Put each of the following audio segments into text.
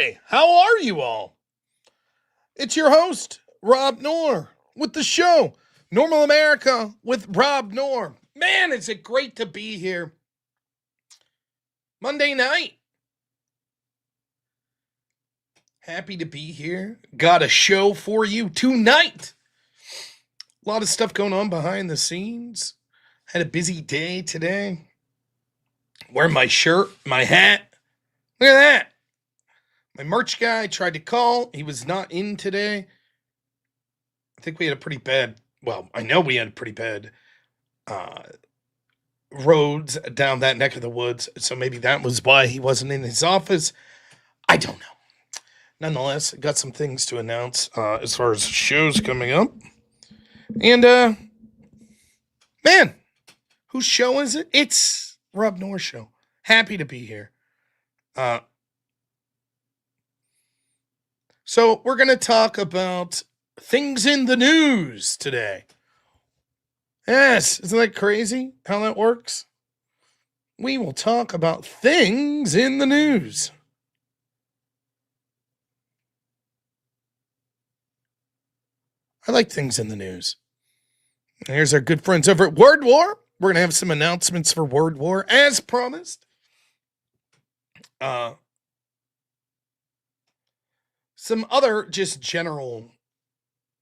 Hi, how are you all? It's your host, Rob Noerr, with the show, Normal America with Rob Noerr. Man, is it great to be here. Monday night. Happy to be here. Got a show for you tonight. A lot of stuff going on behind the scenes. Had a busy day today. Wearing my shirt, my hat. Look at that. My merch guy tried to call. He was not in today. I think we had a pretty bad, well, I know we had pretty bad roads down that neck of the woods. So maybe that was why he wasn't in his office. I don't know. Nonetheless, got some things to announce as far as shows coming up. And, man, whose show is it? It's Rob Noerr's show. Happy to be here. So we're going to talk about things in the news today. Yes, isn't that crazy how that works? We will talk about things in the news. I like things in the news. Here's our good friends over at WordWar. We're going to have some announcements for WordWar as promised. Some other just general,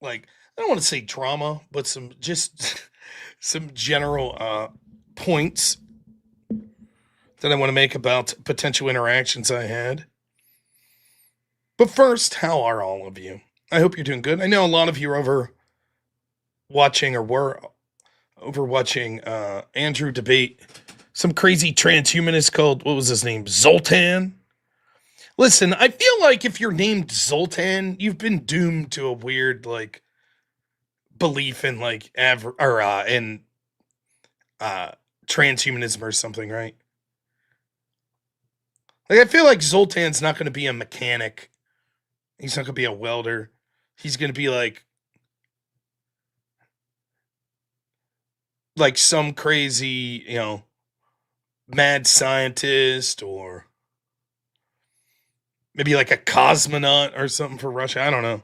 like, I don't want to say drama, but some general points that I want to make about potential interactions I had. But first, how are all of you? I hope you're doing good. I know a lot of you are over watching or were over watching Andrew debate some crazy transhumanist called, what was his name? Zoltan. Listen, I feel like if you're named Zoltan, you've been doomed to a weird, like, belief in, like, transhumanism or something, right? Like, I feel like Zoltan's not going to be a mechanic. He's not going to be a welder. He's going to be, like some crazy, mad scientist, or maybe like a cosmonaut or something for Russia. I don't know.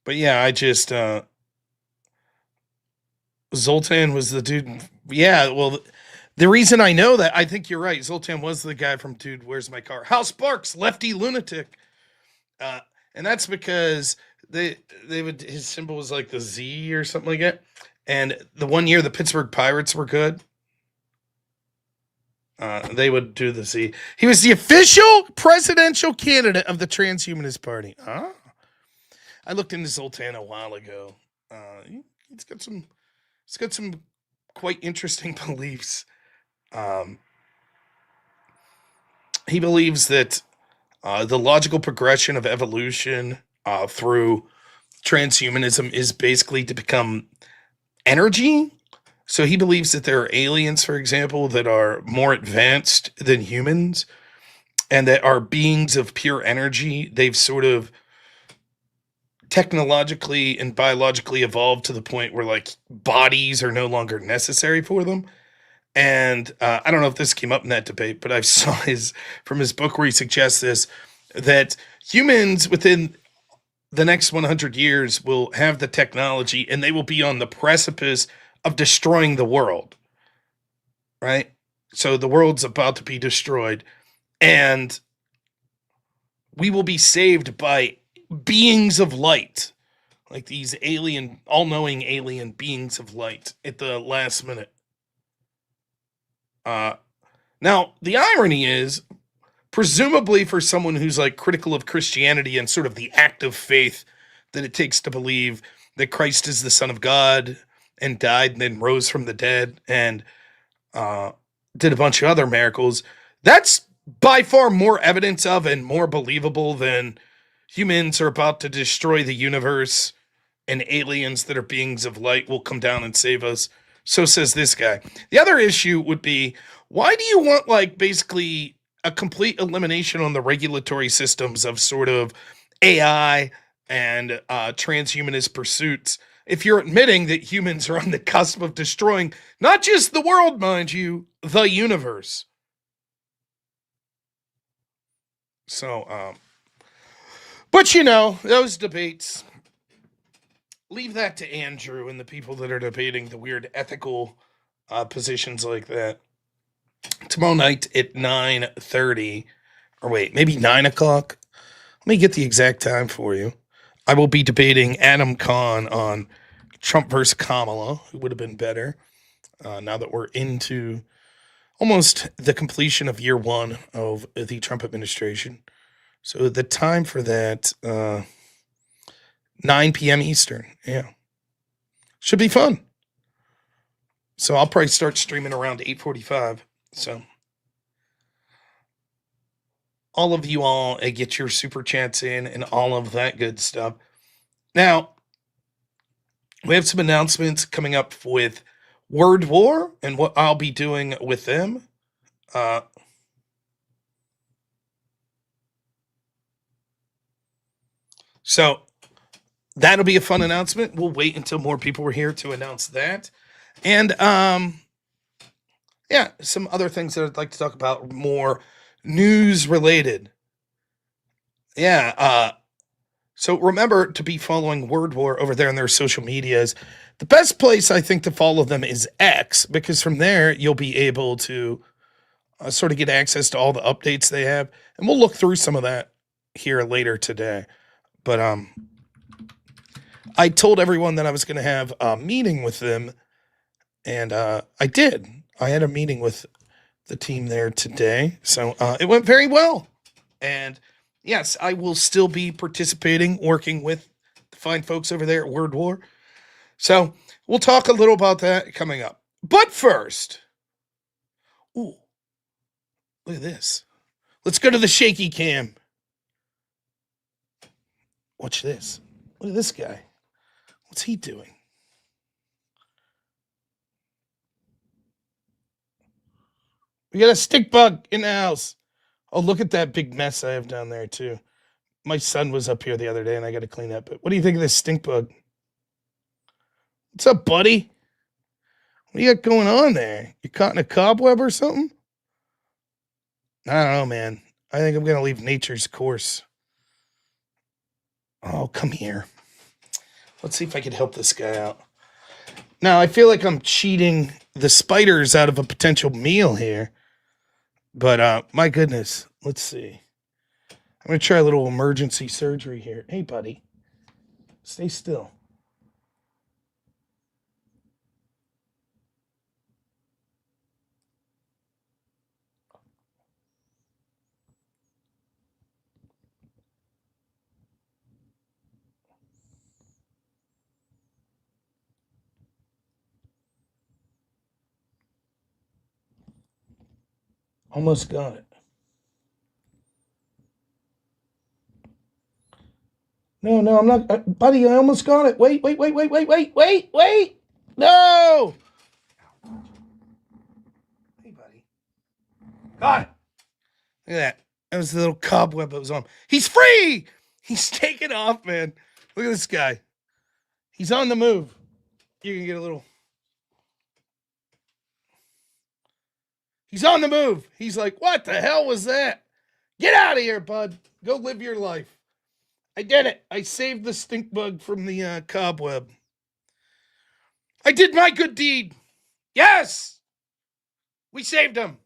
But yeah, I just, Zoltan was the dude. Yeah, well, the reason I know that, I think you're right. Zoltan was the guy from Dude, Where's My Car? Hal Sparks, lefty lunatic. And that's because his symbol was like the Z or something like that. And the one year the Pittsburgh Pirates were good, they would do the Z. He was the official presidential candidate of the Transhumanist Party. I looked into Zoltan a while ago. He's got some quite interesting beliefs. He believes that the logical progression of evolution through transhumanism is basically to become energy. So he believes that there are aliens, for example, that are more advanced than humans and that are beings of pure energy. They've sort of technologically and biologically evolved to the point where, like, bodies are no longer necessary for them. And I don't know if this came up in that debate, but I saw from his book where he suggests this, that humans within the next 100 years will have the technology and they will be on the precipice of destroying the world, right? So the world's about to be destroyed and we will be saved by beings of light, like these alien, all-knowing alien beings of light at the last minute. Now, the irony is, presumably for someone who's like critical of Christianity and sort of the act of faith that it takes to believe that Christ is the Son of God and died and then rose from the dead and did a bunch of other miracles, that's by far more evidence of and more believable than humans are about to destroy the universe and aliens that are beings of light will come down and save us. So says this guy. The other issue would be, why do you want, like, basically a complete elimination on the regulatory systems of sort of AI and transhumanist pursuits if you're admitting that humans are on the cusp of destroying not just the world, mind you, the universe? So, but you know, those debates, leave that to Andrew and the people that are debating the weird ethical positions like that. Tomorrow night at 9:30, or wait, maybe 9 o'clock. Let me get the exact time for you. I will be debating Adam Kahn on Trump versus Kamala, who would have been better now that we're into almost the completion of year one of the Trump administration. So the time for that, 9 p.m. Eastern. Yeah. Should be fun. So I'll probably start streaming around 8:45. So all of you all get your super chats in and all of that good stuff. Now, we have some announcements coming up with WordWar and what I'll be doing with them. So that'll be a fun announcement. We'll wait until more people are here to announce that. And yeah, some other things that I'd like to talk about, more news related. Yeah, so remember to be following WordWar over there on their social medias. The best place I think to follow them is X, because from there you'll be able to sort of get access to all the updates they have, and we'll look through some of that here later today. But I told everyone that I was going to have a meeting with them, and I did. I had a meeting with the team there today, so it went very well. And yes, I will still be participating, working with the fine folks over there at WordWar. So we'll talk a little about that coming up. But first, ooh, look at this. Let's go to the shaky cam. Watch this. Look at this guy. What's he doing? We got a stick bug in the house. Oh, look at that big mess I have down there, too. My son was up here the other day, and I got to clean up. But what do you think of this stink bug? What's up, buddy? What do you got going on there? You caught in a cobweb or something? I don't know, man. I think I'm going to leave nature's course. Oh, come here. Let's see if I can help this guy out. Now, I feel like I'm cheating the spiders out of a potential meal here. But, my goodness. Let's see. I'm going to try a little emergency surgery here. Hey, buddy. Stay still. Almost got it. No, I'm not. Buddy, I almost got it. Wait. No! Hey, buddy. Got it. Look at that. That was the little cobweb that was on. He's free! He's taking off, man. Look at this guy. He's on the move. You can get a little. He's on the move. He's like, what the hell was that? Get out of here, bud. Go live your life. I did it. I saved the stink bug from the cobweb. I did my good deed. Yes! We saved him.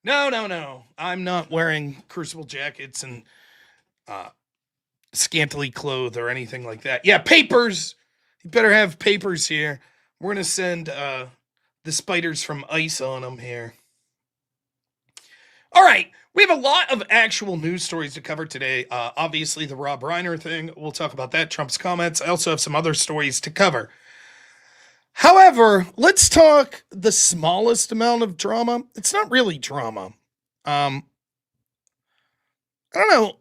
No. I'm not wearing crucible jackets and scantily clothed or anything like that. Yeah, papers. You better have papers here. We're going to send the spiders from ice on them here. All right. We have a lot of actual news stories to cover today. Obviously, the Rob Reiner thing. We'll talk about that. Trump's comments. I also have some other stories to cover. However, let's talk the smallest amount of drama. It's not really drama. I don't know.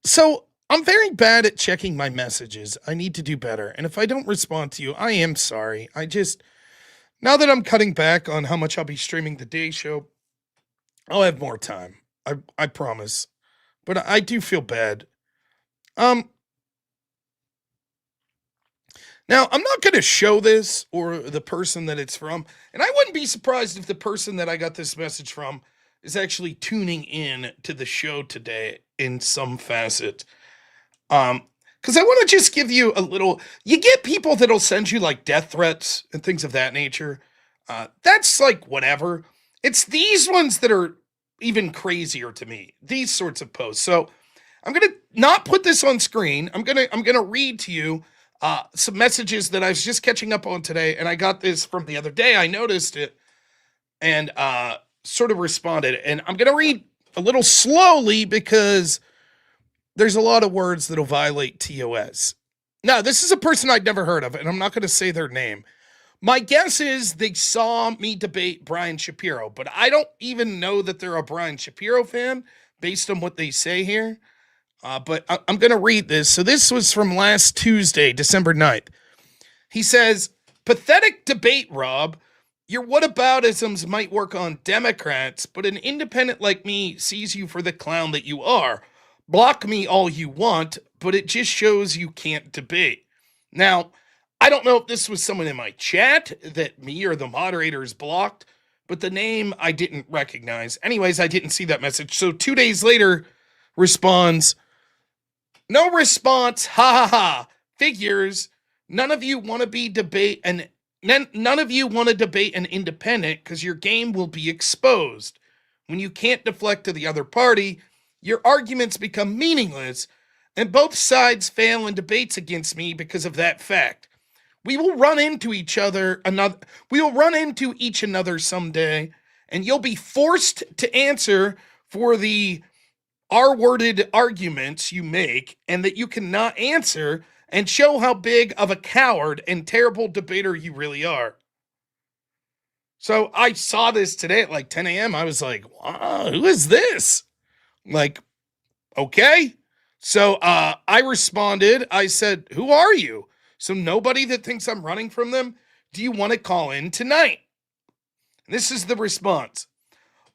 So I'm very bad at checking my messages. I need to do better. And if I don't respond to you, I am sorry. Now that I'm cutting back on how much I'll be streaming the day show, I'll have more time. I promise. But I do feel bad. Now, I'm not going to show this or the person that it's from, and I wouldn't be surprised if the person that I got this message from is actually tuning in to the show today in some facet. Because I want to just give you a little. You get people that'll send you like death threats and things of that nature. That's like whatever. It's these ones that are even crazier to me. These sorts of posts. So I'm gonna not put this on screen. I'm gonna read to you some messages that I was just catching up on today, and I got this from the other day. I noticed it and sort of responded. And I'm gonna read a little slowly because there's a lot of words that'll violate TOS. Now, this is a person I'd never heard of, and I'm not going to say their name. My guess is they saw me debate Brian Shapiro, but I don't even know that they're a Brian Shapiro fan based on what they say here. But I'm going to read this. So this was from last Tuesday, December 9th. He says, pathetic debate, Rob. Your whataboutisms might work on Democrats, but an independent like me sees you for the clown that you are. Block me all you want, but it just shows you can't debate. Now, I don't know if this was someone in my chat that me or the moderators blocked, but the name I didn't recognize. Anyways, I didn't see that message. So 2 days later, responds, no response, ha ha ha, figures, none of you want to debate an independent because your game will be exposed. When you can't deflect to the other party, your arguments become meaningless, and both sides fail in debates against me because of that fact. We will run into each other someday, and you'll be forced to answer for the R-worded arguments you make and that you cannot answer and show how big of a coward and terrible debater you really are. So I saw this today at like 10 a.m. I was like, wow, who is this? Like, okay. So I responded. I said, who are you? So nobody that thinks I'm running from them, do you want to call in tonight? And this is the response.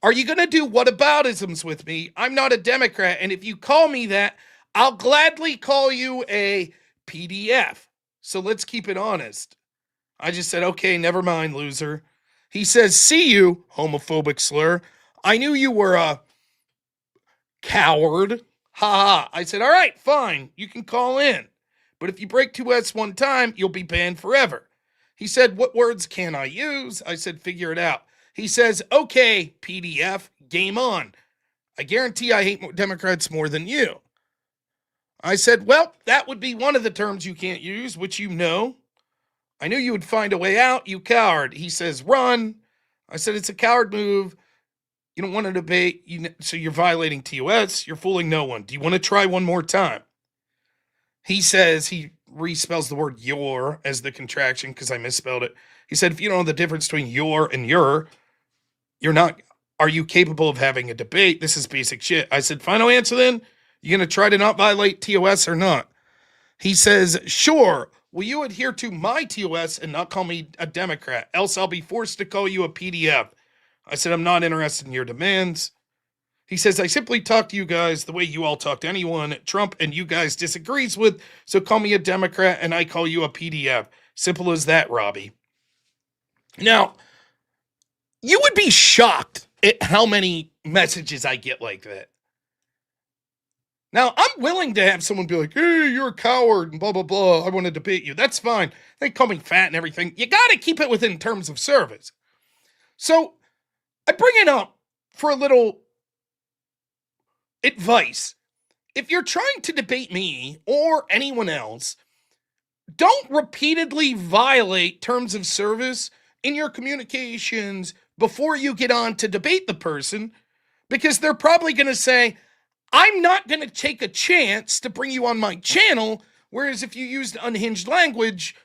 Are you going to do whataboutisms with me? I'm not a Democrat, and if you call me that, I'll gladly call you a PDF. So let's keep it honest. I just said, okay, never mind, loser. He says, see you, homophobic slur. I knew you were a coward. Ha ha. I said, all right, fine. You can call in. But if you break 2S one time, you'll be banned forever. He said, what words can I use? I said, figure it out. He says, okay, PDF, game on. I guarantee I hate Democrats more than you. I said, well, that would be one of the terms you can't use, which you know. I knew you would find a way out, you coward. He says, run. I said, it's a coward move. You don't want to debate, so you're violating TOS. You're fooling no one. Do you want to try one more time? He says, he respells the word your as the contraction because I misspelled it. He said, if you don't know the difference between your and you're not, are you capable of having a debate? This is basic shit. I said, final answer then? You going to try to not violate TOS or not? He says, sure. Will you adhere to my TOS and not call me a Democrat? Else I'll be forced to call you a PDF. I said, I'm not interested in your demands. He says, I simply talk to you guys the way you all talk to anyone Trump and you guys disagrees with, so call me a Democrat and I call you a PDF. Simple as that, Robbie. Now, you would be shocked at how many messages I get like that. Now, I'm willing to have someone be like, hey, you're a coward and blah, blah, blah. I want to debate you. That's fine. They call me fat and everything. You got to keep it within terms of service. So I bring it up for a little advice. If you're trying to debate me or anyone else, don't repeatedly violate terms of service in your communications before you get on to debate the person, because they're probably going to say, I'm not going to take a chance to bring you on my channel, whereas if you used unhinged language,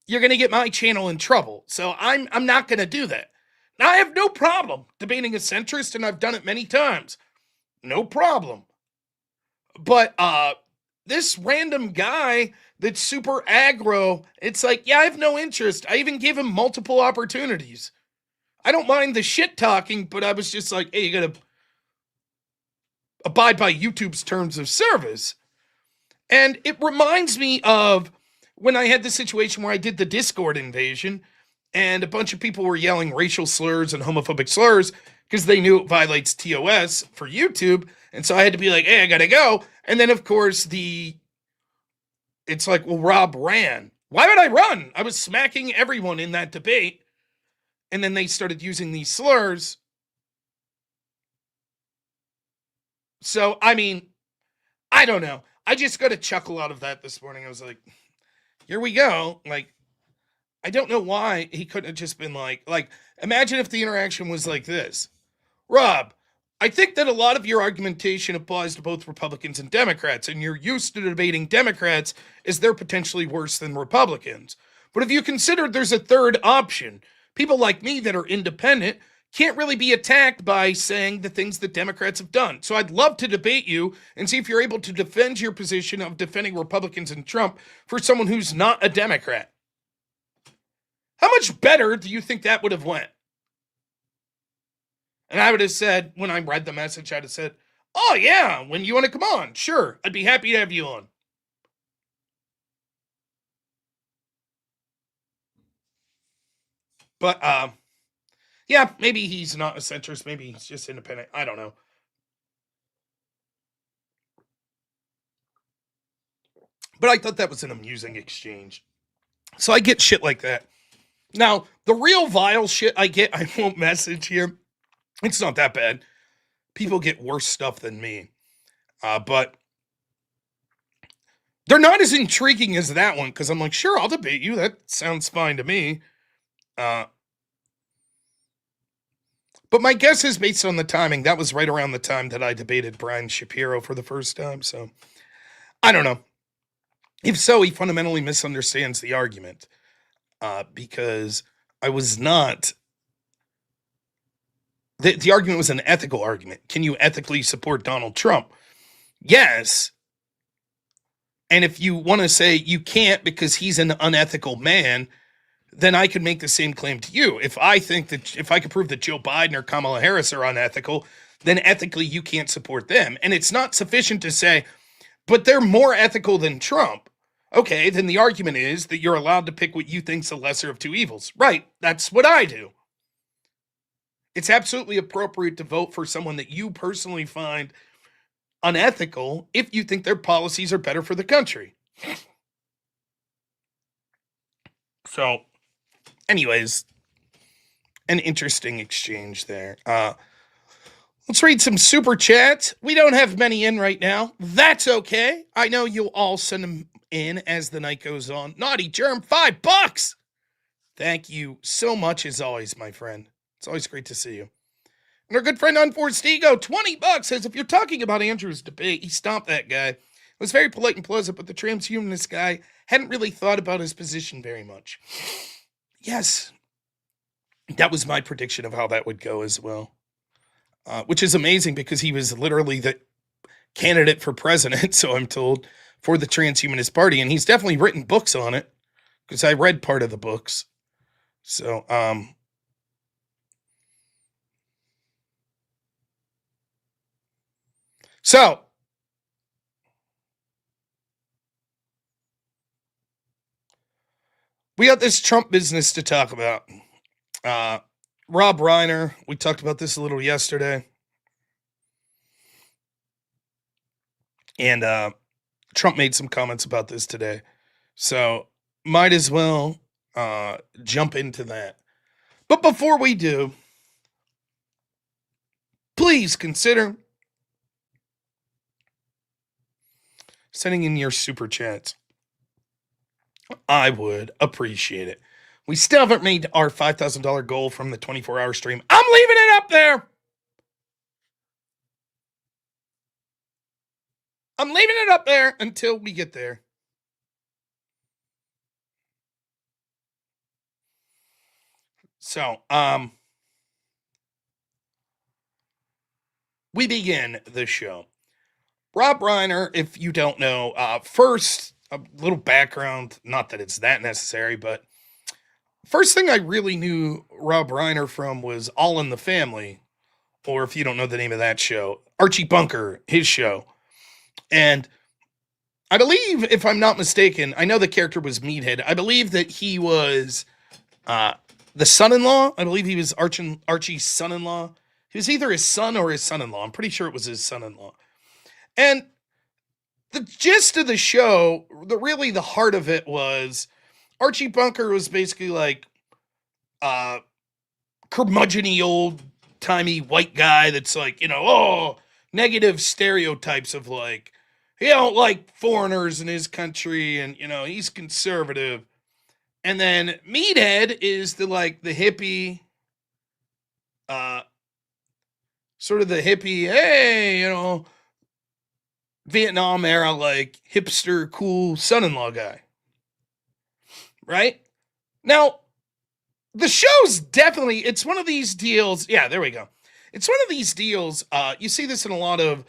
you're going to get my channel in trouble. So I'm not going to do that. Now, I have no problem debating a centrist, and I've done it many times. No problem. But this random guy that's super aggro, it's like, yeah, I have no interest. I even gave him multiple opportunities. I don't mind the shit talking, but I was just like, hey, you got to abide by YouTube's terms of service. And it reminds me of when I had the situation where I did the Discord invasion and a bunch of people were yelling racial slurs and homophobic slurs because they knew it violates TOS for YouTube. And so I had to be like, hey, I got to go. And then, of course, it's like, well, Rob ran. Why would I run? I was smacking everyone in that debate. And then they started using these slurs. So, I mean, I don't know. I just got a chuckle out of that this morning. I was like, here we go. Like, I don't know why he couldn't have just been like, imagine if the interaction was like this. Rob, I think that a lot of your argumentation applies to both Republicans and Democrats, and you're used to debating Democrats as they're potentially worse than Republicans. But if you consider there's a third option, people like me that are independent can't really be attacked by saying the things that Democrats have done. So I'd love to debate you and see if you're able to defend your position of defending Republicans and Trump for someone who's not a Democrat. How much better do you think that would have went? And I would have said, when I read the message, I'd have said, oh yeah, when you want to come on, sure, I'd be happy to have you on. But, yeah, maybe he's not a centrist. Maybe he's just independent. I don't know. But I thought that was an amusing exchange. So I get shit like that. Now, the real vile shit I get, I won't message here. It's not that bad. People get worse stuff than me. But they're not as intriguing as that one, because I'm like, sure, I'll debate you. That sounds fine to me. But my guess is based on the timing, that was right around the time that I debated Brian Shapiro for the first time. So I don't know. If so, he fundamentally misunderstands the argument, because I was not. The argument was an ethical argument. Can you ethically support Donald Trump? Yes. And if you want to say you can't because he's an unethical man, then I could make the same claim to you. If I could prove that Joe Biden or Kamala Harris are unethical, then ethically you can't support them. And it's not sufficient to say, but they're more ethical than Trump. Okay, then the argument is that you're allowed to pick what you think's the lesser of two evils. Right, that's what I do. It's absolutely appropriate to vote for someone that you personally find unethical if you think their policies are better for the country. So, anyways, an interesting exchange there. Let's read some super chats. We don't have many in right now. That's okay. I know you'll all send them in as the night goes on. Naughty Germ, $5. Thank you so much as always, my friend. It's always great to see you. And our good friend Unforced Ego, $20, says, if you're talking about Andrew's debate, he stomped that guy. It was very polite and pleasant, but the transhumanist guy hadn't really thought about his position very much. Yes, that was my prediction of how that would go as well. Which is amazing because he was literally the candidate for president, so I'm told, for the Transhumanist Party. And he's definitely written books on it because I read part of the books. So, we got this Trump business to talk about. Rob Reiner, we talked about this a little yesterday. And Trump made some comments about this today. So might as well jump into that. But before we do, please consider sending in your super chats. I would appreciate it. We still haven't made our $5,000 goal from the 24-hour stream. I'm leaving it up there. I'm leaving it up there until we get there. So, we begin the show. Rob Reiner, if you don't know, first, a little background, not that it's that necessary, but first thing I really knew Rob Reiner from was All in the Family, or if you don't know the name of that show, Archie Bunker, his show. And I believe, if I'm not mistaken, I know the character was Meathead. I believe that he was the son-in-law. I believe he was Archie's son-in-law He was either his son or his son-in-law. I'm pretty sure it was his son-in-law. And the gist of the show, really the heart of it was Archie Bunker was basically like curmudgeon-y old-timey white guy that's like, negative stereotypes of like, he don't like foreigners in his country and, he's conservative. And then Meathead is the hippie, sort of the hippie, hey, Vietnam era, like hipster, cool son-in-law guy. Right? Now, the show's definitely, it's one of these deals. Yeah, there we go. It's one of these deals. You see this in a lot of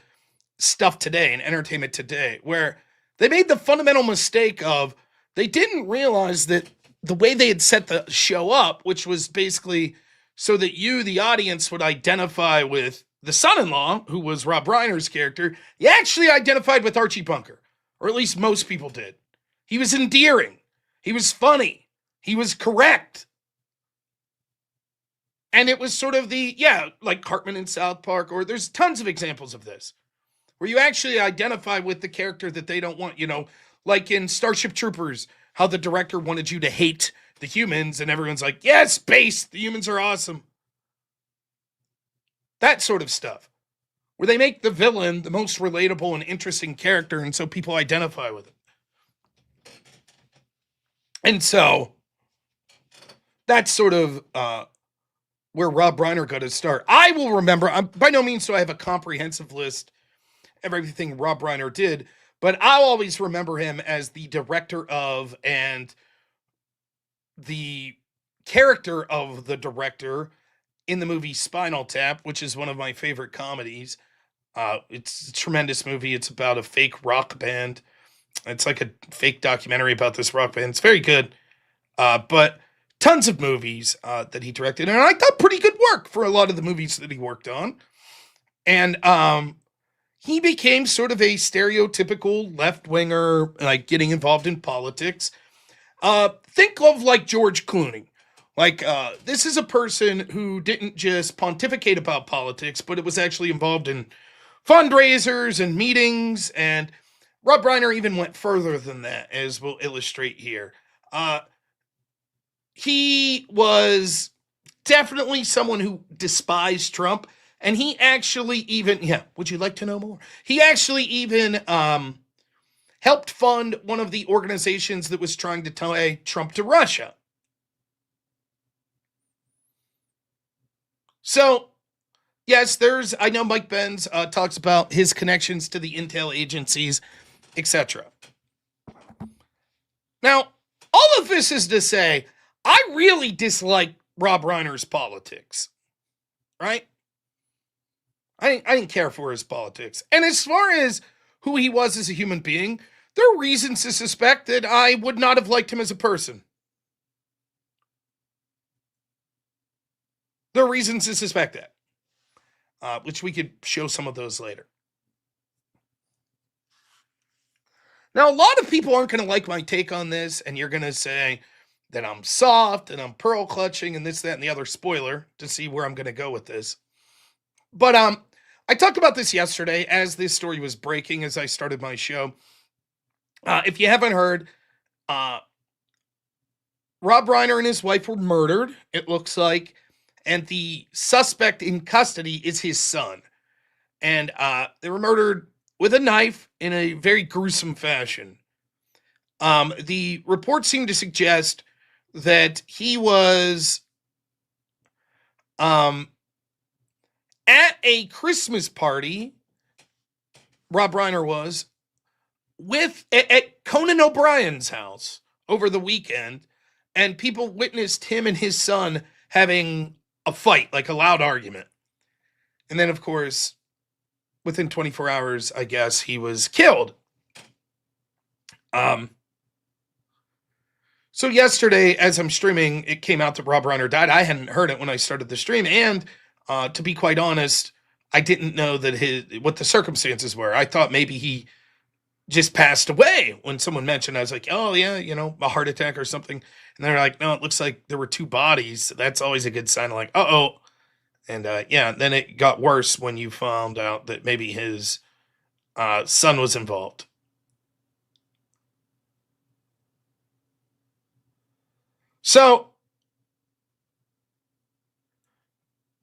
stuff today, in entertainment today, where they made the fundamental mistake of they didn't realize that the way they had set the show up, which was basically so that you, the audience, would identify with the son-in-law, who was Rob Reiner's character, you actually identified with Archie Bunker, or at least most people did. He was endearing. He was funny. He was correct. And it was sort of like Cartman in South Park, or there's tons of examples of this, where you actually identify with the character that they don't want, like in Starship Troopers, how the director wanted you to hate the humans, and everyone's like, yeah, space, the humans are awesome. That sort of stuff, where they make the villain the most relatable and interesting character, and so people identify with it. And so that's sort of where Rob Reiner got his start. I will remember, by no means do I have a comprehensive list of everything Rob Reiner did, but I'll always remember him as the director of and the character of the director in the movie Spinal Tap, which is one of my favorite comedies. It's a tremendous movie. It's about a fake rock band. It's like a fake documentary about this rock band. It's very good. But tons of movies that he directed, and I thought pretty good work for a lot of the movies that he worked on. And he became sort of a stereotypical left-winger, like getting involved in politics. Think of like George Clooney. Like, this is a person who didn't just pontificate about politics, but it was actually involved in fundraisers and meetings. And Rob Reiner even went further than that, as we'll illustrate here. He was definitely someone who despised Trump. And he actually even, would you like to know more? He actually even helped fund one of the organizations that was trying to tie Trump to Russia. So, yes, I know Mike Benz talks about his connections to the intel agencies, etc. Now, all of this is to say, I really dislike Rob Reiner's politics, right? I didn't care for his politics. And as far as who he was as a human being, there are reasons to suspect that I would not have liked him as a person. There are reasons to suspect that, which we could show some of those later. Now, a lot of people aren't going to like my take on this, and you're going to say that I'm soft and I'm pearl clutching and this, that, and the other. Spoiler to see where I'm going to go with this. But I talked about this yesterday as this story was breaking as I started my show. If you haven't heard, Rob Reiner and his wife were murdered, it looks like, and the suspect in custody is his son. And they were murdered with a knife in a very gruesome fashion. The reports seem to suggest that he was at a Christmas party, Rob Reiner was, at Conan O'Brien's house over the weekend, and people witnessed him and his son having a fight, like a loud argument. And then, of course, within 24 hours, I guess, he was killed. So yesterday, as I'm streaming, it came out that Rob Reiner died. I hadn't heard it when I started the stream, and to be quite honest, I didn't know that what the circumstances were. I thought maybe he just passed away. When someone mentioned, I was like, oh yeah, a heart attack or something. And they're like, no, it looks like there were two bodies. That's always a good sign. I'm like, uh-oh. And yeah, then it got worse when you found out that maybe his son was involved. So,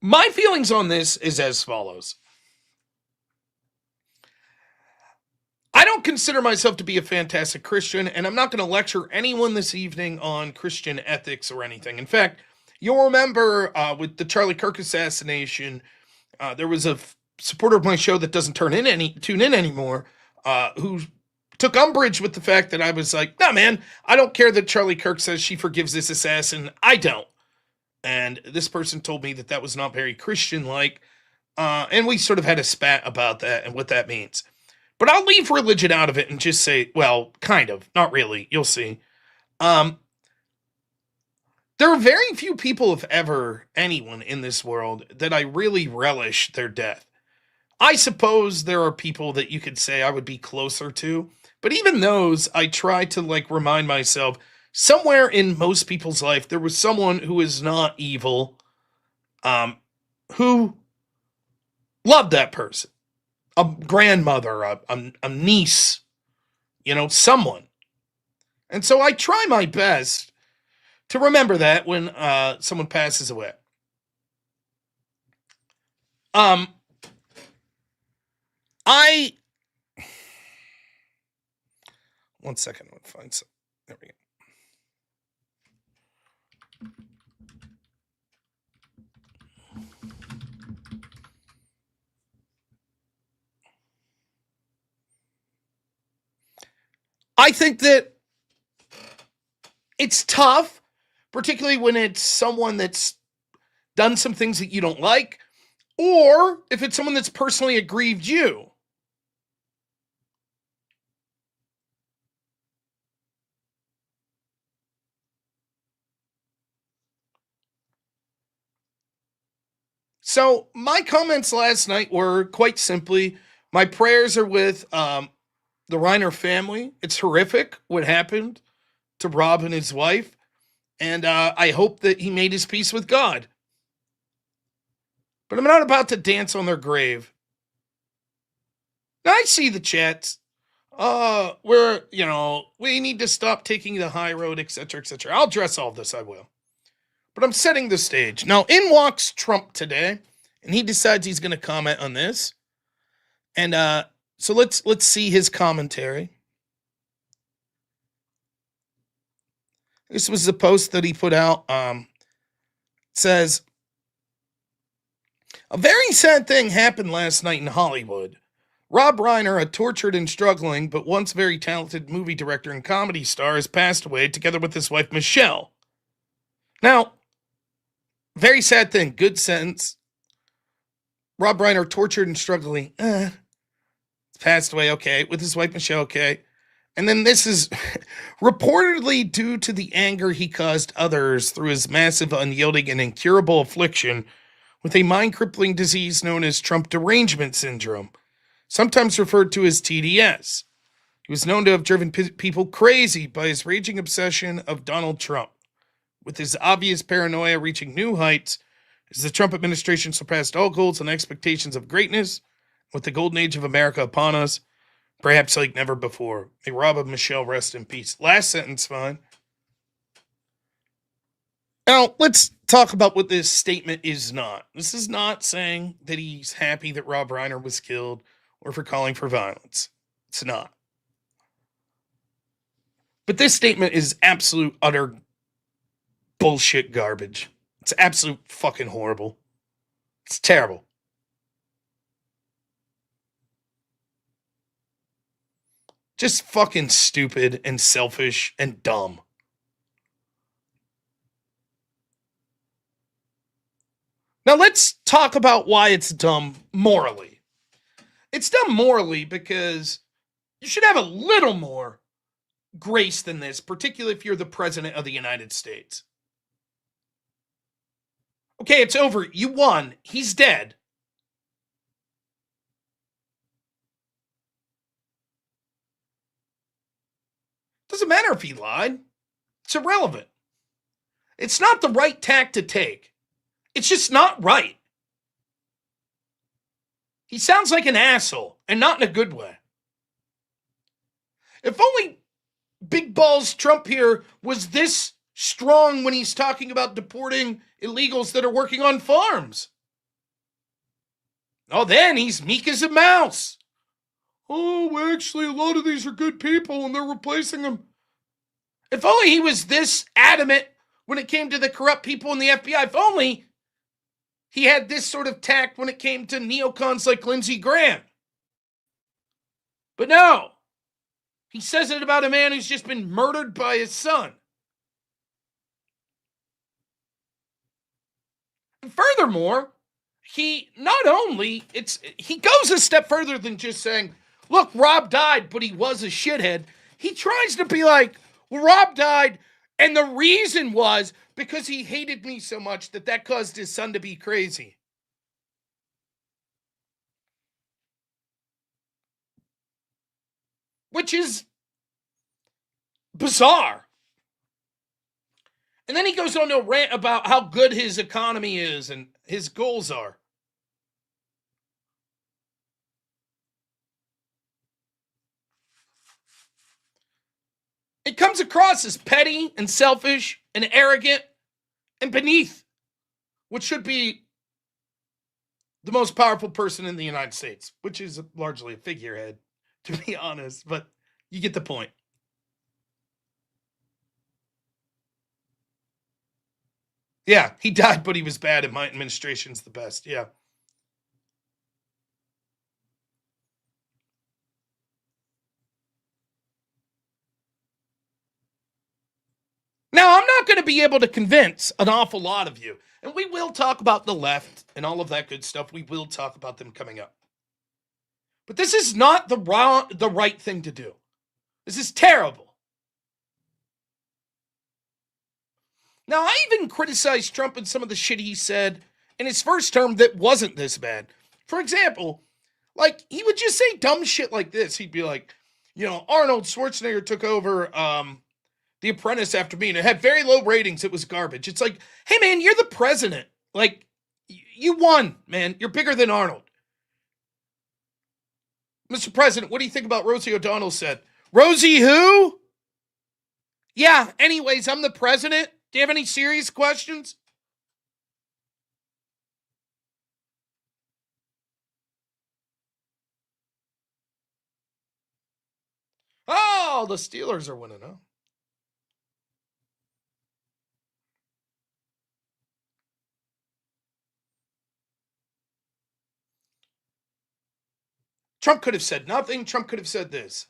my feelings on this is as follows. I don't consider myself to be a fantastic Christian, and I'm not going to lecture anyone this evening on Christian ethics or anything. In fact, you'll remember with the Charlie Kirk assassination, there was a supporter of my show that doesn't tune in anymore, who took umbrage with the fact that I was like, "No, man, I don't care that Charlie Kirk says she forgives this assassin. I don't." And this person told me that that was not very Christian-like, and we sort of had a spat about that and what that means. But I'll leave religion out of it and just say, well, kind of, not really. You'll see. There are very few people, if ever anyone in this world, that I really relish their death. I suppose there are people that you could say I would be closer to, but even those, I try to remind myself, somewhere in most people's life, there was someone who is not evil, who loved that person. A grandmother, a niece, someone. And so I try my best to remember that when someone passes away. One second, I'm going to find some. There we go. I think that it's tough, particularly when it's someone that's done some things that you don't like, or if it's someone that's personally aggrieved you. So my comments last night were quite simply, my prayers are with the Reiner family. It's horrific what happened to Rob and his wife. And I hope that he made his peace with God. But I'm not about to dance on their grave. Now, I see the chats. We need to stop taking the high road, etc., etc. I'll address all this, I will. But I'm setting the stage. Now, in walks Trump today, and he decides he's going to comment on this. And so let's see his commentary. This was the post that he put out. It says, a very sad thing happened last night in Hollywood. Rob Reiner, a tortured and struggling but once very talented movie director and comedy star, has passed away together with his wife Michelle. Now, very sad thing, good sentence. Rob Reiner, tortured and struggling, passed away, okay, with his wife Michelle, okay. And then this is reportedly due to the anger he caused others through his massive, unyielding, and incurable affliction with a mind-crippling disease known as Trump derangement syndrome, sometimes referred to as TDS. He was known to have driven people crazy by his raging obsession of Donald Trump, with his obvious paranoia reaching new heights as the Trump administration surpassed all goals and expectations of greatness, with the golden age of America upon us, perhaps like never before. May Rob and Michelle rest in peace. Last sentence, fine. Now, let's talk about what this statement is not. This is not saying that he's happy that Rob Reiner was killed or for calling for violence. It's not. But this statement is absolute, utter bullshit garbage. It's absolute fucking horrible. It's terrible. Just fucking stupid and selfish and dumb. Now let's talk about why it's dumb morally. It's dumb morally because you should have a little more grace than this, particularly if you're the president of the United States. Okay, it's over. You won. He's dead. Doesn't matter if he lied. It's irrelevant. It's not the right tack to take. It's just not right. He sounds like an asshole, and not in a good way. If only Big Balls Trump here was this strong when he's talking about deporting illegals that are working on farms. Oh, then he's meek as a mouse. Oh, actually, a lot of these are good people and they're replacing them. If only he was this adamant when it came to the corrupt people in the FBI. If only he had this sort of tact when it came to neocons like Lindsey Graham. But no. He says it about a man who's just been murdered by his son. And furthermore, he goes a step further than just saying, look, Rob died, but he was a shithead. He tries to be like, well, Rob died, and the reason was because he hated me so much that caused his son to be crazy. Which is bizarre. And then he goes on to rant about how good his economy is and his goals are. It comes across as petty and selfish and arrogant and beneath what should be the most powerful person in the United States, which is largely a figurehead, to be honest, but you get the point. Yeah, he died, but he was bad, and my administration's the best. Yeah. Now, I'm not going to be able to convince an awful lot of you, and we will talk about the left and all of that good stuff. We will talk about them coming up. But this is not the right thing to do. This is terrible. Now, I even criticized Trump and some of the shit he said in his first term that wasn't this bad. For example, like, he would just say dumb shit like this. He'd be like, Arnold Schwarzenegger took over The Apprentice after me, and it had very low ratings. It was garbage. It's like, hey, man, you're the president. Like, you won, man. You're bigger than Arnold. Mr. President, what do you think about Rosie O'Donnell said? Rosie who? Yeah, anyways, I'm the president. Do you have any serious questions? Oh, the Steelers are winning, huh? Trump could have said nothing. Trump could have said this.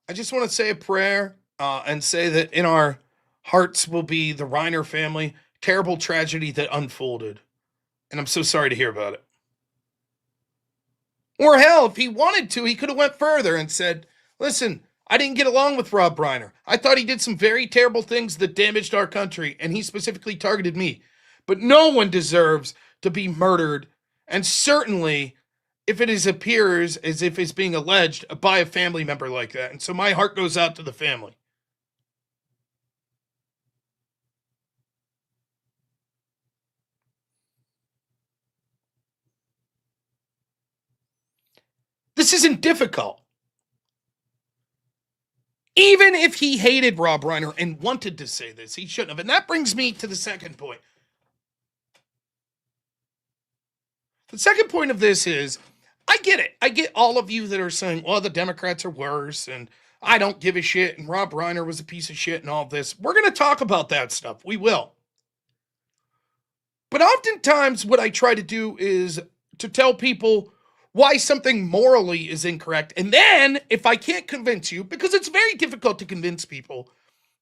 I just want to say a prayer and say that in our hearts will be the Reiner family. Terrible tragedy that unfolded. And I'm so sorry to hear about it. Or hell, if he wanted to, he could have went further and said, listen, I didn't get along with Rob Reiner. I thought he did some very terrible things that damaged our country, and he specifically targeted me. But no one deserves to be murdered, and certainly if it appears as if it's being alleged by a family member like that. And so my heart goes out to the family. This isn't difficult. Even if he hated Rob Reiner and wanted to say this, he shouldn't have. And that brings me to the second point. The second point of this is, I get it. I get all of you that are saying, well, the Democrats are worse, and I don't give a shit, and Rob Reiner was a piece of shit, and all this. We're going to talk about that stuff. We will. But oftentimes what I try to do is to tell people why something morally is incorrect. And then, if I can't convince you, because it's very difficult to convince people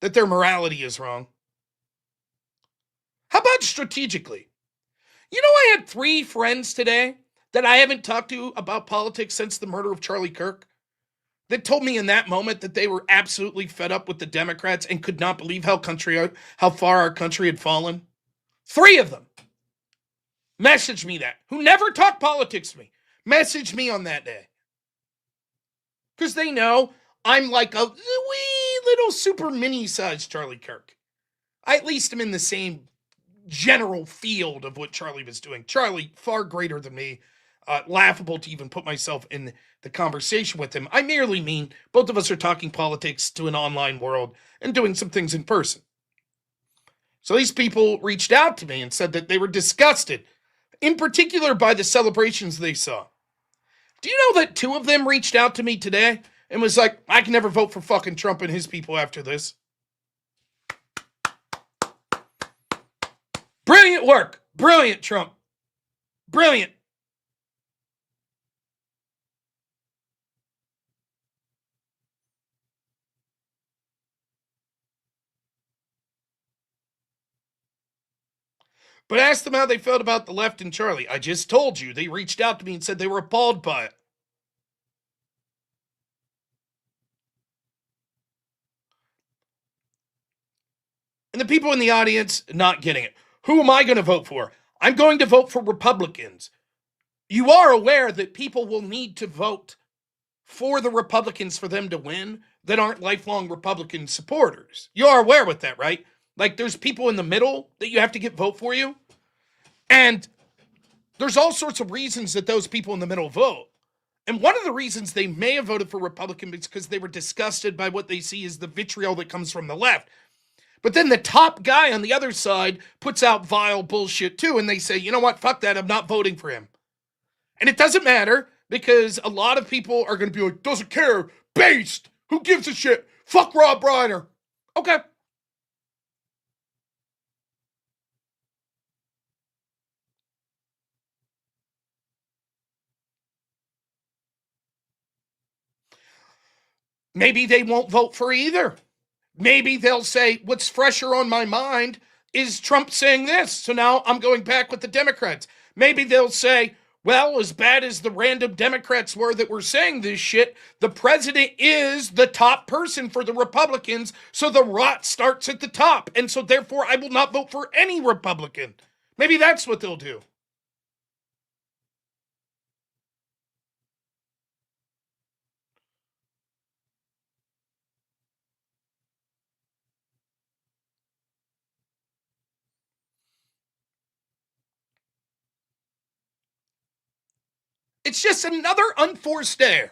that their morality is wrong, how about strategically? I had 3 friends today that I haven't talked to about politics since the murder of Charlie Kirk that told me in that moment that they were absolutely fed up with the Democrats and could not believe how far our country had fallen. 3 of them messaged me that, who never talked politics to me, messaged me on that day. Because they know I'm like a wee little super mini-sized Charlie Kirk. I at least am in the same general field of what Charlie was doing. Charlie, far greater than me, laughable to even put myself in the conversation with him. I merely mean both of us are talking politics to an online world and doing some things in person. So these people reached out to me and said that they were disgusted, in particular by the celebrations they saw. Do you know that 2 of them reached out to me today and was like, I can never vote for fucking Trump and his people after this? Brilliant work. Brilliant, Trump. Brilliant. But ask them how they felt about the left and Charlie. I just told you they reached out to me and said they were appalled by it. And the people in the audience not getting it. Who am I going to vote for? I'm going to vote for Republicans. You are aware that people will need to vote for the Republicans for them to win that aren't lifelong Republican supporters. You are aware with that, right? Like there's people in the middle that you have to get vote for you. And there's all sorts of reasons that those people in the middle vote. And one of the reasons they may have voted for Republican is because they were disgusted by what they see as the vitriol that comes from the left. But then the top guy on the other side puts out vile bullshit too, and they say, you know what, fuck that, I'm not voting for him. And it doesn't matter, because a lot of people are going to be like, doesn't care, based, who gives a shit, fuck Rob Reiner. Okay. Maybe they won't vote for either. Maybe they'll say, what's fresher on my mind is Trump saying this, so now I'm going back with the Democrats. Maybe they'll say, well, as bad as the random Democrats were that were saying this shit, the president is the top person for the Republicans, so the rot starts at the top, and so therefore I will not vote for any Republican. Maybe that's what they'll do. It's just another unforced error.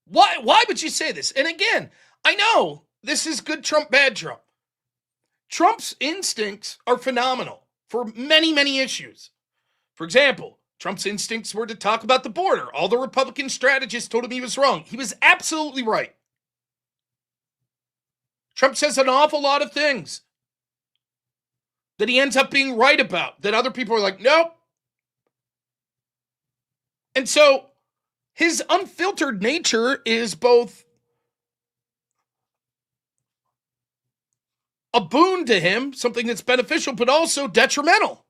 Why would you say this? And again, I know this is good Trump, bad Trump. Trump's instincts are phenomenal for many, many issues. For example, Trump's instincts were to talk about the border. All the Republican strategists told him he was wrong. He was absolutely right. Trump says an awful lot of things that he ends up being right about, that other people are like, nope. And so his unfiltered nature is both a boon to him, something that's beneficial, but also detrimental.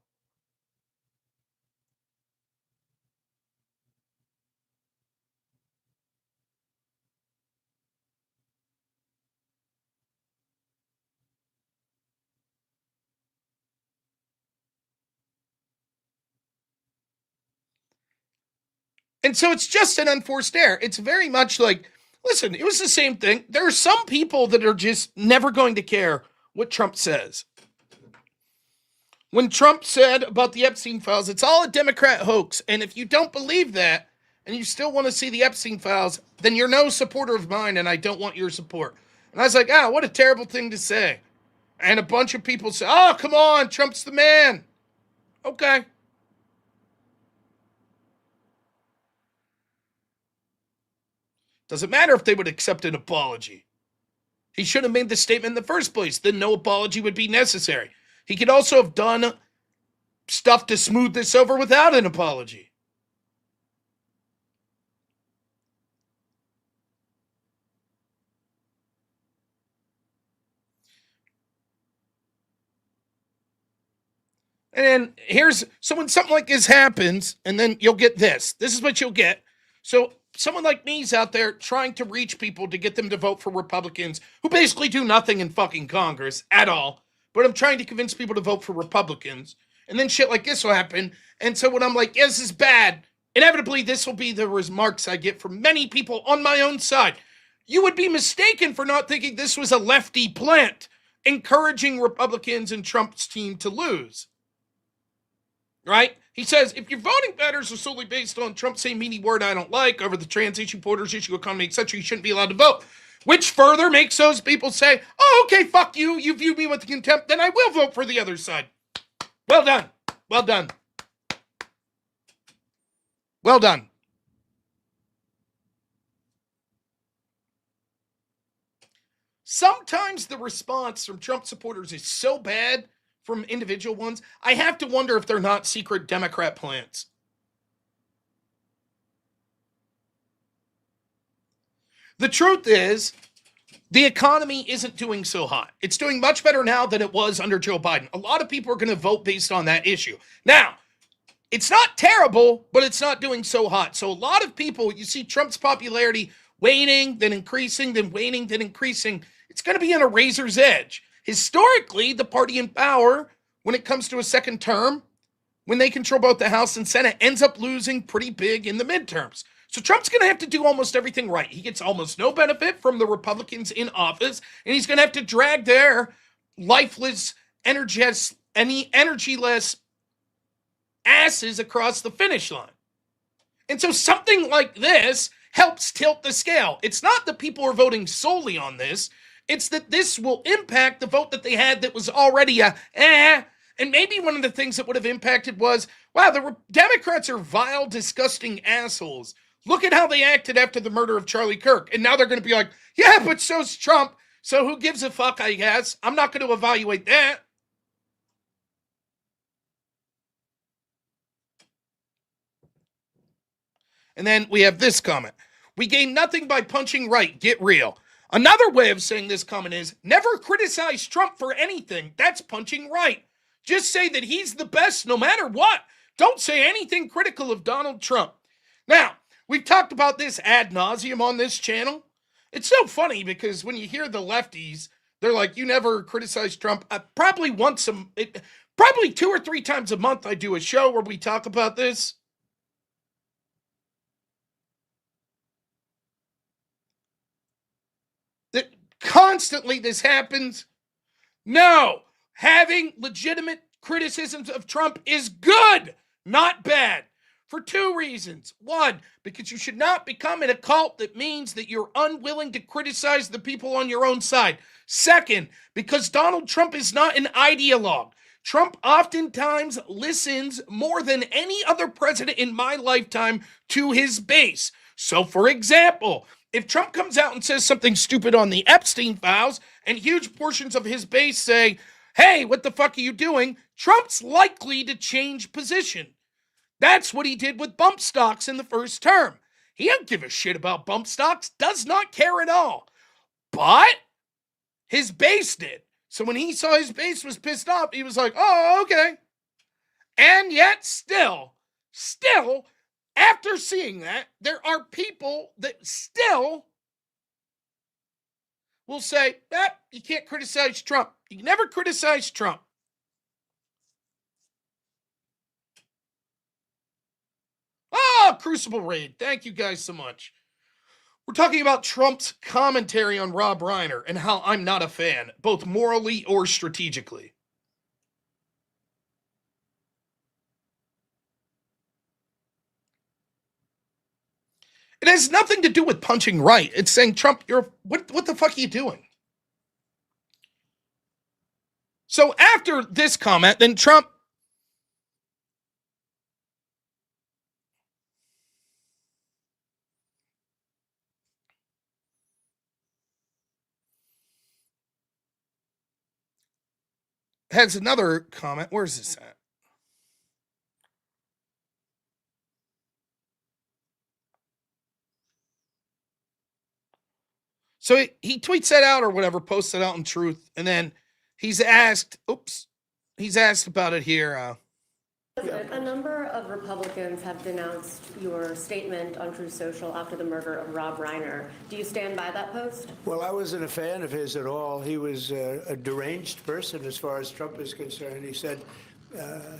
And so it's just an unforced error. It's very much like, listen, it was the same thing. There are some people that are just never going to care what Trump says. When Trump said about the Epstein files, it's all a Democrat hoax. And if you don't believe that and you still want to see the Epstein files, then you're no supporter of mine and I don't want your support. And I was like, what a terrible thing to say. And a bunch of people say, oh, come on, Trump's the man. Okay. Doesn't matter if they would accept an apology. He should have made the statement in the first place. Then no apology would be necessary. He could also have done stuff to smooth this over without an apology. And here's, so when something like this happens, and then you'll get this. This is what you'll get. So someone like me's out there trying to reach people to get them to vote for Republicans who basically do nothing in fucking Congress at all. But I'm trying to convince people to vote for Republicans. And then shit like this will happen. And so when I'm like, yeah, this is bad, inevitably this will be the remarks I get from many people on my own side. you would be mistaken for not thinking this was a lefty plant encouraging Republicans and Trump's team to lose. Right? He says, if your voting patterns are solely based on Trump saying meaty word I don't like over the trans issue, borders issue, economy, etc., you shouldn't be allowed to vote. Which further makes those people say, oh, okay, fuck you. You view me with contempt, then I will vote for the other side. Well done. Well done. Well done. Sometimes the response from Trump supporters is so bad from individual ones, I have to wonder if they're not secret Democrat plans. The truth is, the economy isn't doing so hot. It's doing much better now than it was under Joe Biden. A lot of people are going to vote based on that issue. Now, it's not terrible, but it's not doing so hot. So a lot of people, you see Trump's popularity waning, then increasing, then waning, then increasing. It's going to be on a razor's edge. Historically, the party in power, when it comes to a second term, when they control both the House and Senate, ends up losing pretty big in the midterms. So Trump's going to have to do almost everything right. He gets almost no benefit from the Republicans in office, and he's going to have to drag their lifeless, energyless asses across the finish line. And so something like this helps tilt the scale. It's not that people are voting solely on this. It's that this will impact the vote that they had that was already And maybe one of the things that would have impacted was, wow, the Democrats are vile, disgusting assholes. Look at how they acted after the murder of Charlie Kirk. And now they're going to be like, yeah, but so's Trump. So who gives a fuck, I guess? I'm not going to evaluate that. And then we have this comment. We gain nothing by punching right. Get real. Another way of saying this comment is, never criticize Trump for anything. That's punching right. Just say that he's the best no matter what. Don't say anything critical of Donald Trump. Now, we've talked about this ad nauseum on this channel. It's so funny because when you hear the lefties, they're like, you never criticize Trump. Probably 2 or 3 times a month I do a show where we talk about this. That constantly this happens. No, having legitimate criticisms of Trump is good, not bad. For 2 reasons. 1, because you should not become in a cult that means that you're unwilling to criticize the people on your own side. 2nd, because Donald Trump is not an ideologue. Trump oftentimes listens more than any other president in my lifetime to his base. So, for example, if Trump comes out and says something stupid on the Epstein files and huge portions of his base say, hey, what the fuck are you doing? Trump's likely to change position. That's what he did with bump stocks in the first term. He don't give a shit about bump stocks, does not care at all. But his base did. So when he saw his base was pissed off, he was like, oh, okay. And yet still, after seeing that, there are people that still will say, you can't criticize Trump. You can never criticize Trump. Oh, Crucible Raid. Thank you guys so much. We're talking about Trump's commentary on Rob Reiner and how I'm not a fan, both morally or strategically. It has nothing to do with punching right. It's saying, Trump, what the fuck are you doing? So after this comment, then Trump has another comment. Where's this at? So he tweets that out or whatever, posts it out in Truth, and then he's asked about it here. A number of Republicans have denounced your statement on Truth Social after the murder of Rob Reiner. Do you stand by that post? Well, I wasn't a fan of his at all. He was a deranged person as far as Trump is concerned. He said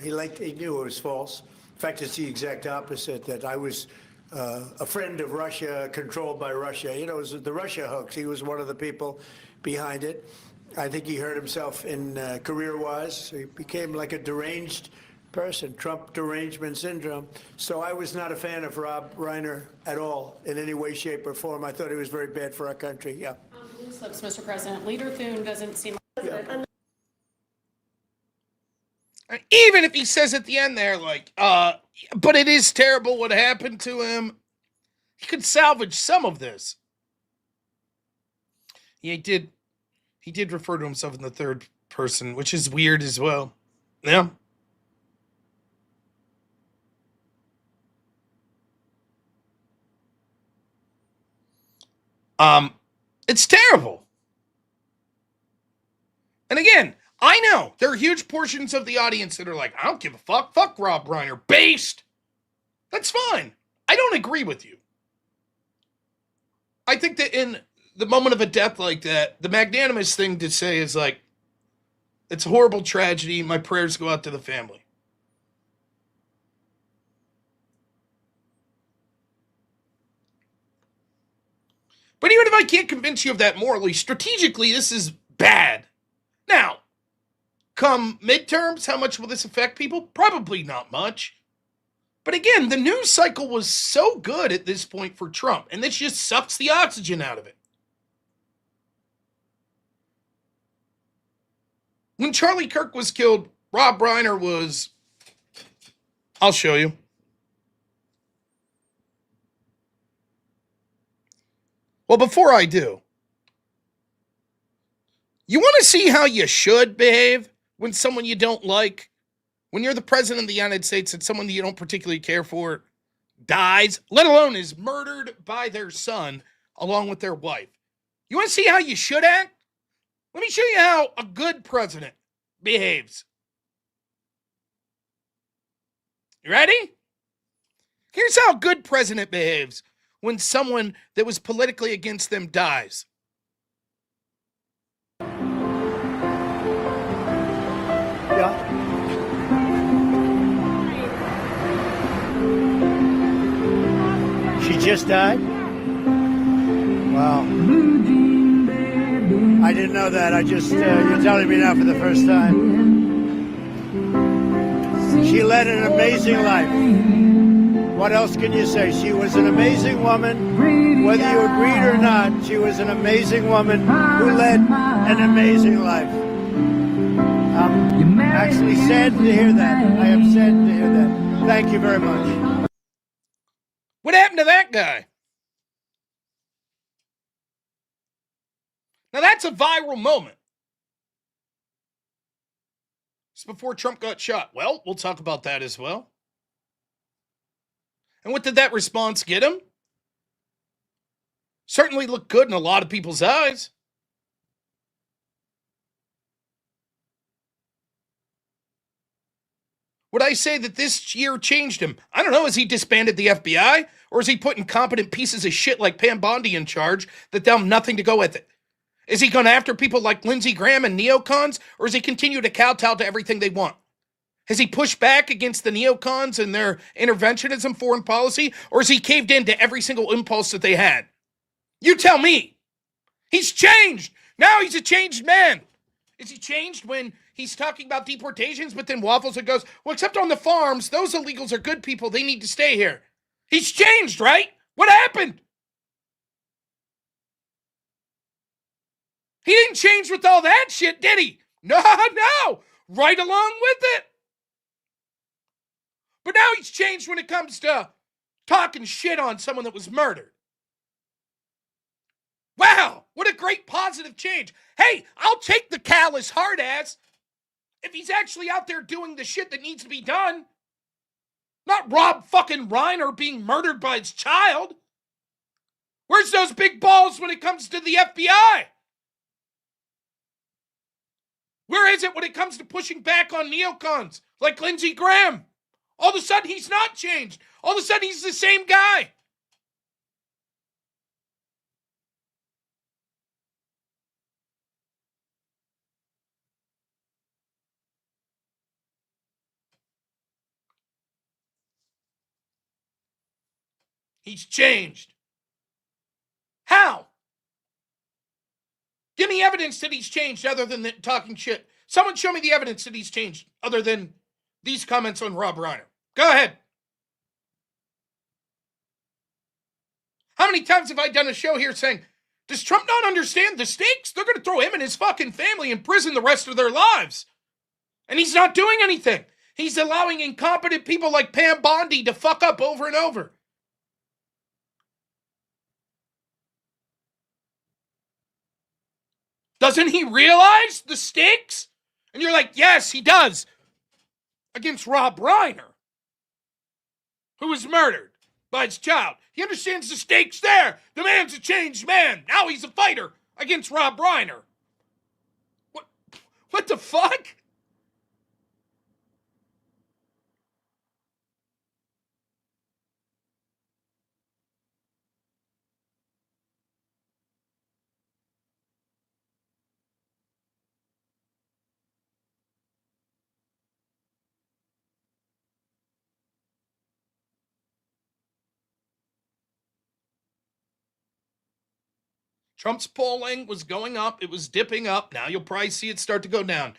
he knew it was false. In fact, it's the exact opposite, that I was a friend of Russia, controlled by Russia. You know, it was the Russia hoax. He was one of the people behind it. I think he hurt himself in career-wise. He became like a deranged person, Trump derangement syndrome. So I was not a fan of Rob Reiner at all in any way, shape, or form. I thought he was very bad for our country. Yeah. News slips, Mr. President. Leader Thune doesn't seem. Yeah. Even if he says at the end there, like, but it is terrible what happened to him, he could salvage some of this. Yeah, he did refer to himself in the third person, which is weird as well. Yeah. It's terrible. And again, I know there are huge portions of the audience that are like, I don't give a fuck. Fuck Rob Reiner. Based. That's fine. I don't agree with you. I think that in the moment of a death like that, the magnanimous thing to say is like, it's a horrible tragedy. My prayers go out to the family. But even if I can't convince you of that morally, strategically, this is bad. Now, come midterms, how much will this affect people? Probably not much. But again, the news cycle was so good at this point for Trump, and this just sucks the oxygen out of it. When Charlie Kirk was killed, Rob Reiner was... I'll show you. Well, before I do, you want to see how you should behave when someone you don't like, when you're the president of the United States and someone that you don't particularly care for dies, let alone is murdered by their son along with their wife. You want to see how you should act? Let me show you how a good president behaves. You ready? Here's how a good president behaves when someone that was politically against them dies. Yeah. She just died? Wow. I didn't know that. I just, you're telling me now for the first time. She led an amazing life. What else can you say? She was an amazing woman. Whether you agreed or not, she was an amazing woman who led an amazing life. I'm actually sad to hear that. I am sad to hear that. Thank you very much. What happened to that guy? Now that's a viral moment. It's before Trump got shot. Well, we'll talk about that as well. And what did that response get him? Certainly looked good in a lot of people's eyes. Would I say that this year changed him? I don't know. Has he disbanded the FBI? Or is he putting incompetent pieces of shit like Pam Bondi in charge that they'll have nothing to go with it? Is he going after people like Lindsey Graham and neocons? Or does he continue to kowtow to everything they want? Has he pushed back against the neocons and their interventionism foreign policy? Or has he caved in to every single impulse that they had? You tell me. He's changed. Now he's a changed man. Is he changed when he's talking about deportations, but then waffles and goes, well, except on the farms, those illegals are good people. They need to stay here. He's changed, right? What happened? He didn't change with all that shit, did he? No. Right along with it. But now he's changed when it comes to talking shit on someone that was murdered. Wow, what a great positive change. Hey, I'll take the callous hard ass if he's actually out there doing the shit that needs to be done. Not Rob fucking Reiner being murdered by his child. Where's those big balls when it comes to the FBI? Where is it when it comes to pushing back on neocons like Lindsey Graham? All of a sudden, he's not changed. All of a sudden, he's the same guy. He's changed. How? Give me evidence that he's changed other than talking shit. Someone show me the evidence that he's changed other than these comments on Rob Reiner. Go ahead. How many times have I done a show here saying, does Trump not understand the stakes? They're going to throw him and his fucking family in prison the rest of their lives. And he's not doing anything. He's allowing incompetent people like Pam Bondi to fuck up over and over. Doesn't he realize the stakes? And you're like, yes, he does. Against Rob Reiner, who was murdered by his child. He understands the stakes there. The man's a changed man. Now he's a fighter against Rob Reiner. What the fuck? Trump's polling was going up. It was dipping up. Now you'll probably see it start to go down.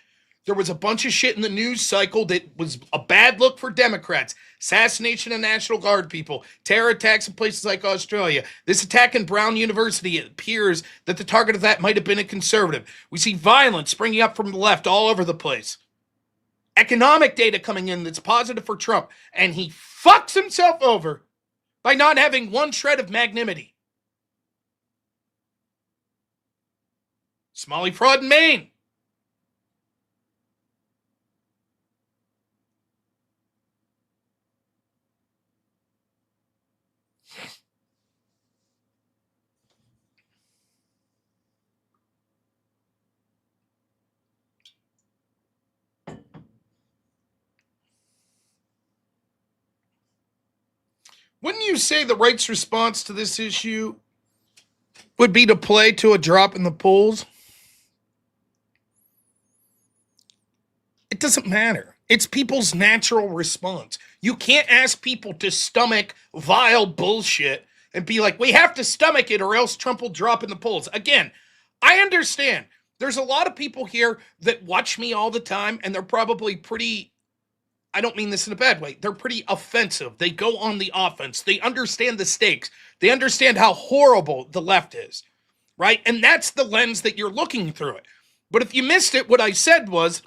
There was a bunch of shit in the news cycle that was a bad look for Democrats. Assassination of National Guard people, terror attacks in places like Australia. This attack in Brown University, it appears that the target of that might have been a conservative. We see violence springing up from the left all over the place. Economic data coming in that's positive for Trump. And he fucks himself over by not having one shred of magnanimity. Smalley fraud in Maine. Wouldn't you say the right's response to this issue would be to play to a drop in the polls? It doesn't matter. It's people's natural response. You can't ask people to stomach vile bullshit and be like, we have to stomach it or else Trump will drop in the polls. Again, I understand. There's a lot of people here that watch me all the time, and they're probably pretty, I don't mean this in a bad way, they're pretty offensive. They go on the offense. They understand the stakes. They understand how horrible the left is, right? And that's the lens that you're looking through it. But if you missed it, what I said was,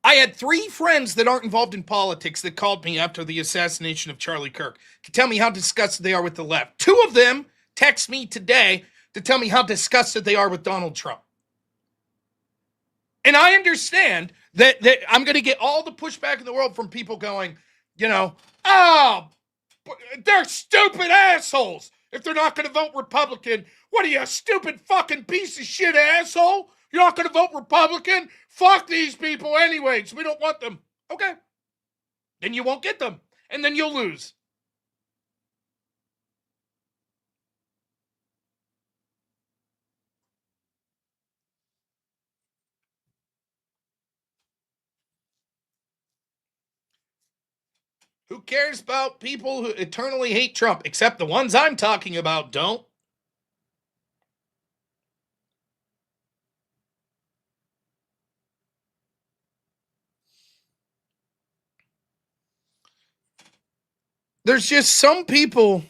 I had 3 friends that aren't involved in politics that called me after the assassination of Charlie Kirk to tell me how disgusted they are with the left. 2 of them text me today to tell me how disgusted they are with Donald Trump. And I understand that I'm going to get all the pushback in the world from people going, oh, they're stupid assholes. If they're not going to vote Republican, what are you, a stupid fucking piece of shit asshole? You're not going to vote Republican? Fuck these people anyways. We don't want them. Okay. Then you won't get them. And then you'll lose. Who cares about people who eternally hate Trump? Except the ones I'm talking about don't. There's just some people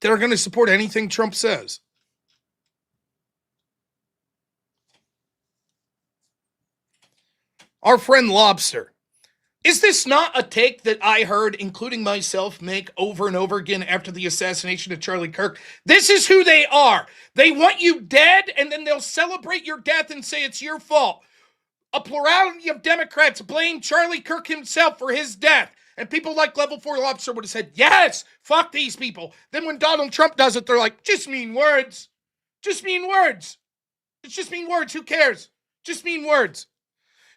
that are going to support anything Trump says. Our friend Lobster. Is this not a take that I heard, including myself, make over and over again after the assassination of Charlie Kirk? This is who they are. They want you dead, and then they'll celebrate your death and say it's your fault. A plurality of Democrats blame Charlie Kirk himself for his death. And people like Level 4 Lobster would have said, yes, fuck these people. Then when Donald Trump does it, they're like, just mean words. Just mean words. It's just mean words. Who cares? Just mean words.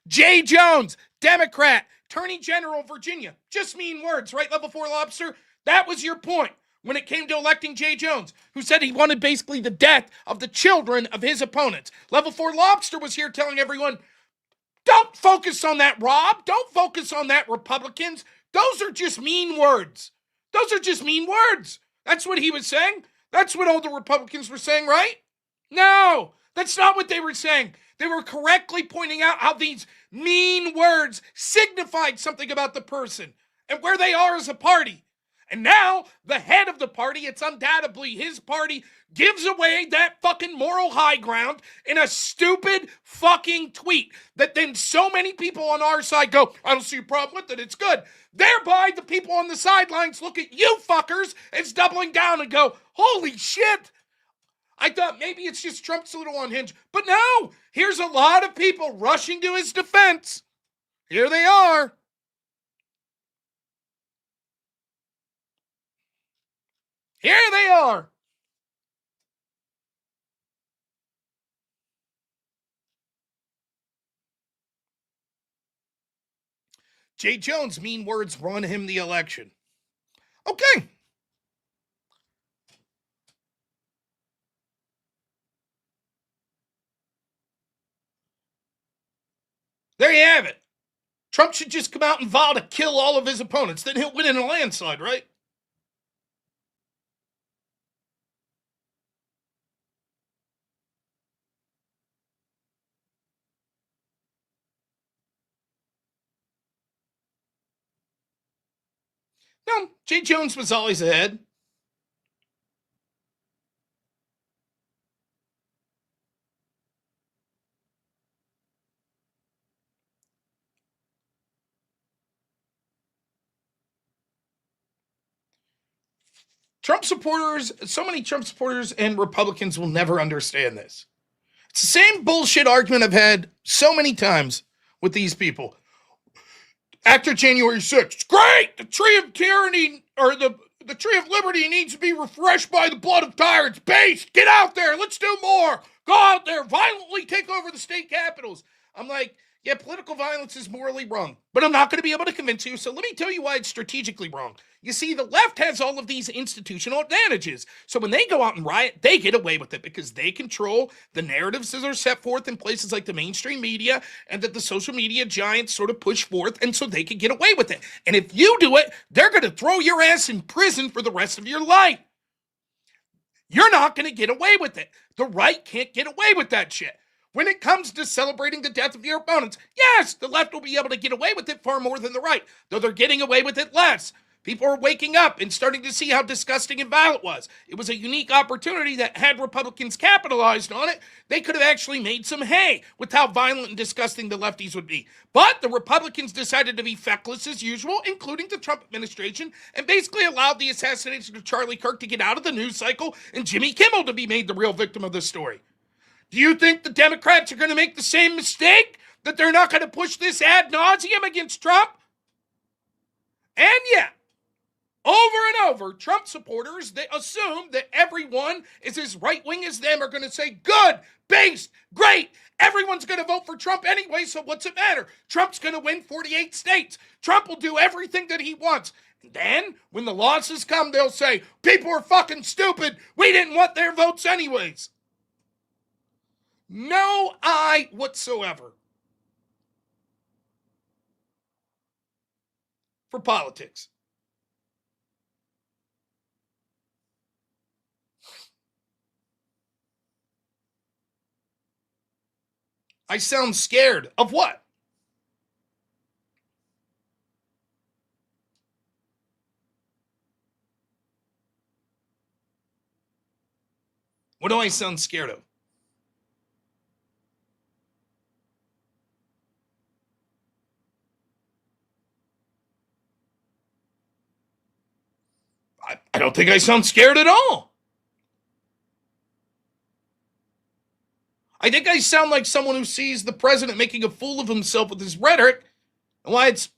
Jay Jones, Democrat, Attorney General of Virginia. Just mean words, right, Level 4 Lobster? That was your point when it came to electing Jay Jones, who said he wanted basically the death of the children of his opponents. Level 4 Lobster was here telling everyone, don't focus on that, Rob. Don't focus on that, Republicans. Those are just mean words. Those are just mean words. That's what he was saying. That's what all the Republicans were saying, right? No, that's not what they were saying. They were correctly pointing out how these mean words signified something about the person and where they are as a party. And now, the head of the party, it's undoubtedly his party, gives away that fucking moral high ground in a stupid fucking tweet that then so many people on our side go, I don't see a problem with it, it's good. Thereby, the people on the sidelines look at you fuckers as doubling down and go, holy shit. I thought maybe it's just Trump's a little unhinged. But no, here's a lot of people rushing to his defense. Here they are. Here they are. Jay Jones, mean words won him the election. Okay. There you have it. Trump should just come out and vow to kill all of his opponents. Then he'll win in a landslide, right? No, Jay Jones was always ahead. Trump supporters, so many Trump supporters and Republicans will never understand this. It's the same bullshit argument I've had so many times with these people. After January 6th, great! The tree of tyranny, or the tree of liberty needs to be refreshed by the blood of tyrants. Base, get out there, let's do more. Go out there, violently take over the state capitals. I'm like, yeah, political violence is morally wrong, but I'm not going to be able to convince you, so let me tell you why it's strategically wrong. You see, the left has all of these institutional advantages, so when they go out and riot, they get away with it because they control the narratives that are set forth in places like the mainstream media and that the social media giants sort of push forth, and so they can get away with it. And if you do it, they're going to throw your ass in prison for the rest of your life. You're not going to get away with it. The right can't get away with that shit. When it comes to celebrating the death of your opponents, yes, the left will be able to get away with it far more than the right, though they're getting away with it less. People are waking up and starting to see how disgusting and vile it was. It was a unique opportunity that had Republicans capitalized on it, they could have actually made some hay with how violent and disgusting the lefties would be. But the Republicans decided to be feckless as usual, including the Trump administration, and basically allowed the assassination of Charlie Kirk to get out of the news cycle and Jimmy Kimmel to be made the real victim of the story. Do you think the Democrats are going to make the same mistake? That they're not going to push this ad nauseum against Trump? And yet, over and over, Trump supporters, they assume that everyone is as right-wing as them are going to say, good, based, great. Everyone's going to vote for Trump anyway, so what's it matter? Trump's going to win 48 states. Trump will do everything that he wants. And then, when the losses come, they'll say, people are fucking stupid. We didn't want their votes anyways. No eye whatsoever for politics. I sound scared of what? What do I sound scared of? I don't think I sound scared at all. I think I sound like someone who sees the president making a fool of himself with his rhetoric and why it's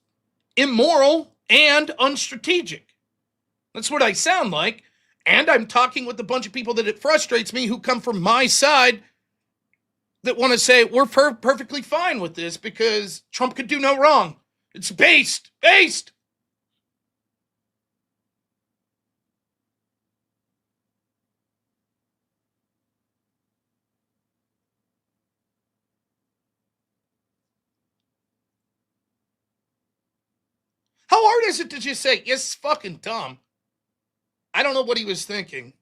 immoral and unstrategic. That's what I sound like. And I'm talking with a bunch of people that it frustrates me who come from my side that want to say we're perfectly fine with this because Trump could do no wrong. It's based. How hard is it to just say, yes, fucking dumb? I don't know what he was thinking.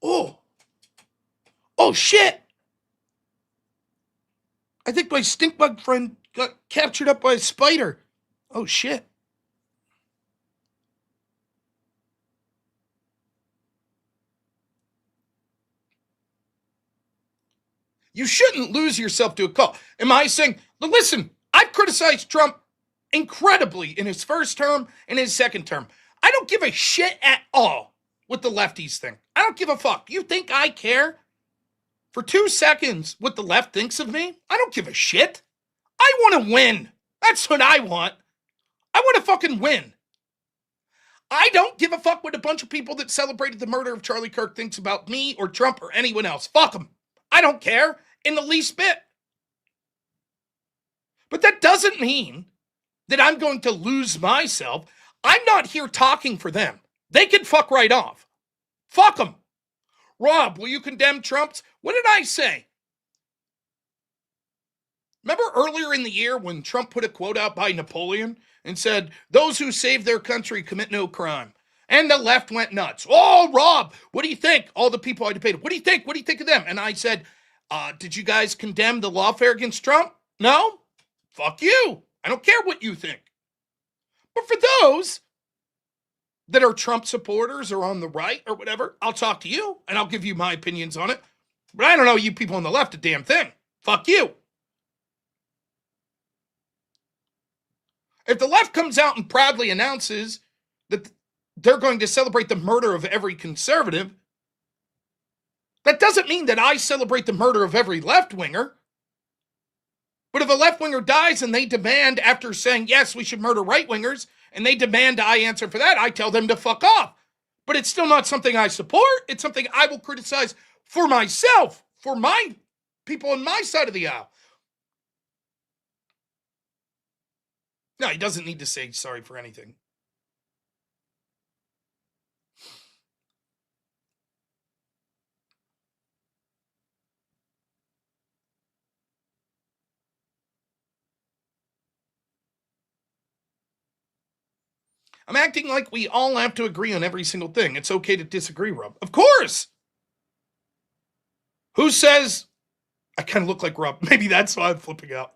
Oh shit. I think my stink bug friend got captured up by a spider. Oh shit. You shouldn't lose yourself to a call. Am I saying, listen, I've criticized Trump incredibly in his first term and his second term. I don't give a shit at all what the lefties think. I don't give a fuck. You think I care for 2 seconds what the left thinks of me? I don't give a shit. I want to win. That's what I want. I want to fucking win. I don't give a fuck what a bunch of people that celebrated the murder of Charlie Kirk thinks about me or Trump or anyone else. Fuck them. I don't care in the least bit. But that doesn't mean that I'm going to lose myself. I'm not here talking for them. They can fuck right off. Fuck them. Rob, will you condemn Trump's? What did I say? Remember earlier in the year when Trump put a quote out by Napoleon and said, those who save their country commit no crime. And the left went nuts. Oh, Rob, what do you think? All the people I debated, what do you think? What do you think of them? And I said, did you guys condemn the lawfare against Trump? No? Fuck you. I don't care what you think. But for those that are Trump supporters or on the right or whatever, I'll talk to you and I'll give you my opinions on it. But I don't know you people on the left a damn thing. Fuck you. If the left comes out and proudly announces that they're going to celebrate the murder of every conservative, that doesn't mean that I celebrate the murder of every left-winger. But if a left-winger dies and they demand, after saying, yes, we should murder right-wingers, and they demand I answer for that, I tell them to fuck off. But it's still not something I support. It's something I will criticize for myself, for my people on my side of the aisle. No, he doesn't need to say sorry for anything. I'm acting like we all have to agree on every single thing. It's okay to disagree, Rob. Of course! Who says I kind of look like Rob? Maybe that's why I'm flipping out.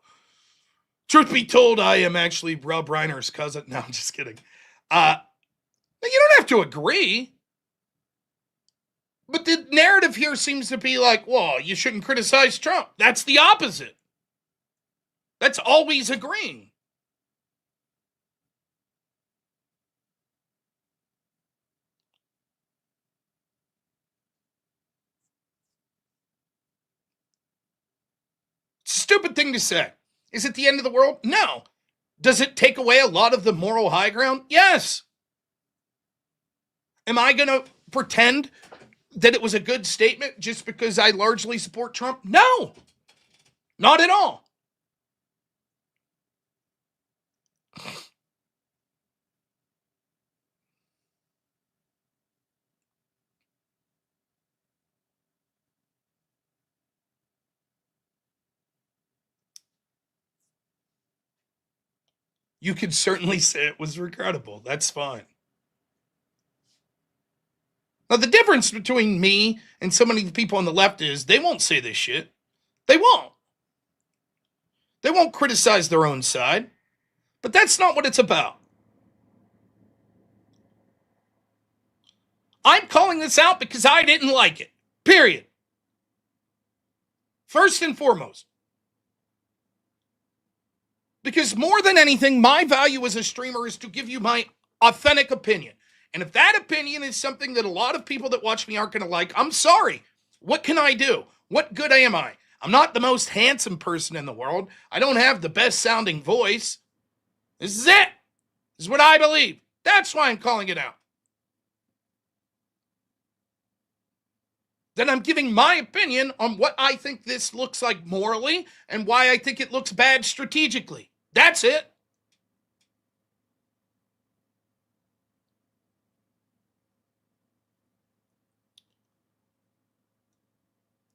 Truth be told, I am actually Rob Reiner's cousin. No, I'm just kidding. You don't have to agree. But the narrative here seems to be like, well, you shouldn't criticize Trump. That's the opposite. That's always agreeing. It's a stupid thing to say. Is it the end of the world? No. Does it take away a lot of the moral high ground? Yes. Am I going to pretend that it was a good statement just because I largely support Trump? No. Not at all. You could certainly say it was regrettable. That's fine. Now, the difference between me and so many people on the left is they won't say this shit. They won't. They won't criticize their own side. But that's not what it's about. I'm calling this out because I didn't like it. Period. First and foremost. Because more than anything, my value as a streamer is to give you my authentic opinion. And if that opinion is something that a lot of people that watch me aren't going to like, I'm sorry. What can I do? What good am I? I'm not the most handsome person in the world. I don't have the best sounding voice. This is it. This is what I believe. That's why I'm calling it out. then I'm giving my opinion on what I think this looks like morally and why I think it looks bad strategically. That's it.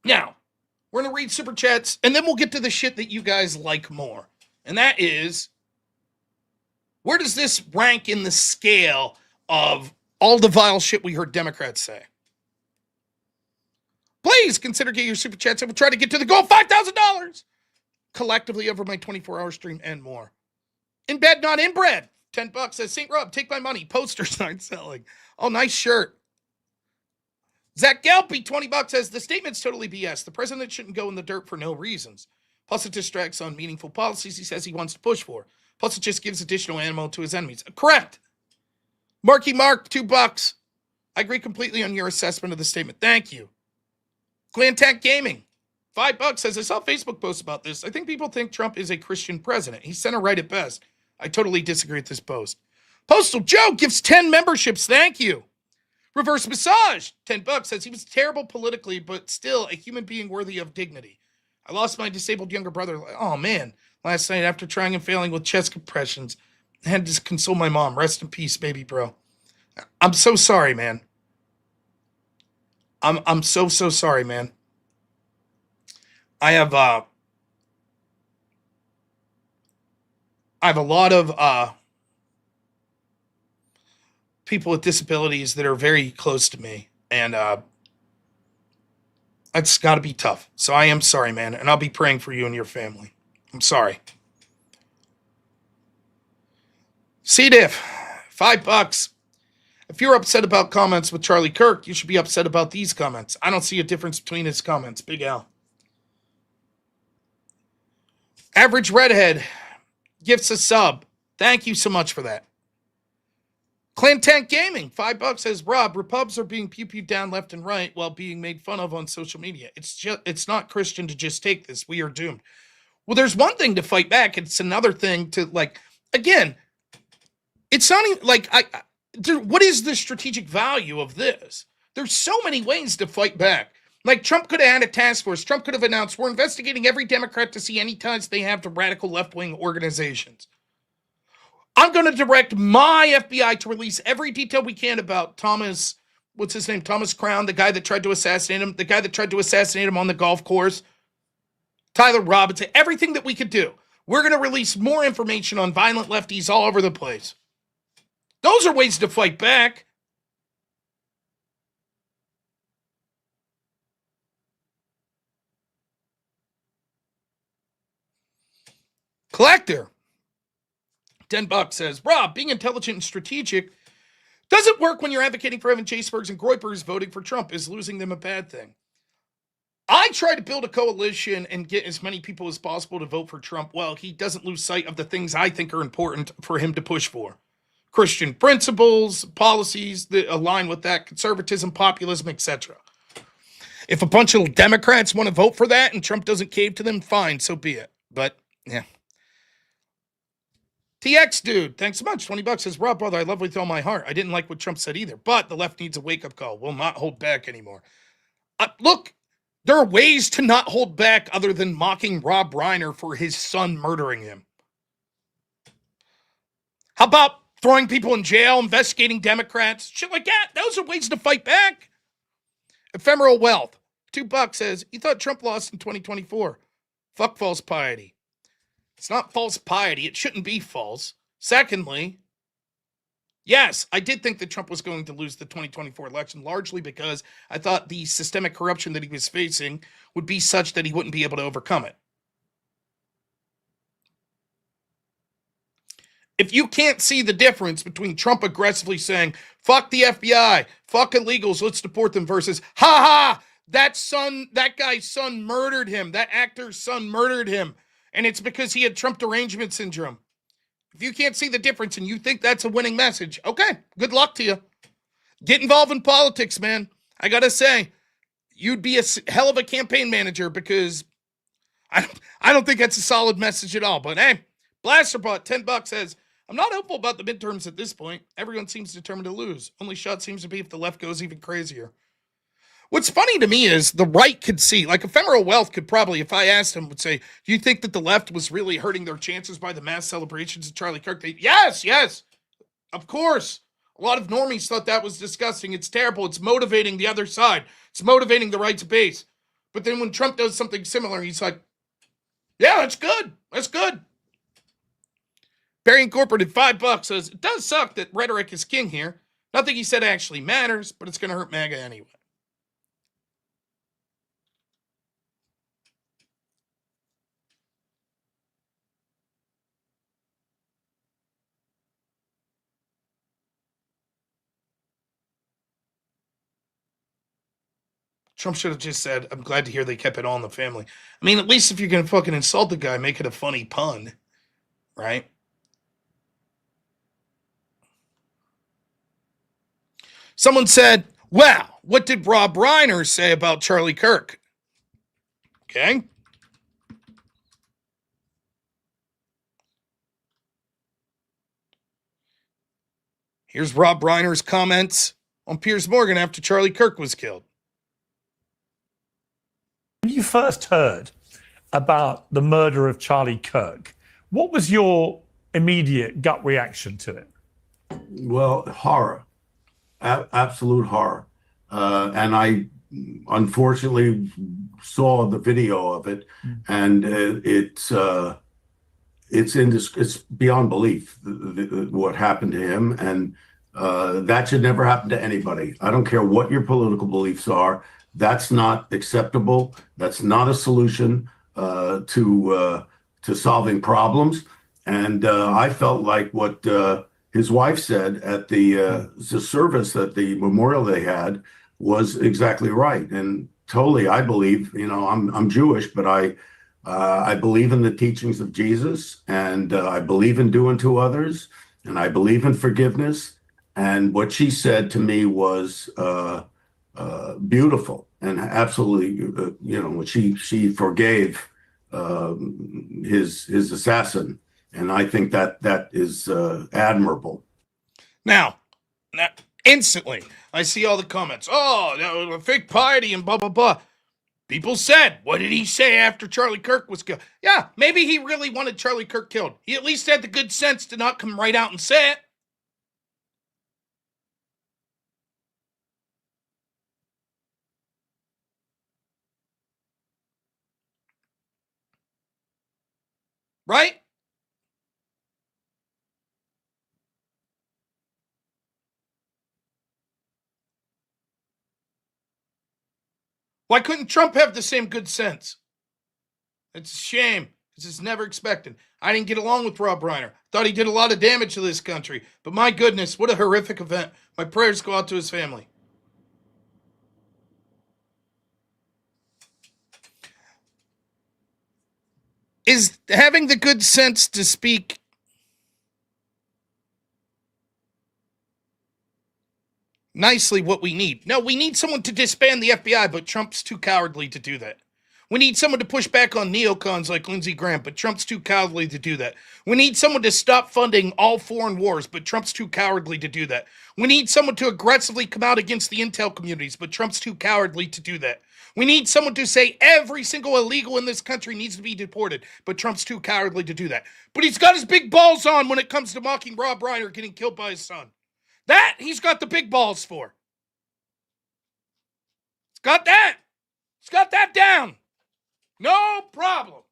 Now, we're going to read super chats, and then we'll get to the shit that you guys like more. And that is, where does this rank in the scale of all the vile shit we heard Democrats say? Please consider getting your super chats, and we'll try to get to the goal of $5,000 collectively over my 24-hour stream and more. In bed, not inbred. $10 says, St. Rob, take my money. Posters aren't selling. Oh, nice shirt. Zach Galpy, $20 says, the statement's totally BS. The president shouldn't go in the dirt for no reasons. Plus, it distracts on meaningful policies he says he wants to push for. Plus, it just gives additional ammo to his enemies. Correct. Marky Mark, $2. I agree completely on your assessment of the statement. Thank you. Clan Tank Gaming, $5 says, I saw a Facebook post about this. I think people think Trump is a Christian president. He's center-right at best. I totally disagree with this post. Postal Joe gives 10 memberships. Thank you. Reverse Massage, $10 says, he was terrible politically, but still a human being worthy of dignity. I lost my disabled younger brother, oh man, last night after trying and failing with chest compressions. I had to console my mom. Rest in peace, baby bro. I'm so sorry, man. I'm so sorry, man. I have a lot of people with disabilities that are very close to me, and it's got to be tough. So I am sorry, man, and I'll be praying for you and your family. I'm sorry. C. Diff, $5. If you're upset about comments with Charlie Kirk, you should be upset about these comments. I don't see a difference between his comments. Big Al. Average Redhead gifts a sub. Thank you so much for that. Clan Tank Gaming, $5 says, Rob, Repubs are being pew-pewed down left and right while being made fun of on social media. It's not Christian to just take this. We are doomed. Well, there's one thing to fight back. It's another thing to, like, again, it's not even, like, what is the strategic value of this? There's so many ways to fight back. Like, Trump could have had a task force. Trump could have announced, we're investigating every Democrat to see any ties they have to radical left-wing organizations. I'm going to direct my FBI to release every detail we can about Thomas, what's his name? Thomas Crown, the guy that tried to assassinate him, the guy that tried to assassinate him on the golf course. Tyler Robinson, everything that we could do. We're going to release more information on violent lefties all over the place. Those are ways to fight back. Collector, $10 says, Rob, being intelligent and strategic doesn't work when you're advocating for Evan Chasebergs and Groypers. Voting for Trump is losing them a bad thing. I try to build a coalition and get as many people as possible to vote for Trump while he doesn't lose sight of the things I think are important for him to push for. Christian principles, policies that align with that, conservatism, populism, etc. If a bunch of Democrats want to vote for that and Trump doesn't cave to them, fine, so be it. But, yeah. TX dude, thanks so much. $20 says, Rob, brother, I love with all my heart. I didn't like what Trump said either, but the left needs a wake-up call. Will not hold back anymore. Look, there are ways to not hold back other than mocking Rob Reiner for his son murdering him. How about throwing people in jail, investigating Democrats, shit like that? Those are ways to fight back. Ephemeral Wealth, $2 says, you thought Trump lost in 2024. Fuck false piety. It's not false piety. It shouldn't be false. Secondly, yes, I did think that Trump was going to lose the 2024 election, largely because I thought the systemic corruption that he was facing would be such that he wouldn't be able to overcome it. If you can't see the difference between Trump aggressively saying, fuck the FBI, fuck illegals, let's deport them, versus, ha ha, that guy's son murdered him, that actor's son murdered him, and it's because he had Trump derangement syndrome. If you can't see the difference and you think that's a winning message, okay, good luck to you. Get involved in politics, man. I gotta say, you'd be a hell of a campaign manager, because I don't think that's a solid message at all. But hey, Blasterbot, $10 says, I'm not hopeful about the midterms at this point. Everyone seems determined to lose. Only shot seems to be if the left goes even crazier. What's funny to me is the right could see, like ephemeral wealth could probably, if I asked him, would say, do you think that the left was really hurting their chances by the mass celebrations of Charlie Kirk? Yes, of course. A lot of normies thought that was disgusting. It's terrible. It's motivating the other side. It's motivating the right's base. But then when Trump does something similar, he's like, yeah, that's good. That's good. Barry Incorporated, $5 says, it does suck that rhetoric is king here. Nothing he said actually matters, but it's going to hurt MAGA anyway. Trump should have just said, I'm glad to hear they kept it all in the family. I mean, at least if you're going to fucking insult the guy, make it a funny pun, right? Someone said, well, what did Rob Reiner say about Charlie Kirk? Okay. Here's Rob Reiner's comments on Piers Morgan after Charlie Kirk was killed. When you first heard about the murder of Charlie Kirk, what was your immediate gut reaction to it? Well, horror, absolute horror. And I unfortunately saw the video of it, and it's beyond belief what happened to him, and that should never happen to anybody. I don't care what your political beliefs are. That's not acceptable. That's not a solution to solving problems. And I felt like what his wife said at the service, that the memorial they had, was exactly right. And totally, I believe, I'm Jewish, but I believe in the teachings of Jesus, and I believe in doing to others, and I believe in forgiveness. And what she said to me was beautiful, and absolutely, she forgave his assassin, and I think that is admirable. Now, instantly, I see all the comments. Oh, no, fake piety and blah, blah, blah. People said, what did he say after Charlie Kirk was killed? Yeah, maybe he really wanted Charlie Kirk killed. He at least had the good sense to not come right out and say it. Right? Why couldn't Trump have the same good sense? It's a shame. This is never expected. I didn't get along with Rob Reiner. Thought he did a lot of damage to this country. But my goodness, what a horrific event. My prayers go out to his family. Is having the good sense to speak nicely what we need? No, we need someone to disband the FBI, but Trump's too cowardly to do that. We need someone to push back on neocons like Lindsey Graham, but Trump's too cowardly to do that. We need someone to stop funding all foreign wars, but Trump's too cowardly to do that. We need someone to aggressively come out against the intel communities, but Trump's too cowardly to do that. We need someone to say every single illegal in this country needs to be deported, but Trump's too cowardly to do that. But he's got his big balls on when it comes to mocking Rob Reiner getting killed by his son. That he's got the big balls for. He's got that. He's got that down. No problem.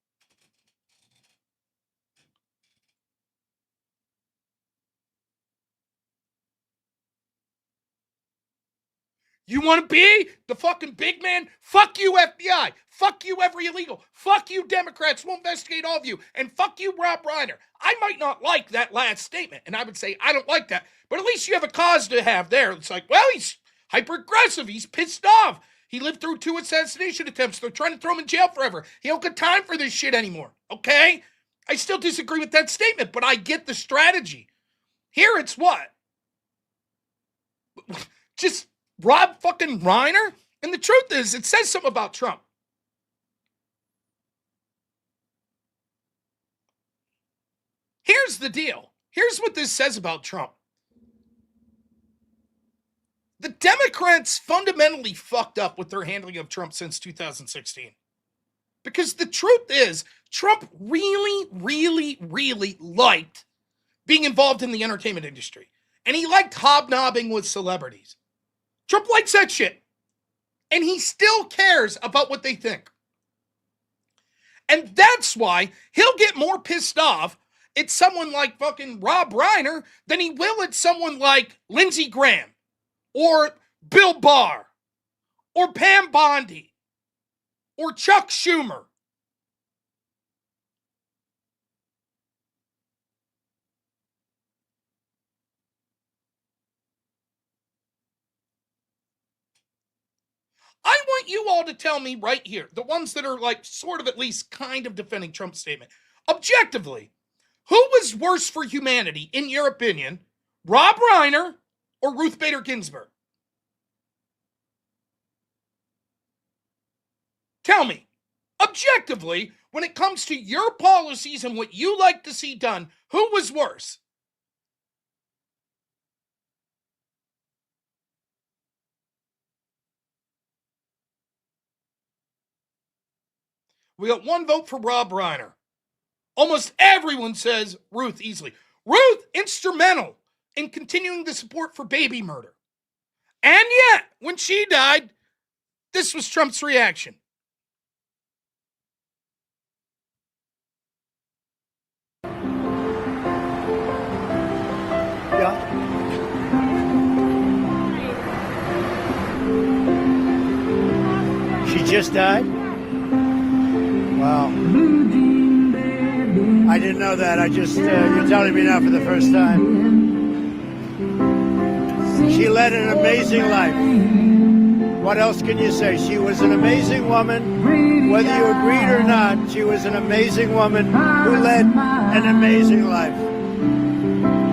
You want to be the fucking big man? Fuck you, FBI. Fuck you, every illegal. Fuck you, Democrats. We'll investigate all of you. And fuck you, Rob Reiner. I might not like that last statement, and I would say I don't like that, but at least you have a cause to have there. It's like, well, he's hyper-aggressive. He's pissed off. He lived through 2 assassination attempts. They're trying to throw him in jail forever. He don't got time for this shit anymore, okay? I still disagree with that statement, but I get the strategy. Here it's what? Just Rob fucking Reiner? And the truth is, it says something about Trump. Here's the deal. Here's what this says about Trump. The Democrats fundamentally fucked up with their handling of Trump since 2016. Because the truth is, Trump really, really, really liked being involved in the entertainment industry. And he liked hobnobbing with celebrities. Trump likes that shit. And he still cares about what they think. And that's why he'll get more pissed off at someone like fucking Rob Reiner than he will at someone like Lindsey Graham or Bill Barr or Pam Bondi or Chuck Schumer. I want you all to tell me right here, the ones that are like sort of at least kind of defending Trump's statement, objectively, who was worse for humanity, in your opinion, Rob Reiner or Ruth Bader Ginsburg? Tell me, objectively, when it comes to your policies and what you like to see done, who was worse? We got one vote for Rob Reiner. Almost everyone says Ruth easily. Ruth, instrumental in continuing the support for baby murder. And yet, when she died, this was Trump's reaction. Yeah. She just died? Wow. I didn't know that. You're telling me now for the first time. She led an amazing life. What else can you say? She was an amazing woman. Whether you agreed or not, she was an amazing woman who led an amazing life.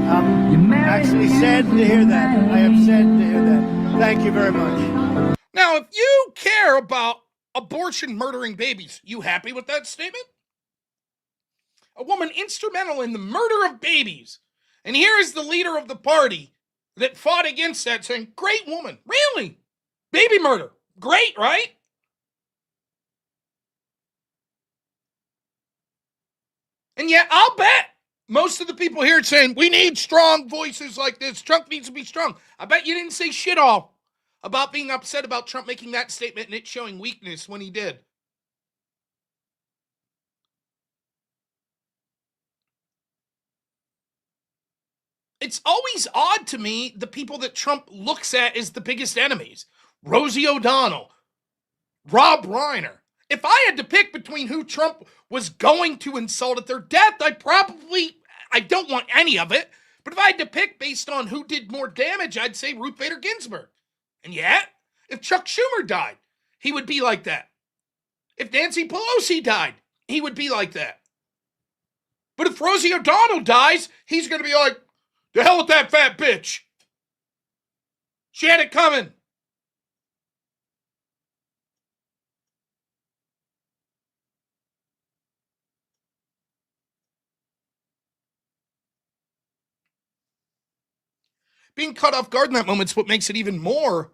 I'm actually sad to hear that. I am sad to hear that. Thank you very much. Now, if you care about abortion murdering babies, you happy with that statement? A woman instrumental in the murder of babies. And here is the leader of the party that fought against that saying, great woman. Really? Baby murder. Great, right? And yet, I'll bet most of the people here saying, we need strong voices like this. Trump needs to be strong. I bet you didn't say shit all about being upset about Trump making that statement and it showing weakness when he did. It's always odd to me, the people that Trump looks at as the biggest enemies. Rosie O'Donnell, Rob Reiner. If I had to pick between who Trump was going to insult at their death, I don't want any of it, but if I had to pick based on who did more damage, I'd say Ruth Bader Ginsburg. And yet, if Chuck Schumer died, he would be like that. If Nancy Pelosi died, he would be like that. But if Rosie O'Donnell dies, he's going to be like, the hell with that fat bitch. She had it coming. Being caught off guard in that moment is what makes it even more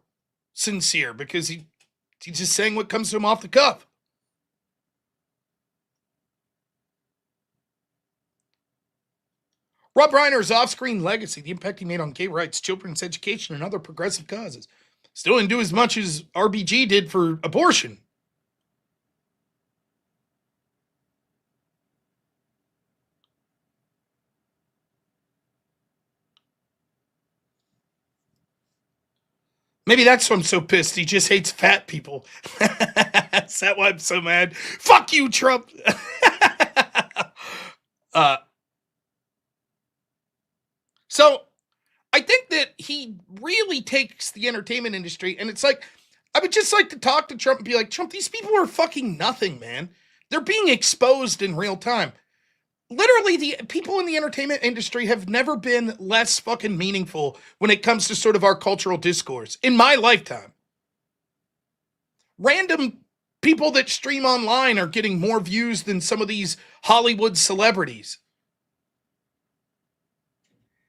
sincere, because he's just saying what comes to him off the cuff. Rob Reiner's off-screen legacy, the impact he made on gay rights, children's education, and other progressive causes, still didn't do as much as RBG did for abortion. Maybe that's why I'm so pissed. He just hates fat people. Is that why I'm so mad? Fuck you, Trump. So I think that he really takes the entertainment industry, and it's like, I would just like to talk to Trump and be like, Trump, these people are fucking nothing, man. They're being exposed in real time. Literally, the people in the entertainment industry have never been less fucking meaningful when it comes to sort of our cultural discourse in my lifetime. Random people that stream online are getting more views than some of these Hollywood celebrities.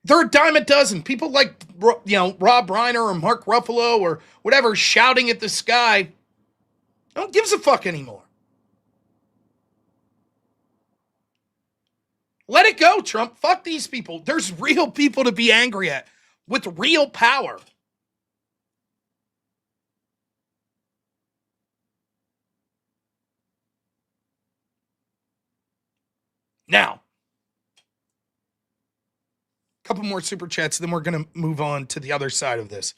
They're a dime a dozen. People like, Rob Reiner or Mark Ruffalo or whatever shouting at the sky. No one gives a fuck anymore. Let it go, Trump. Fuck these people. There's real people to be angry at with real power. Now, a couple more super chats, then we're going to move on to the other side of this.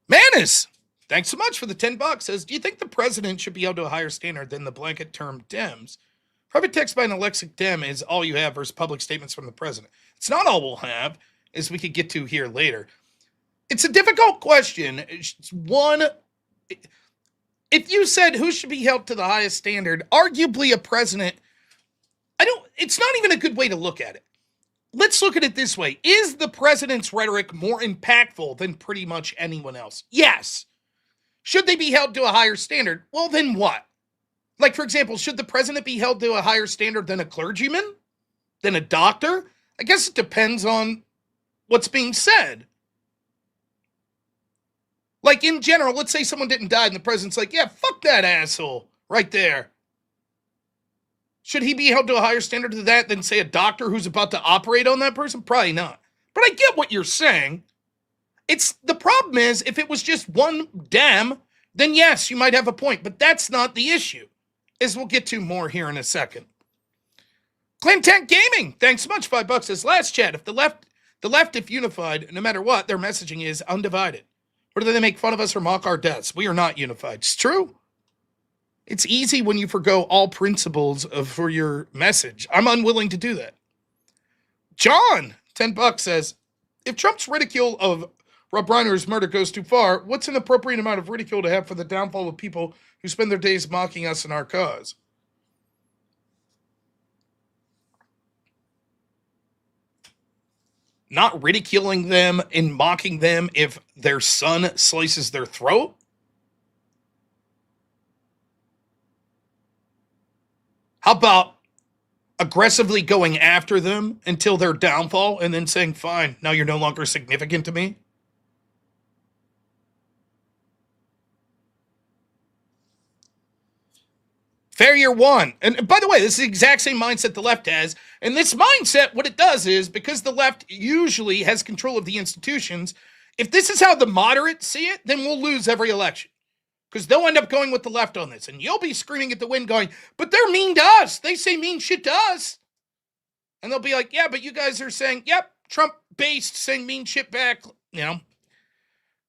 Manus, thanks so much for the $10. Says, do you think the president should be held to a higher standard than the blanket term Dems? Private text by an alexic Dem is all you have versus public statements from the president. It's not all we'll have, as we could get to here later. It's a difficult question. It's one... If you said who should be held to the highest standard, arguably a president, it's not even a good way to look at it. Let's look at it this way. Is the president's rhetoric more impactful than pretty much anyone else? Yes. Should they be held to a higher standard? Well, then what? Like, for example, should the president be held to a higher standard than a clergyman? Than a doctor? I guess it depends on what's being said. Like, in general, let's say someone didn't die and the president's like, yeah, fuck that asshole right there. Should he be held to a higher standard than that than, say, a doctor who's about to operate on that person? Probably not. But I get what you're saying. The problem is, if it was just one Dem, then yes, you might have a point. But that's not the issue, as we'll get to more here in a second. Clan Tank Gaming, thanks so much, $5. Says, last chat, if the left, if unified, no matter what, their messaging is undivided. Or do they make fun of us or mock our deaths? We are not unified. It's true. It's easy when you forgo all principles for your message. I'm unwilling to do that. John, $10 says, if Trump's ridicule of Rob Reiner's murder goes too far, what's an appropriate amount of ridicule to have for the downfall of people who spend their days mocking us and our cause? Not ridiculing them and mocking them if their son slices their throat? How about aggressively going after them until their downfall and then saying, fine, now you're no longer significant to me? Failure one. And by the way, this is the exact same mindset the left has. And this mindset, what it does is, because the left usually has control of the institutions, if this is how the moderates see it, then we'll lose every election. Because they'll end up going with the left on this. And you'll be screaming at the wind going, but they're mean to us. They say mean shit to us. And they'll be like, yeah, but you guys are saying, yep, Trump-based saying mean shit back,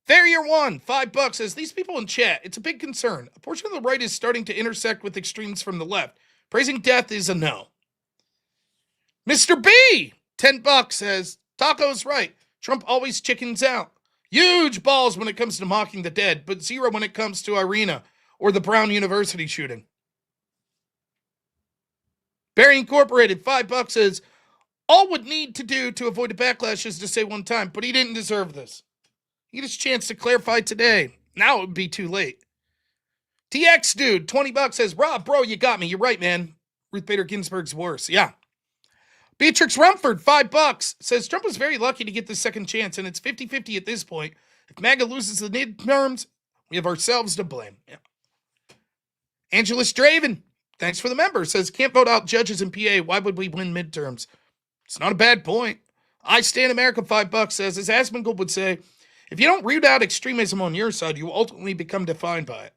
Failure one, $5 says, these people in chat, it's a big concern. A portion of the right is starting to intersect with extremes from the left. Praising death is a no. Mr. B, $10 says, Taco's right. Trump always chickens out. Huge balls when it comes to mocking the dead, but zero when it comes to Irina or the Brown University shooting. Barry Incorporated, $5 says, all would need to do to avoid a backlash is to say one time, but he didn't deserve this. He had his chance to clarify today. Now it would be too late. TX dude, $20 says, Rob, bro, you got me. You're right, man. Ruth Bader Ginsburg's worse. Yeah. Beatrix Rumford, $5 says, Trump was very lucky to get this second chance, and it's 50-50 at this point. If MAGA loses the midterms, we have ourselves to blame. Yeah. Angela Straven, thanks for the member, says, can't vote out judges in PA. Why would we win midterms? It's not a bad point. I Stand America, $5 says, as Asmongold would say, if you don't root out extremism on your side, you will ultimately become defined by it.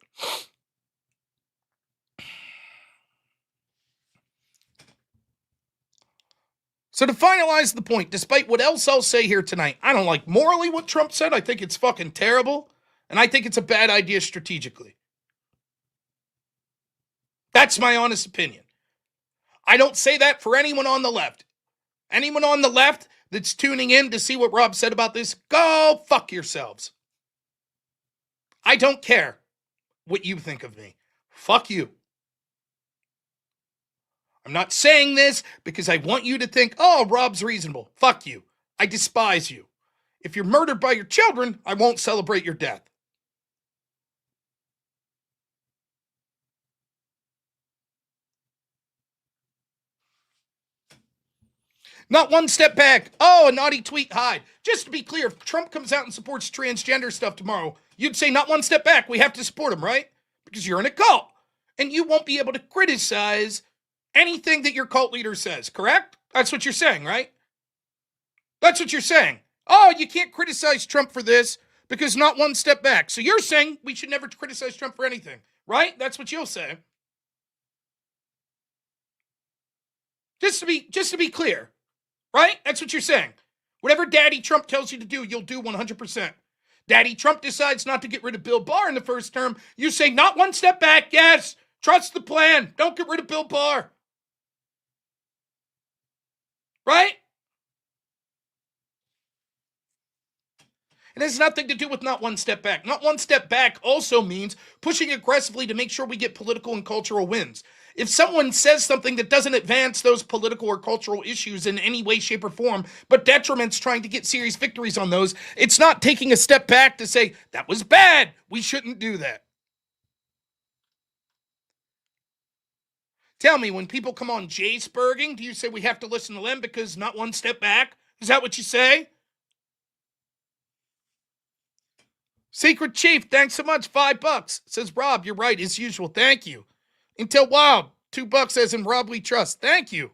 So to finalize the point, despite what else I'll say here tonight, I don't like morally what Trump said. I think it's fucking terrible. And I think it's a bad idea strategically. That's my honest opinion. I don't say that for anyone on the left. Anyone on the left that's tuning in to see what Rob said about this, go fuck yourselves. I don't care what you think of me. Fuck you. I'm not saying this because I want you to think, oh, Rob's reasonable. Fuck you. I despise you. If you're murdered by your children, I won't celebrate your death. Not one step back. Oh, a naughty tweet, hide. Just to be clear, if Trump comes out and supports transgender stuff tomorrow, you'd say not one step back. We have to support him, right? Because you're in a cult. And you won't be able to criticize anything that your cult leader says, correct? That's what you're saying, right? That's what you're saying. Oh, you can't criticize Trump for this because not one step back. So you're saying we should never criticize Trump for anything, right? That's what you'll say. Just to be clear, right? That's what you're saying. Whatever Daddy Trump tells you to do, you'll do 100%. Daddy Trump decides not to get rid of Bill Barr in the first term. You say not one step back. Yes, trust the plan. Don't get rid of Bill Barr. Right? It has nothing to do with not one step back. Not one step back also means pushing aggressively to make sure we get political and cultural wins. If someone says something that doesn't advance those political or cultural issues in any way, shape, or form, but detriments trying to get serious victories on those, it's not taking a step back to say, that was bad. We shouldn't do that. Tell me, when people come on Jay-sperging, do you say we have to listen to them because not one step back? Is that what you say? Secret Chief, thanks so much. $5. Says Rob, you're right, as usual. Thank you. Intel Wild, $2 as in Rob we trust. Thank you.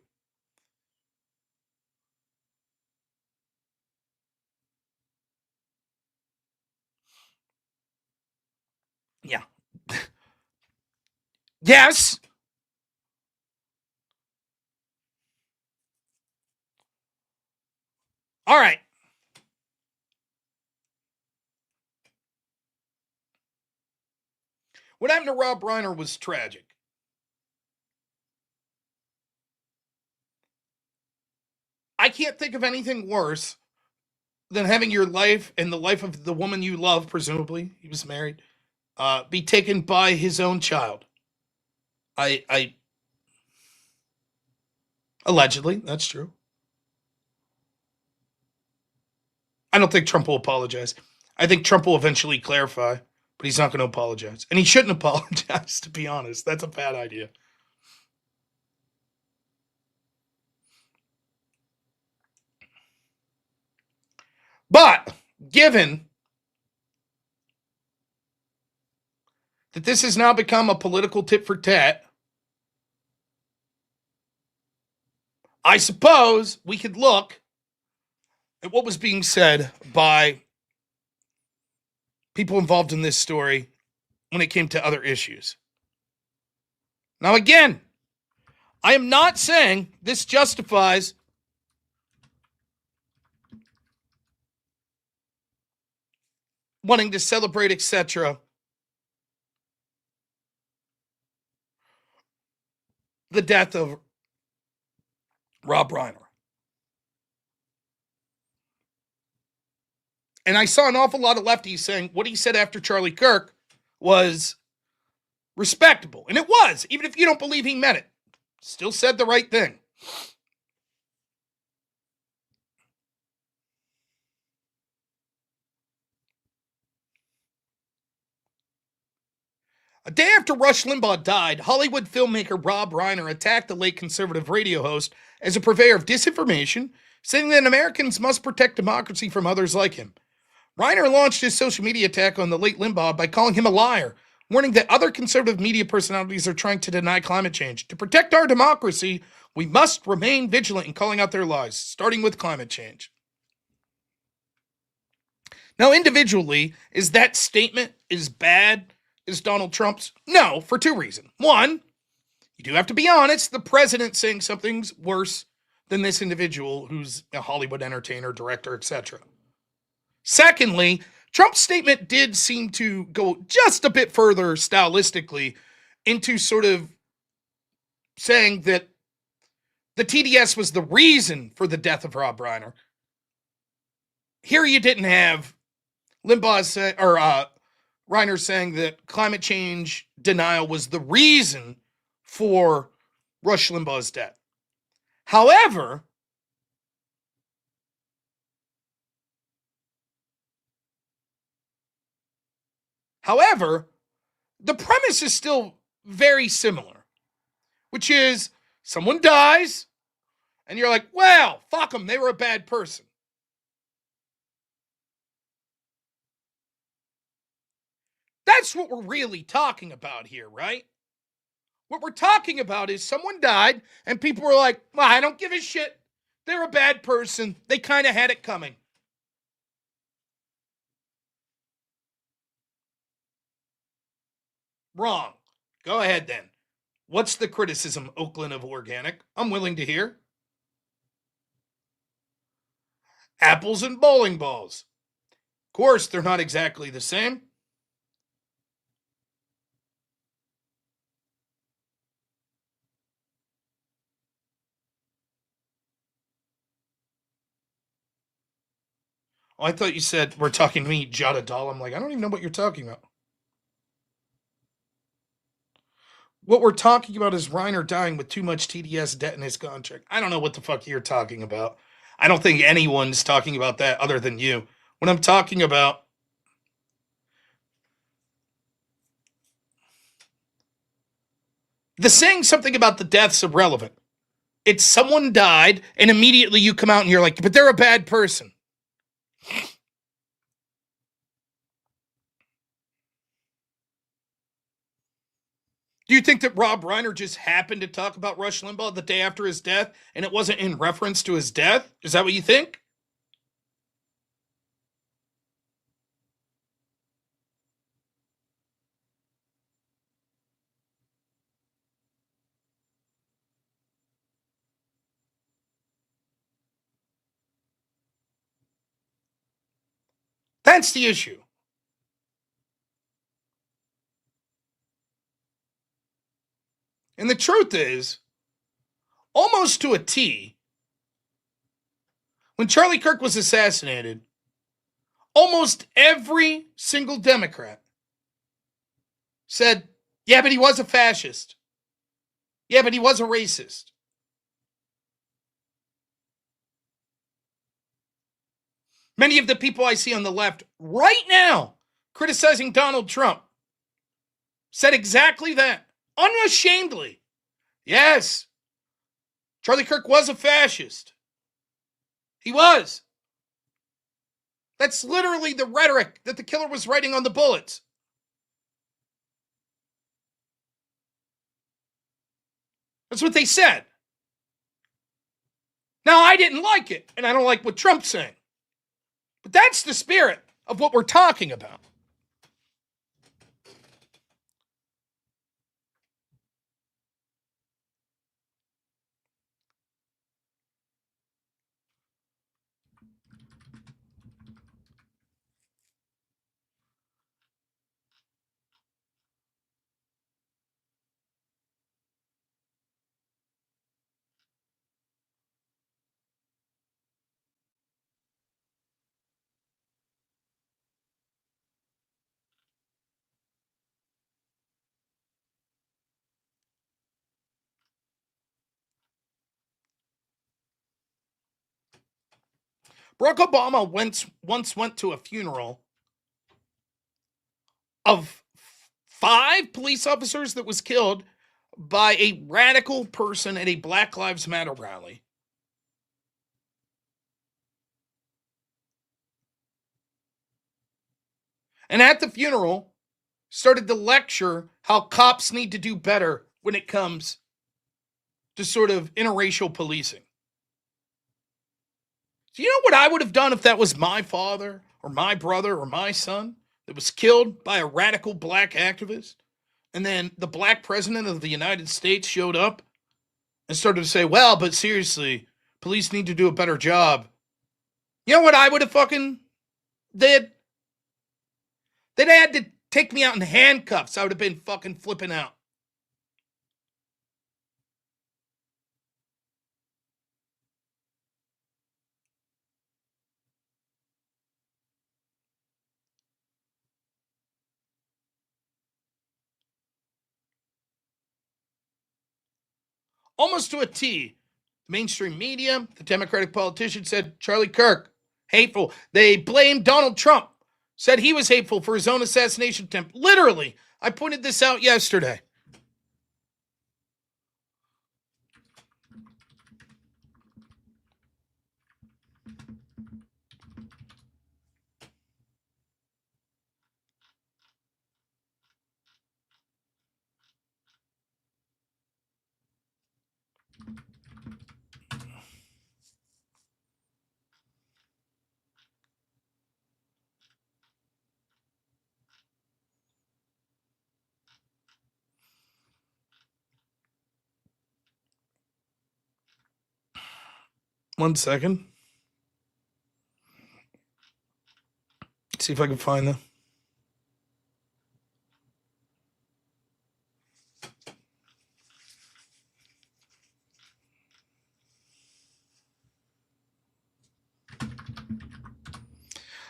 Yeah. Yes. All right. What happened to Rob Reiner was tragic. I can't think of anything worse than having your life and the life of the woman you love, presumably, he was married, be taken by his own child. I allegedly, that's true. I don't think Trump will apologize. I think Trump will eventually clarify, but he's not going to apologize. And he shouldn't apologize, to be honest. That's a bad idea. But given that this has now become a political tit for tat, I suppose we could look at what was being said by people involved in this story when it came to other issues. Now, again, I am not saying this justifies wanting to celebrate, etc., the death of Rob Reiner. And I saw an awful lot of lefties saying what he said after Charlie Kirk was respectable. And it was, even if you don't believe he meant it. Still said the right thing. A day after Rush Limbaugh died, Hollywood filmmaker Rob Reiner attacked the late conservative radio host as a purveyor of disinformation, saying that Americans must protect democracy from others like him. Reiner launched his social media attack on the late Limbaugh by calling him a liar, warning that other conservative media personalities are trying to deny climate change. To protect our democracy, we must remain vigilant in calling out their lies, starting with climate change. Now, individually, is that statement as bad as Donald Trump's? No, for two reasons. One, you do have to be honest, the president saying something's worse than this individual who's a Hollywood entertainer, director, etc. Secondly, Trump's statement did seem to go just a bit further stylistically into sort of saying that the TDS was the reason for the death of Rob Reiner. Here you didn't have Reiner saying that climate change denial was the reason for Rush Limbaugh's death. However, the premise is still very similar, which is someone dies And you're like, well, fuck them. They were a bad person. That's what we're really talking about here, right? What we're talking about is someone died and people were like, well, I don't give a shit. They're a bad person. They kind of had it coming. Wrong. Go ahead then. What's the criticism, Oakland of Organic? I'm willing to hear. Apples and bowling balls. Of course, they're not exactly the same. Oh, I thought you said we're talking to me, Jada Doll. I'm like, I don't even know what you're talking about. What we're talking about is Reiner dying with too much TDS debt in his contract. I don't know what the fuck you're talking about. I don't think anyone's talking about that other than you. What I'm talking about, the saying something about the death's irrelevant. It's someone died, and immediately you come out and you're like, but they're a bad person. Do you think that Rob Reiner just happened to talk about Rush Limbaugh the day after his death, and it wasn't in reference to his death? Is that what you think? That's the issue. And the truth is, almost to a T, when Charlie Kirk was assassinated, almost every single Democrat said, yeah, but he was a fascist. Yeah, but he was a racist. Many of the people I see on the left right now criticizing Donald Trump said exactly that, unashamedly. Yes, Charlie Kirk was a fascist. He was. That's literally the rhetoric that the killer was writing on the bullets. That's what they said. Now, I didn't like it, and I don't like what Trump's saying. But that's the spirit of what we're talking about. Barack Obama once went to a funeral of 5 police officers that was killed by a radical person at a Black Lives Matter rally. And at the funeral, started to lecture how cops need to do better when it comes to sort of interracial policing. Do you know what I would have done if that was my father or my brother or my son that was killed by a radical black activist? And then the black president of the United States showed up and started to say, well, but seriously, police need to do a better job. You know what I would have fucking did? They'd had to take me out in handcuffs. I would have been fucking flipping out. Almost to a T. The mainstream media, the Democratic politicians said Charlie Kirk, hateful. They blamed Donald Trump, said he was hateful for his own assassination attempt. Literally, I pointed this out yesterday. 1 second. See if I can find them.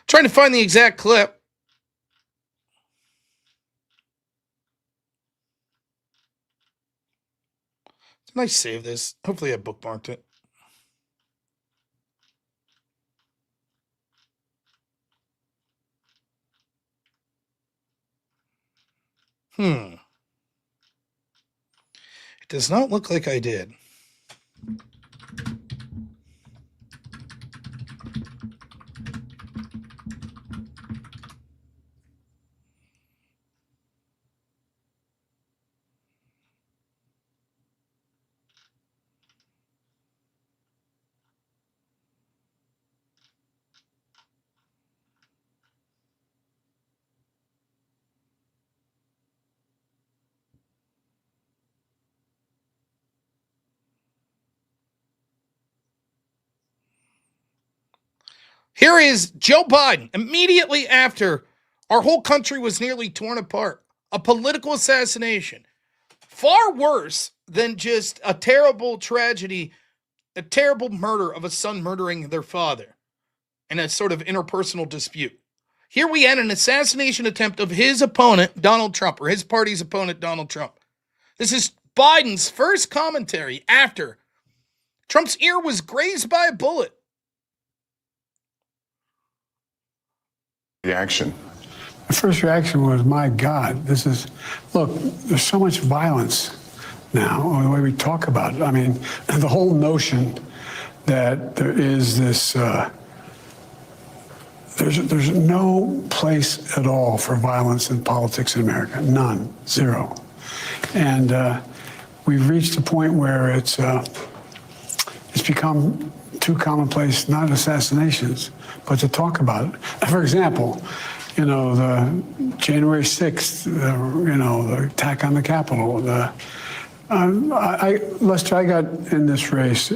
Trying to find the exact clip. Can I save this? Hopefully I bookmarked it. It does not look like I did. Here is Joe Biden immediately after our whole country was nearly torn apart. A political assassination. Far worse than just a terrible tragedy, a terrible murder of a son murdering their father, and a sort of interpersonal dispute. Here we had an assassination attempt of his opponent, Donald Trump, or his party's opponent, Donald Trump. This is Biden's first commentary after Trump's ear was grazed by a bullet. Reaction. The first reaction was, my God, look, there's so much violence now, the way we talk about it. I mean, the whole notion that there is this, there's no place at all for violence in politics in America. None. Zero. And we've reached a point where it's become too commonplace, not assassinations, but to talk about it. For example, the January 6th, the attack on the Capitol. Lester, I got in this race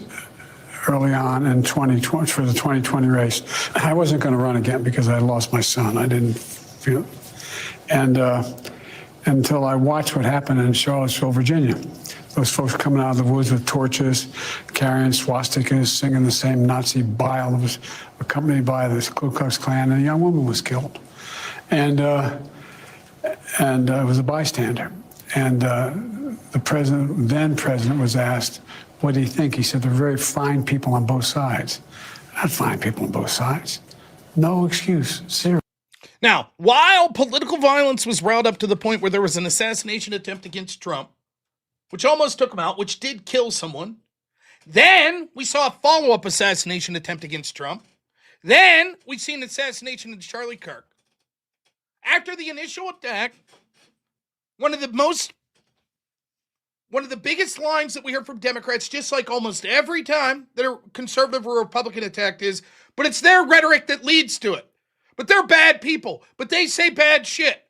early on in 2020 for the 2020 race. I wasn't going to run again because I lost my son. I didn't feel, and until I watched what happened in Charlottesville, Virginia. Those folks coming out of the woods with torches, carrying swastikas, singing the same Nazi bile, was accompanied by the Ku Klux Klan, and a young woman was killed. And I was a bystander. And the then president was asked, what do you think? He said, they're very fine people on both sides. Not fine people on both sides. No excuse. Zero. Now, while political violence was riled up to the point where there was an assassination attempt against Trump, which almost took him out, which did kill someone. Then we saw a follow-up assassination attempt against Trump. Then we see an assassination of Charlie Kirk. After the initial attack, one of the biggest lines that we heard from Democrats, just like almost every time that a conservative or Republican attacked is, but it's their rhetoric that leads to it. But they're bad people, but they say bad shit.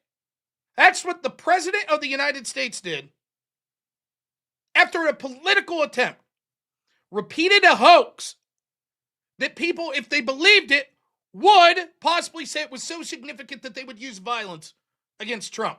That's what the President of the United States did. After a political attempt, repeated a hoax that people, if they believed it, would possibly say it was so significant that they would use violence against Trump.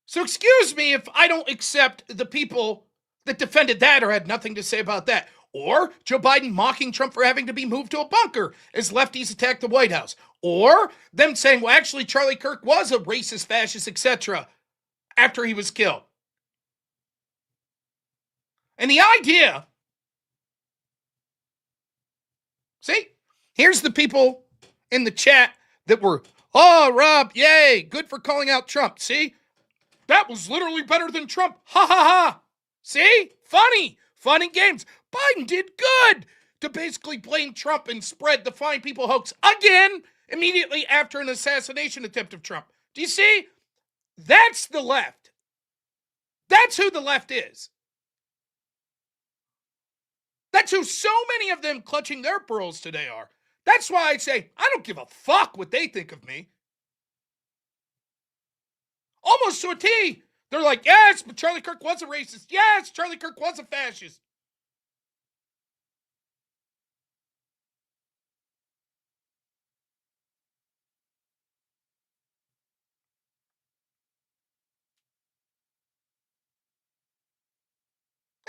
So excuse me if I don't accept the people that defended that or had nothing to say about that. Or Joe Biden mocking Trump for having to be moved to a bunker as lefties attack the White House. Or them saying, well, actually, Charlie Kirk was a racist, fascist, etc. after he was killed. And the idea, see, here's the people in the chat that were, oh, Rob, yay, good for calling out Trump. See, that was literally better than Trump. Ha, ha, ha. See, funny games. Biden did good to basically blame Trump and spread the fine people hoax again immediately after an assassination attempt of Trump. Do you see? That's the left. That's who the left is. That's who so many of them clutching their pearls today are. That's why I say, I don't give a fuck what they think of me. Almost to a T. They're like, yes, but Charlie Kirk was a racist. Yes, Charlie Kirk was a fascist.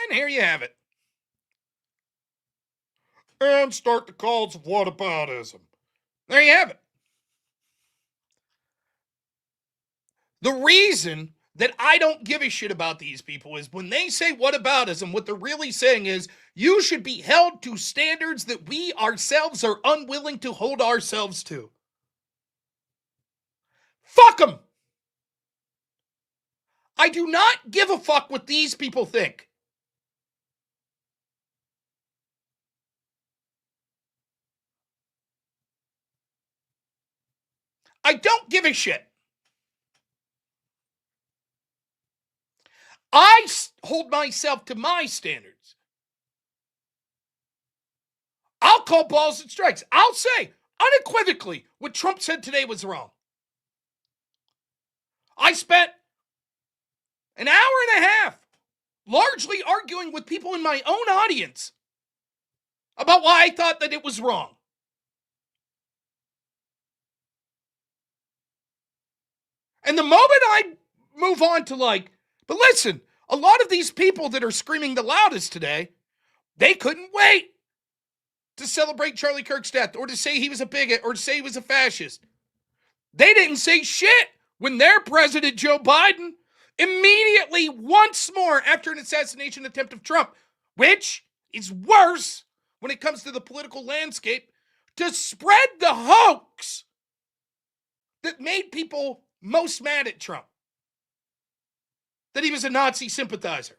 And here you have it. And start the calls of whataboutism. There you have it. The reason that I don't give a shit about these people is when they say whataboutism, what they're really saying is you should be held to standards that we ourselves are unwilling to hold ourselves to. Fuck them. I do not give a fuck what these people think. I don't give a shit. I hold myself to my standards. I'll call balls and strikes. I'll say unequivocally what Trump said today was wrong. I spent an hour and a half largely arguing with people in my own audience about why I thought that it was wrong. And the moment I move on to but listen, a lot of these people that are screaming the loudest today, they couldn't wait to celebrate Charlie Kirk's death or to say he was a bigot or to say he was a fascist. They didn't say shit when their president, Joe Biden, immediately, once more after an assassination attempt of Trump, which is worse when it comes to the political landscape, to spread the hoax that made people most mad at Trump, that he was a Nazi sympathizer.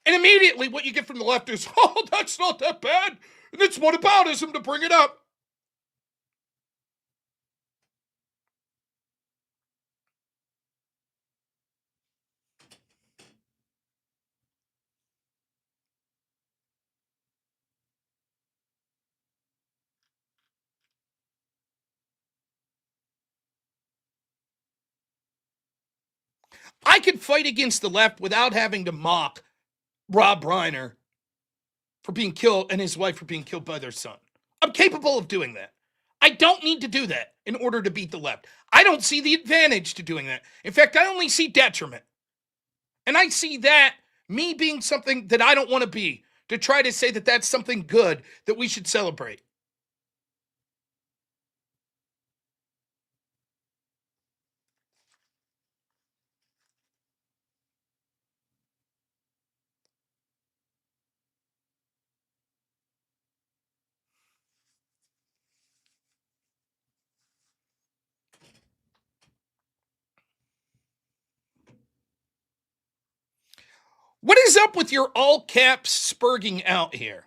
And immediately what you get from the left is, oh, that's not that bad, and it's whataboutism to bring it up. I can fight against the left without having to mock Rob Reiner for being killed and his wife for being killed by their son. I'm capable of doing that. I don't need to do that in order to beat the left. I don't see the advantage to doing that. In fact, I only see detriment. And I see that me being something that I don't want to be, to try to say that that's something good that we should celebrate. What is up with your all caps spurging out here?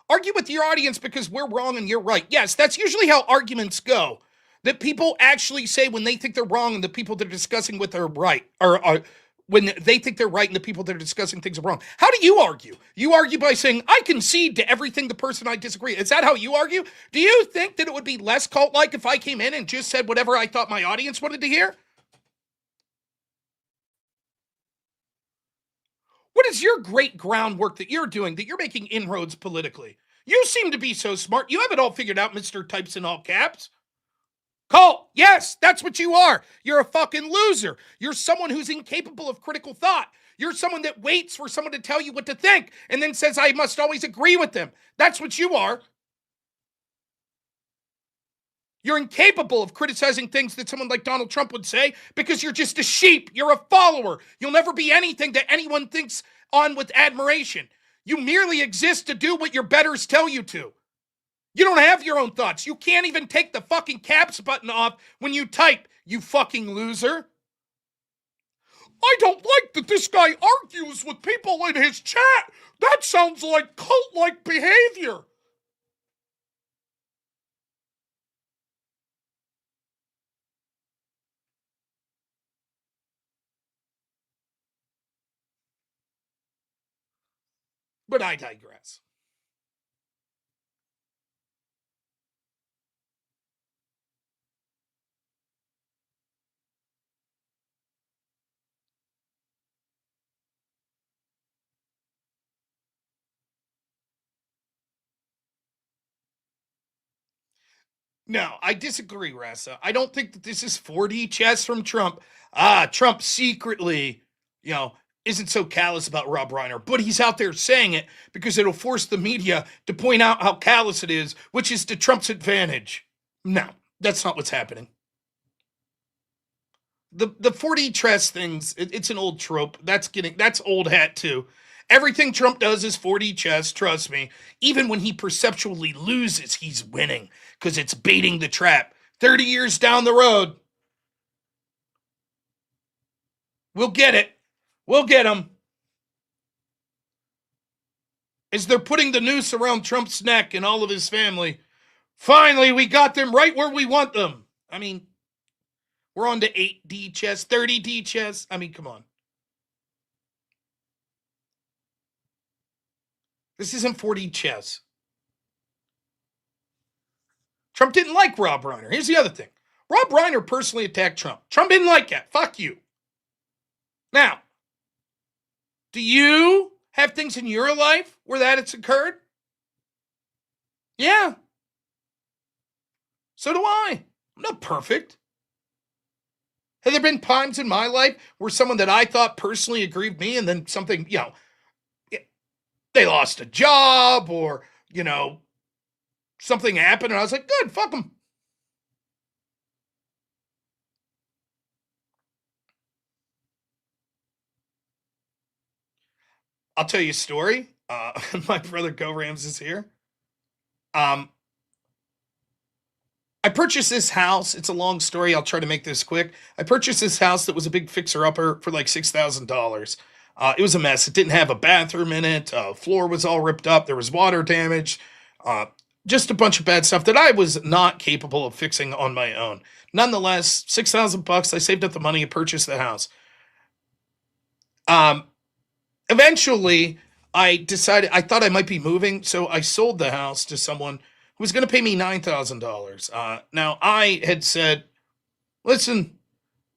Argue with your audience because we're wrong and you're right. Yes, that's usually how arguments go. That people actually say when they think they're wrong and the people they're discussing with are right. Or when they think they're right and the people they're discussing things are wrong. How do you argue? You argue by saying, I concede to everything the person I disagree. Is that how you argue? Do you think that it would be less cult-like if I came in and just said whatever I thought my audience wanted to hear? What is your great groundwork that you're doing, that you're making inroads politically? You seem to be so smart. You have it all figured out, Mr. Types in all caps. Cole, yes, that's what you are. You're a fucking loser. You're someone who's incapable of critical thought. You're someone that waits for someone to tell you what to think and then says, I must always agree with them. That's what you are. You're incapable of criticizing things that someone like Donald Trump would say because you're just a sheep. You're a follower. You'll never be anything that anyone thinks on with admiration. You merely exist to do what your betters tell you to. You don't have your own thoughts. You can't even take the fucking caps button off when you type, you fucking loser. I don't like that this guy argues with people in his chat. That sounds like cult-like behavior. But I digress. No, I disagree, Rasa. I don't think that this is 4D chess from Trump. Trump secretly, isn't so callous about Rob Reiner, but he's out there saying it because it'll force the media to point out how callous it is, which is to Trump's advantage. No, that's not what's happening. The 4D chess things, it's an old trope. That's old hat too. Everything Trump does is 4D chess, trust me. Even when he perceptually loses, he's winning because it's baiting the trap. 30 years down the road, we'll get it. We'll get him. As they're putting the noose around Trump's neck and all of his family, finally, we got them right where we want them. I mean, we're on to 8D chess, 30D chess. I mean, come on. This isn't 4D chess. Trump didn't like Rob Reiner. Here's the other thing. Rob Reiner personally attacked Trump. Trump didn't like that. Fuck you. Now, do you have things in your life where that has occurred? Yeah. So do I. I'm not perfect. Have there been times in my life where someone that I thought personally agreed with me and then something, they lost a job or, something happened and I was like, good, fuck them. I'll tell you a story. My brother Go Rams is here. I purchased this house. It's a long story. I'll try to make this quick. I purchased this house that was a big fixer-upper for like $6,000. It was a mess. It didn't have a bathroom in it. Floor was all ripped up. There was water damage. Just a bunch of bad stuff that I was not capable of fixing on my own. Nonetheless, $6,000. I saved up the money and purchased the house. Eventually, I decided, I thought I might be moving, so I sold the house to someone who was going to pay me $9,000. Now, I had said, listen,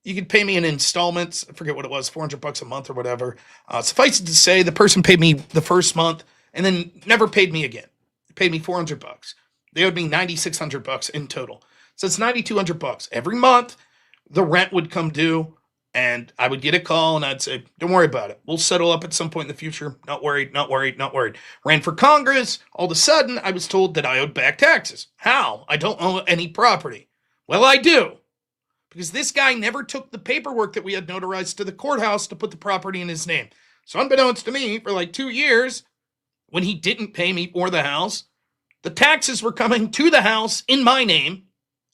you could pay me in installments. I forget what it was, $400 a month or whatever. Suffice it to say, the person paid me the first month and then never paid me again. They paid me $400. They owed me $9,600 in total. So it's $9,200. Every month, the rent would come due. And I would get a call and I'd say, don't worry about it. We'll settle up at some point in the future. Not worried, not worried, not worried. Ran for Congress. All of a sudden, I was told that I owed back taxes. How? I don't own any property. Well, I do. Because this guy never took the paperwork that we had notarized to the courthouse to put the property in his name. So unbeknownst to me, for like 2 years, when he didn't pay me for the house, the taxes were coming to the house in my name,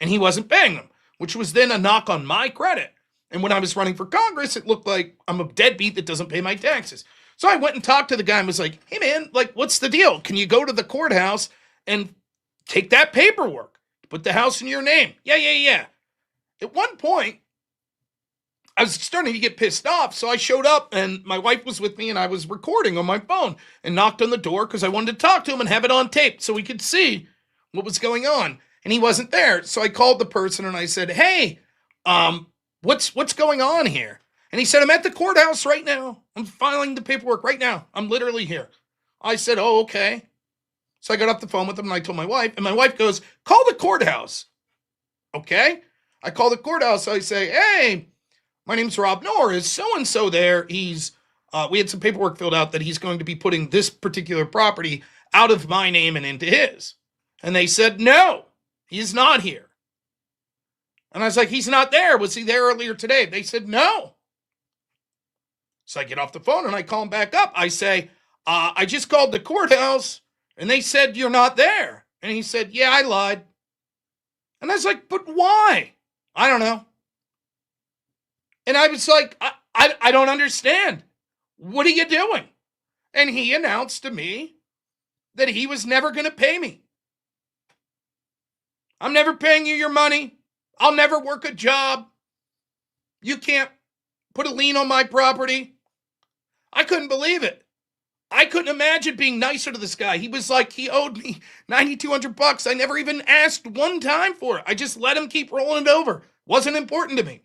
and he wasn't paying them, which was then a knock on my credit. And when I was running for Congress, it looked like I'm a deadbeat that doesn't pay my taxes. So I went and talked to the guy and was like, hey man, like, what's the deal? Can you go to the courthouse and take that paperwork? Put the house in your name. Yeah. At one point, I was starting to get pissed off. So I showed up and my wife was with me and I was recording on my phone and knocked on the door because I wanted to talk to him and have it on tape so we could see what was going on. And he wasn't there. So I called the person and I said, hey, what's going on here? And he said, I'm at the courthouse right now. I'm filing the paperwork right now. I'm literally here. I said, oh, okay. So I got off the phone with him and I told my wife, and my wife goes, call the courthouse. Okay. I call the courthouse. I say, hey, my name's robnoerr. Is so-and-so there? We had some paperwork filled out that he's going to be putting this particular property out of my name and into his. And they said, no, he's not here. And I was like, he's not there. Was he there earlier today? They said, no. So I get off the phone and I call him back up. I say, I just called the courthouse and they said you're not there. And he said, yeah, I lied. And I was like, but why? I don't know. And I was like, I don't understand. What are you doing? And he announced to me that he was never going to pay me. I'm never paying you your money. I'll never work a job. You can't put a lien on my property. I couldn't believe it. I couldn't imagine being nicer to this guy. He was like, he owed me $9,200. I never even asked one time for it. I just let him keep rolling it over. Wasn't important to me.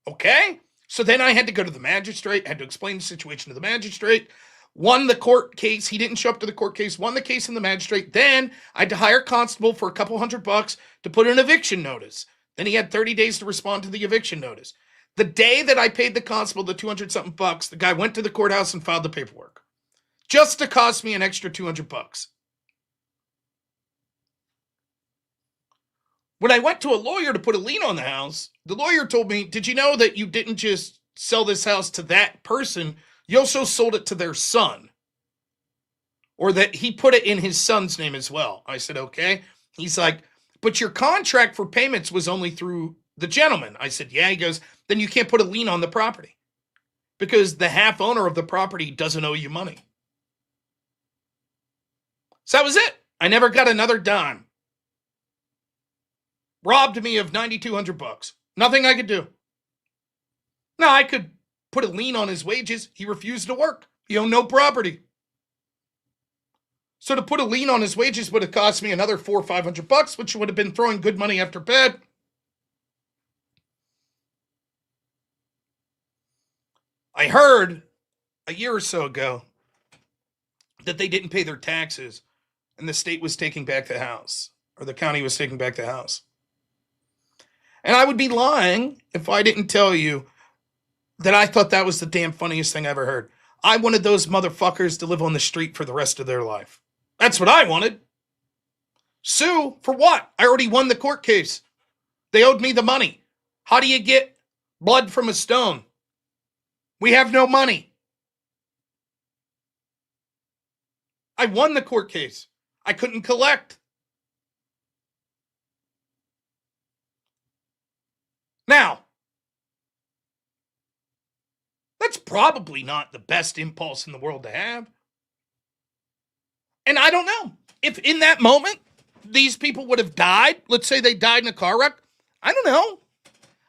Okay? So then I had to go to the magistrate, had to explain the situation to the magistrate. won the court case. He didn't show up to the court case, won the case in the magistrate. Then I had to hire a constable for a couple $100 to put an eviction notice. Then he had 30 days to respond to the eviction notice. The day that I paid the constable the 200 something bucks, the guy went to the courthouse and filed the paperwork just to cost me an extra 200 bucks. When I went to a lawyer to put a lien on the house, the lawyer told me, did you know that you didn't just sell this house to that person? You also sold it to their son. Or that he put it in his son's name as well. I said, okay. He's like, but your contract for payments was only through the gentleman. I said, yeah. He goes, then you can't put a lien on the property because the half owner of the property doesn't owe you money. So that was it. I never got another dime. Robbed me of $9,200. Nothing I could do. Now I could put a lien on his wages. He refused to work. He owned no property. So to put a lien on his wages would have cost me another $400 or $500, which would have been throwing good money after bed. I heard a year or so ago that they didn't pay their taxes and the state was taking back the house, or the county was taking back the house. And I would be lying if I didn't tell you that I thought that was the damn funniest thing I ever heard. I wanted those motherfuckers to live on the street for the rest of their life. That's what I wanted. Sue, for what? I already won the court case. They owed me the money. How do you get blood from a stone? We have no money. I won the court case. I couldn't collect. Now, that's probably not the best impulse in the world to have. And I don't know if in that moment these people would have died. Let's say they died in a car wreck. I don't know.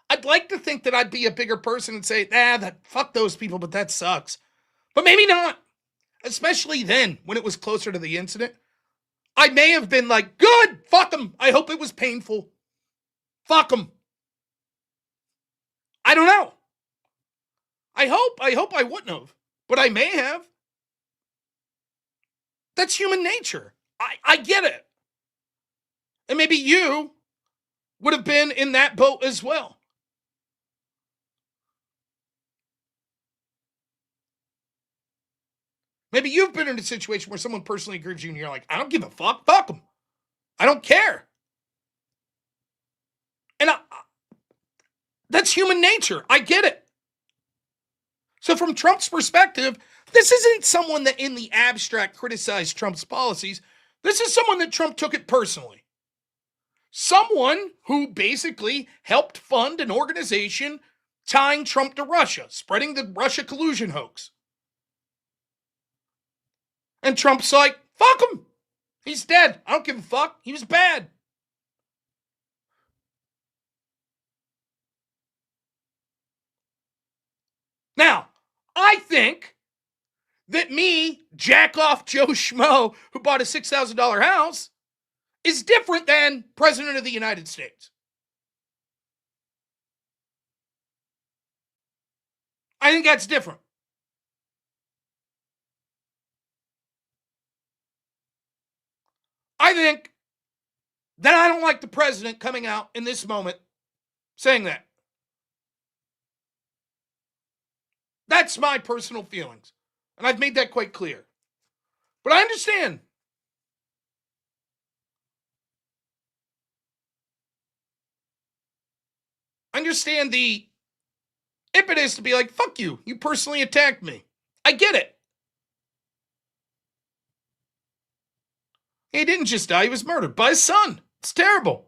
I'd like to think that I'd be a bigger person and say, fuck those people, but that sucks. But maybe not. Especially then, when it was closer to the incident. I may have been like, good, fuck them. I hope it was painful. Fuck them. I don't know. I hope I wouldn't have, but I may have. That's human nature. I get it. And maybe you would have been in that boat as well. Maybe you've been in a situation where someone personally agrees with you and you're like, I don't give a fuck. Fuck them. I don't care. And that's human nature. I get it. So from Trump's perspective, this isn't someone that in the abstract criticized Trump's policies. This is someone that Trump took it personally. Someone who basically helped fund an organization tying Trump to Russia, spreading the Russia collusion hoax. And Trump's like, fuck him. He's dead. I don't give a fuck. He was bad. Now, I think that me, jack-off Joe Schmo, who bought a $6,000 house, is different than President of the United States. I think that's different. I think that I don't like the president coming out in this moment saying that. That's my personal feelings. And I've made that quite clear. But I understand. I understand the impetus to be like, fuck you. You personally attacked me. I get it. He didn't just die. He was murdered by his son. It's terrible.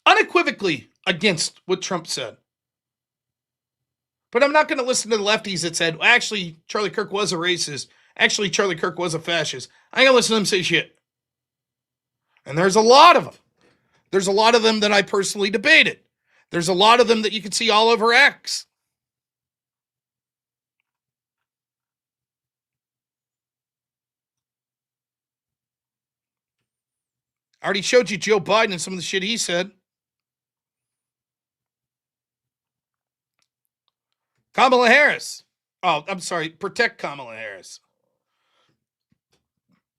Unequivocally against what Trump said. But I'm not going to listen to the lefties that said, well, actually, Charlie Kirk was a racist. Actually, Charlie Kirk was a fascist. I ain't going to listen to them say shit. And there's a lot of them. There's a lot of them that I personally debated. There's a lot of them that you can see all over X. I already showed you Joe Biden and some of the shit he said. Kamala Harris. Oh, I'm sorry. Protect Kamala Harris.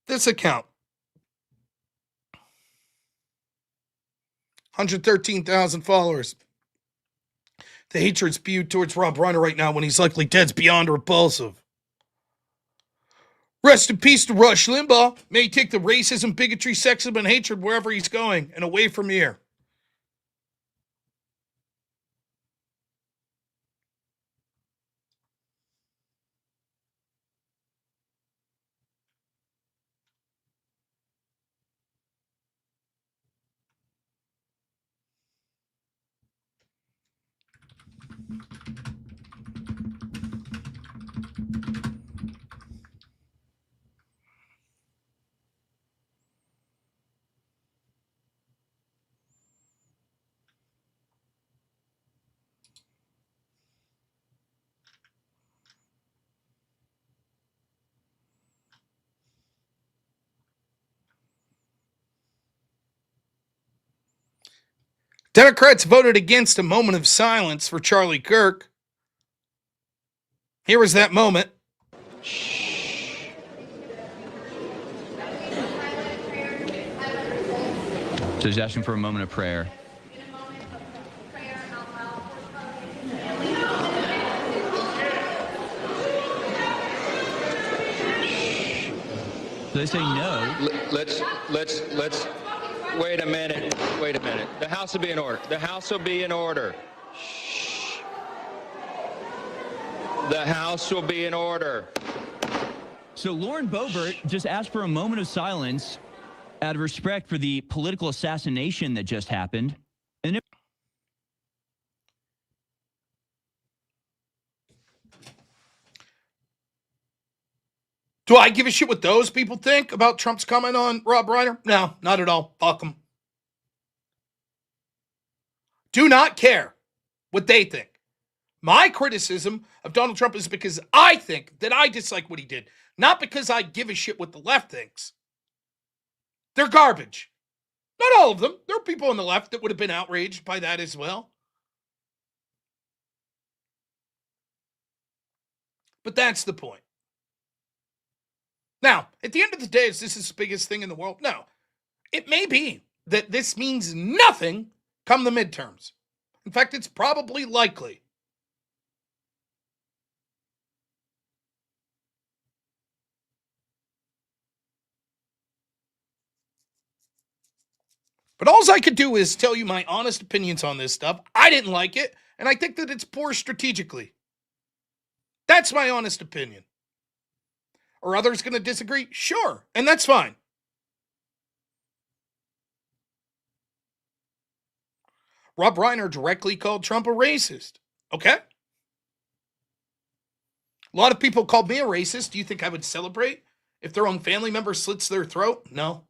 This account. 113,000 followers. The hatred spewed towards Rob Reiner right now when he's likely dead is beyond repulsive. Rest in peace to Rush Limbaugh. May he take the racism, bigotry, sexism, and hatred wherever he's going and away from here. Democrats voted against a moment of silence for Charlie Kirk. Here was that moment. So he's asking for a moment of prayer. So they say no. Let's wait a minute. Wait a minute. The House will be in order. The House will be in order. Shh. The House will be in order. So Lauren Boebert just asked for a moment of silence out of respect for the political assassination that just happened. And do I give a shit what those people think about Trump's comment on Rob Reiner? No, not at all. Fuck them. Do not care what they think. My criticism of Donald Trump is because I think that I dislike what he did, not because I give a shit what the left thinks. They're garbage. Not all of them. There are people on the left that would have been outraged by that as well. But that's the point. Now, at the end of the day, is this the biggest thing in the world? No. It may be that this means nothing come the midterms. In fact, it's probably likely. But all I could do is tell you my honest opinions on this stuff. I didn't like it, and I think that it's poor strategically. That's my honest opinion. Are others going to disagree? Sure, and that's fine. Rob Reiner directly called Trump a racist. Okay? A lot of people called me a racist. Do you think I would celebrate if their own family member slits their throat? No,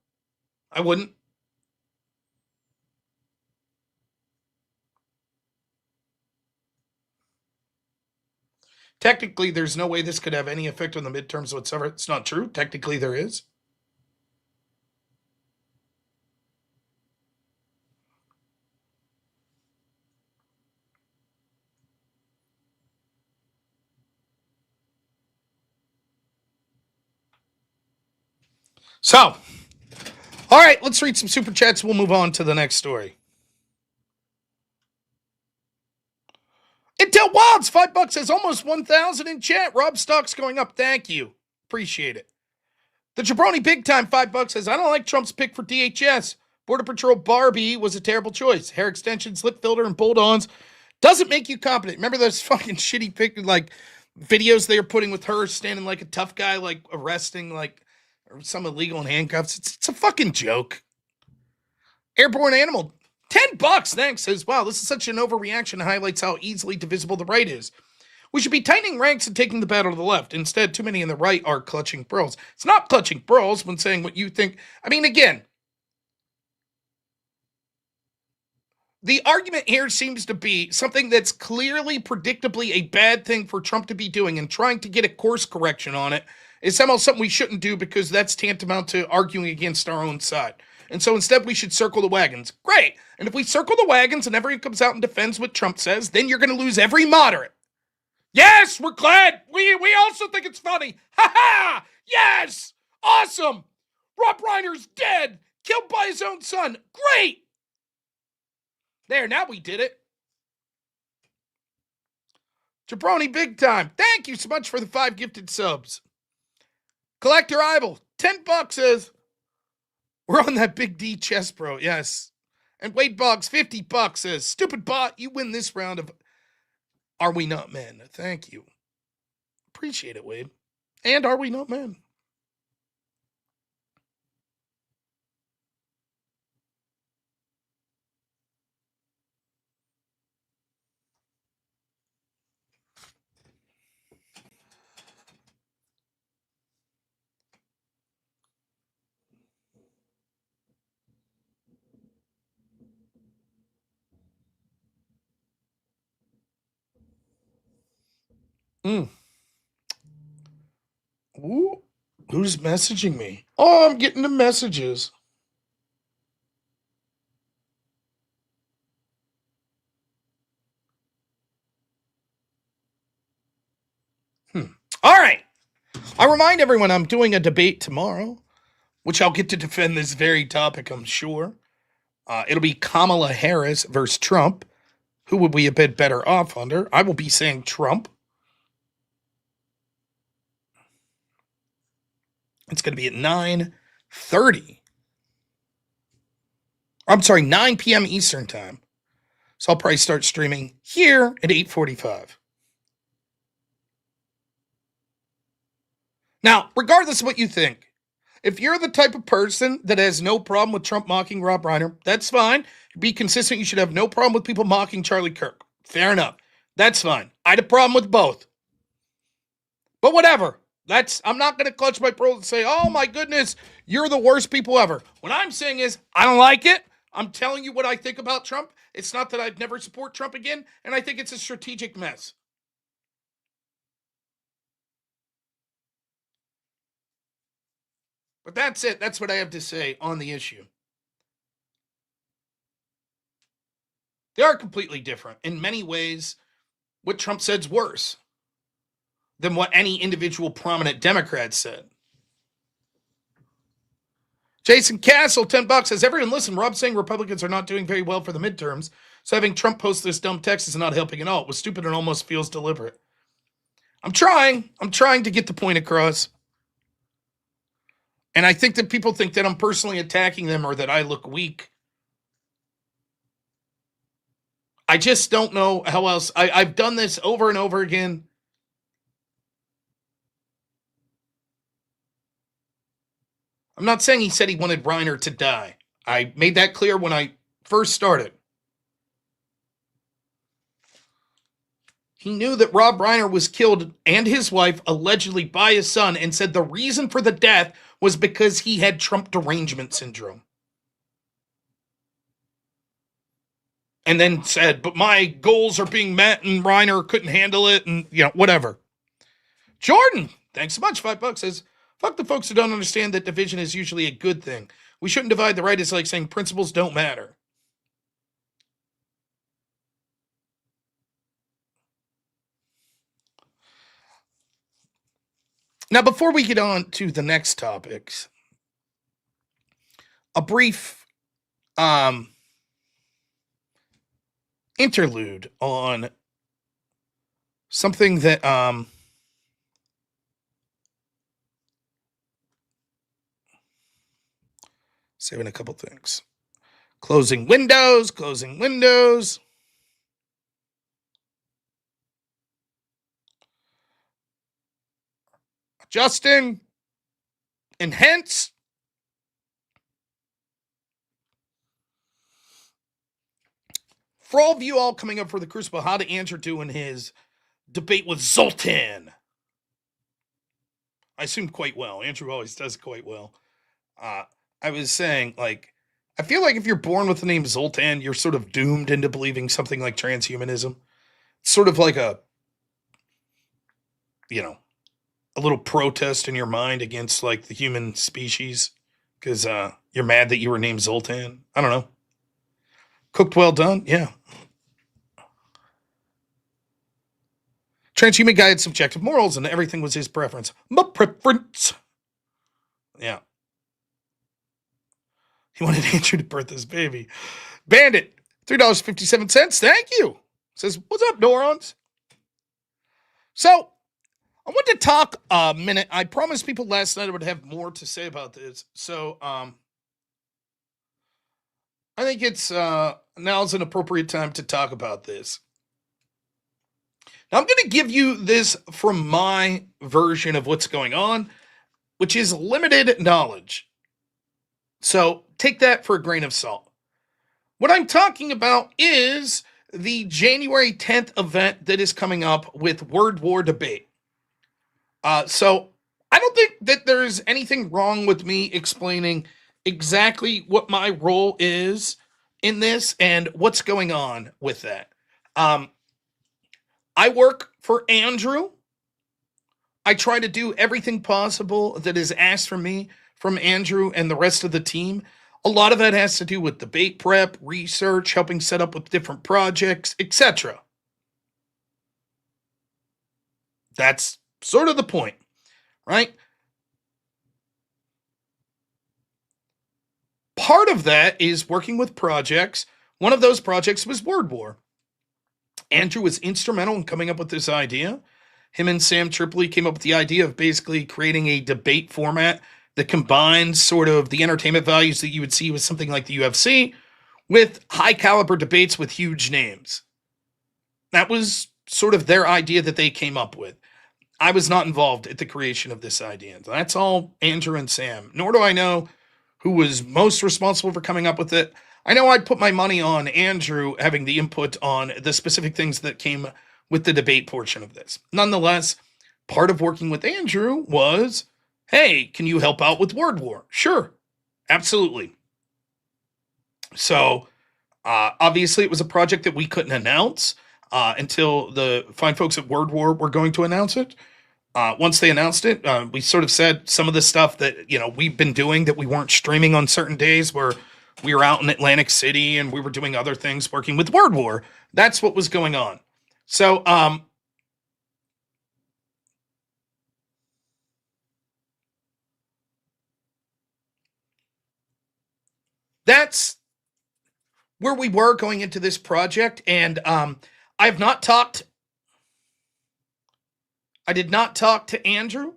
I wouldn't. Technically, there's no way this could have any effect on the midterms whatsoever. It's not true. Technically, there is. So, all right, let's read some super chats. We'll move on to the next story. Intel Wilds, $5 has almost 1,000 in chat. Rob Stock's going up. Thank you. Appreciate it. The Jabroni Big Time, $5 says, I don't like Trump's pick for DHS. Border Patrol Barbie was a terrible choice. Hair extensions, lip filler, and bolt-ons doesn't make you competent. Remember those fucking shitty videos they were putting with her standing like a tough guy, like arresting or some illegal in handcuffs? It's a fucking joke. Airborne Animal, $10, thanks, says, wow, this is such an overreaction and highlights how easily divisible the right is. We should be tightening ranks and taking the battle to the left. Instead, too many in the right are clutching pearls. It's not clutching pearls when saying what you think. I mean, again, the argument here seems to be something that's clearly, predictably a bad thing for Trump to be doing, and trying to get a course correction on it is somehow something we shouldn't do because that's tantamount to arguing against our own side. And so instead we should circle the wagons. Great. And if we circle the wagons and everyone comes out and defends what Trump says, then you're going to lose every moderate. Yes, we're glad. We also think it's funny. Ha ha! Yes! Awesome! Rob Reiner's dead, killed by his own son. Great! There, now we did it. Jabroni big time. Thank you so much for the 5 gifted subs. Collector Ibel, $10 says, we're on that Big D chess bro, yes. And Wade Boggs, $50 says, stupid bot, you win this round of Are We Not Men? Thank you. Appreciate it, Wade. And Are We Not Men? Ooh, who's messaging me? Oh, I'm getting the messages. All right. I remind everyone I'm doing a debate tomorrow, which I'll get to defend this very topic, I'm sure. It'll be Kamala Harris versus Trump. Who would we a bit better off under? I will be saying Trump. It's going to be at 9:30. I'm sorry, 9 p.m. Eastern time. So I'll probably start streaming here at 8:45. Now, regardless of what you think, if you're the type of person that has no problem with Trump mocking Rob Reiner, that's fine. Be consistent. You should have no problem with people mocking Charlie Kirk. Fair enough. That's fine. I had a problem with both. But whatever. I'm not going to clutch my pearls and say, oh my goodness, you're the worst people ever. What I'm saying is, I don't like it. I'm telling you what I think about Trump. It's not that I'd never support Trump again, and I think it's a strategic mess. But that's it. That's what I have to say on the issue. They are completely different. In many ways, what Trump said's worse than what any individual prominent Democrat said. Jason Castle, $10 says, everyone listen, Rob's saying Republicans are not doing very well for the midterms, so having Trump post this dumb text is not helping at all. It was stupid and almost feels deliberate. I'm trying to get the point across. And I think that people think that I'm personally attacking them or that I look weak. I just don't know how else. I've done this over and over again. I'm not saying he said he wanted Reiner to die. I made that clear when I first started. He knew that Rob Reiner was killed and his wife allegedly by his son and said the reason for the death was because he had Trump derangement syndrome. And then said, but my goals are being met and Reiner couldn't handle it and, whatever. Jordan, thanks so much. $5 says, fuck the folks who don't understand that division is usually a good thing. We shouldn't divide the right. It's like saying principles don't matter. Now, before we get on to the next topics, a brief interlude on something that saving a couple things. Closing windows. Adjusting. And hence, for all of you all coming up for the Crucible, how did Andrew do in his debate with Zoltan? I assume quite well. Andrew always does quite well. I was saying, I feel like if you're born with the name Zoltan, you're sort of doomed into believing something like transhumanism. It's sort of like a little protest in your mind against, the human species. Because You're mad that you were named Zoltan? I don't know. Cooked well done? Yeah. Transhuman guy had subjective morals and everything was his preference. My preference. Yeah. He wanted Andrew to birth his baby. Bandit, $3.57. Thank you. Says, what's up, Neurons? So, I want to talk a minute. I promised people last night I would have more to say about this. So, I think it's now's an appropriate time to talk about this. Now, I'm going to give you this from my version of what's going on, which is limited knowledge. So take that for a grain of salt. What I'm talking about is the January 10th event that is coming up with WordWar debate. So I don't think that there's anything wrong with me explaining exactly what my role is in this and what's going on with that. I work for Andrew. I try to do everything possible that is asked from me from Andrew and the rest of the team. A lot of that has to do with debate prep, research, helping set up with different projects, etc. That's sort of the point, right? Part of that is working with projects. One of those projects was WordWar. Andrew was instrumental in coming up with this idea. Him and Sam Tripoli came up with the idea of basically creating a debate format that combines sort of the entertainment values that you would see with something like the UFC with high caliber debates with huge names. That was sort of their idea that they came up with. I was not involved at the creation of this idea. That's all Andrew and Sam. Nor do I know who was most responsible for coming up with it. I know I'd put my money on Andrew having the input on the specific things that came with the debate portion of this. Nonetheless, part of working with Andrew was, hey, can you help out with WordWar? Sure, absolutely. So, obviously, it was a project that we couldn't announce until the fine folks at WordWar were going to announce it. Once they announced it, we sort of said some of the stuff that, we've been doing that we weren't streaming on certain days where we were out in Atlantic City and we were doing other things working with WordWar. That's what was going on. So, that's where we were going into this project. And I did not talk to Andrew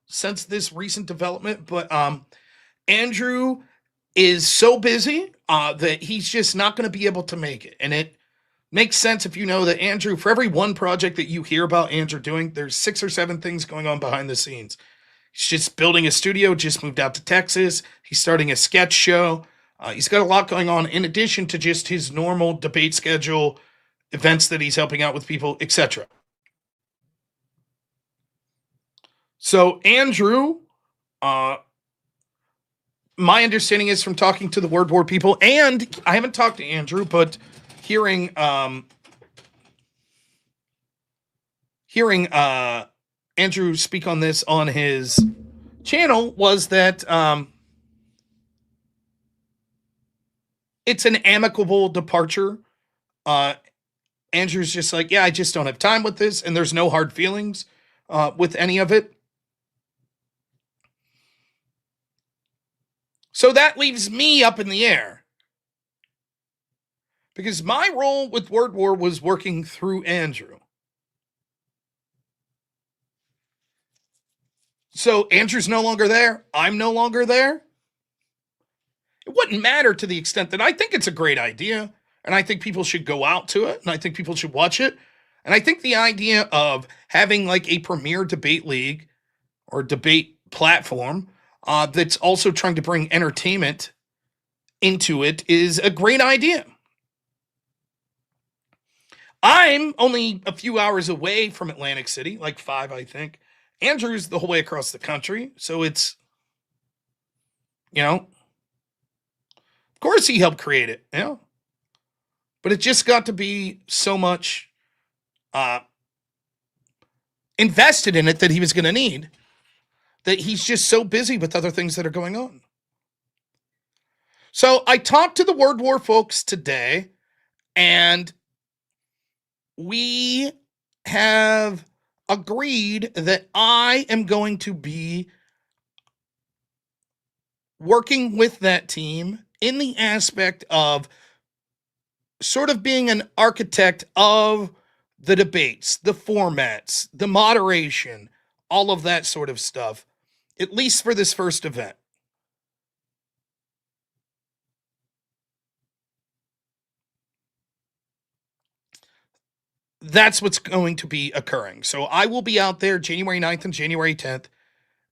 since this recent development, but Andrew is so busy that he's just not going to be able to make it. And it makes sense if you know that Andrew, for every one project that you hear about Andrew doing, there's 6 or 7 things going on behind the scenes. He's just building a studio, just moved out to Texas. He's starting a sketch show. He's got a lot going on in addition to just his normal debate schedule, events that he's helping out with people, etc. So Andrew, my understanding is from talking to the WordWar people, and I haven't talked to Andrew, but hearing Andrew speak on this on his channel was that it's an amicable departure. Andrew's just like, yeah, I just don't have time with this, and there's no hard feelings with any of it. So that leaves me up in the air. Because my role with WordWar was working through Andrew. So Andrew's no longer there. I'm no longer there. It wouldn't matter to the extent that I think it's a great idea. And I think people should go out to it. And I think people should watch it. And I think the idea of having like a premier debate league or debate platform that's also trying to bring entertainment into it is a great idea. I'm only a few hours away from Atlantic City, like 5, I think. Andrew's the whole way across the country. So it's, of course he helped create it, but it just got to be so much invested in it that he was going to need that he's just so busy with other things that are going on. So I talked to the WordWar folks today, and we have agreed that I am going to be working with that team in the aspect of sort of being an architect of the debates, the formats, the moderation, all of that sort of stuff, at least for this first event. That's what's going to be occurring. So I will be out there January 9th and January 10th,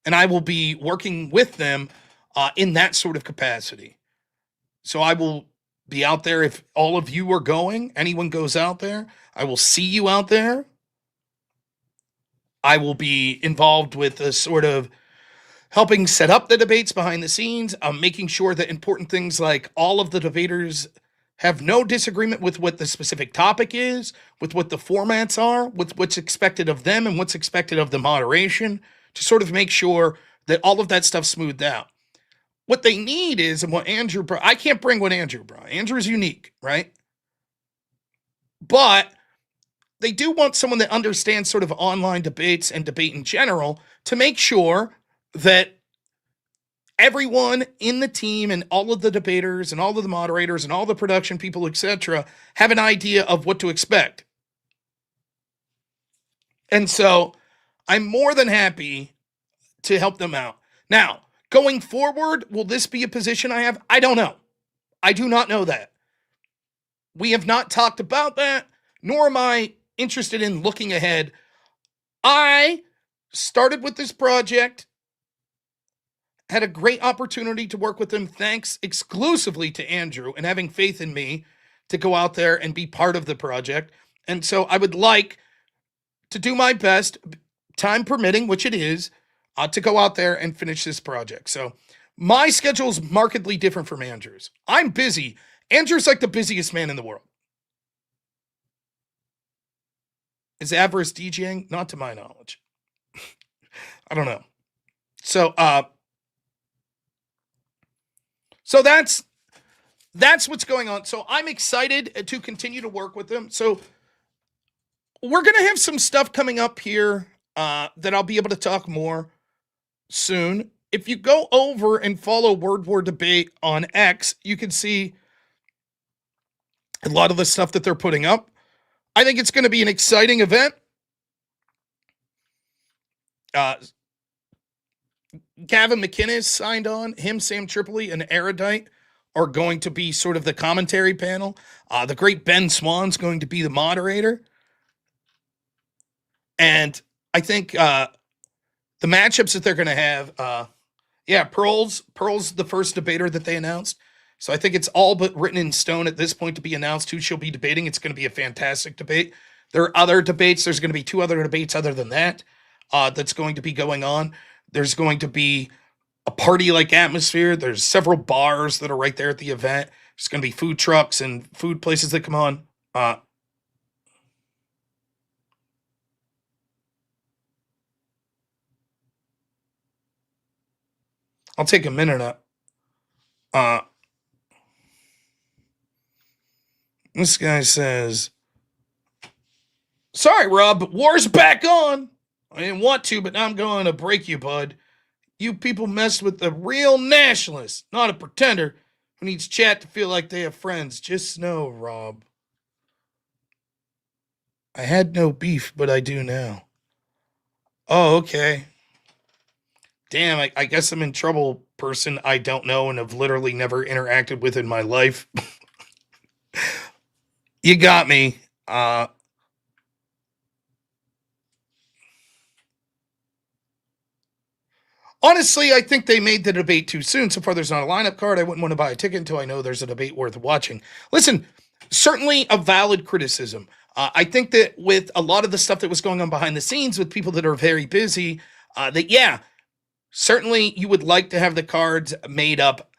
and I will be working with them in that sort of capacity. So I will be out there. If all of you are going, anyone goes out there, I will see you out there. I will be involved with a sort of helping set up the debates behind the scenes, making sure that important things like all of the debaters have no disagreement with what the specific topic is, with what the formats are, with what's expected of them and what's expected of the moderation, to sort of make sure that all of that stuff's smoothed out. What they need is, and what Andrew brought, I can't bring what Andrew brought. Andrew's unique, right? But they do want someone that understands sort of online debates and debate in general to make sure that everyone in the team and all of the debaters and all of the moderators and all the production people, etc., have an idea of what to expect. And so I'm more than happy to help them out. Now, going forward, will this be a position I have? I don't know. I do not know that. We have not talked about that, nor am I interested in looking ahead. I started with this project, had a great opportunity to work with them, thanks exclusively to Andrew and having faith in me to go out there and be part of the project. And so I would like to do my best, time permitting, which it is, to go out there and finish this project. So my schedule is markedly different from Andrew's. I'm busy. Andrew's like the busiest man in the world. Is Avarice DJing? Not to my knowledge. I don't know. So that's what's going on. So I'm excited to continue to work with them. So we're going to have some stuff coming up here that I'll be able to talk more soon. If you go over and follow WordWar Debate on X, you can see a lot of the stuff that they're putting up. I think it's going to be an exciting event. Gavin McInnes signed on. Him, Sam Tripoli, and Erudite are going to be sort of the commentary panel. The great Ben Swan's going to be the moderator. And I think the matchups that they're going to have, Pearl's the first debater that they announced. So I think it's all but written in stone at this point to be announced who she'll be debating. It's going to be a fantastic debate. There are other debates. There's going to be 2 other debates other than that that's going to be going on. There's going to be a party-like atmosphere. There's several bars that are right there at the event. There's going to be food trucks and food places that come on. I'll take a minute. This guy says, sorry, Rob, but war's back on. I didn't want to, but now I'm going to break you, bud. You people messed with a real nationalist, not a pretender who needs chat to feel like they have friends. Just know, Rob, I had no beef, but I do now. Oh, okay. Damn, I guess I'm in trouble, person I don't know and have literally never interacted with in my life. You got me. Honestly, I think they made the debate too soon. So far, there's not a lineup card. I wouldn't want to buy a ticket until I know there's a debate worth watching. Listen, certainly a valid criticism. I think that with a lot of the stuff that was going on behind the scenes with people that are very busy, certainly you would like to have the cards made up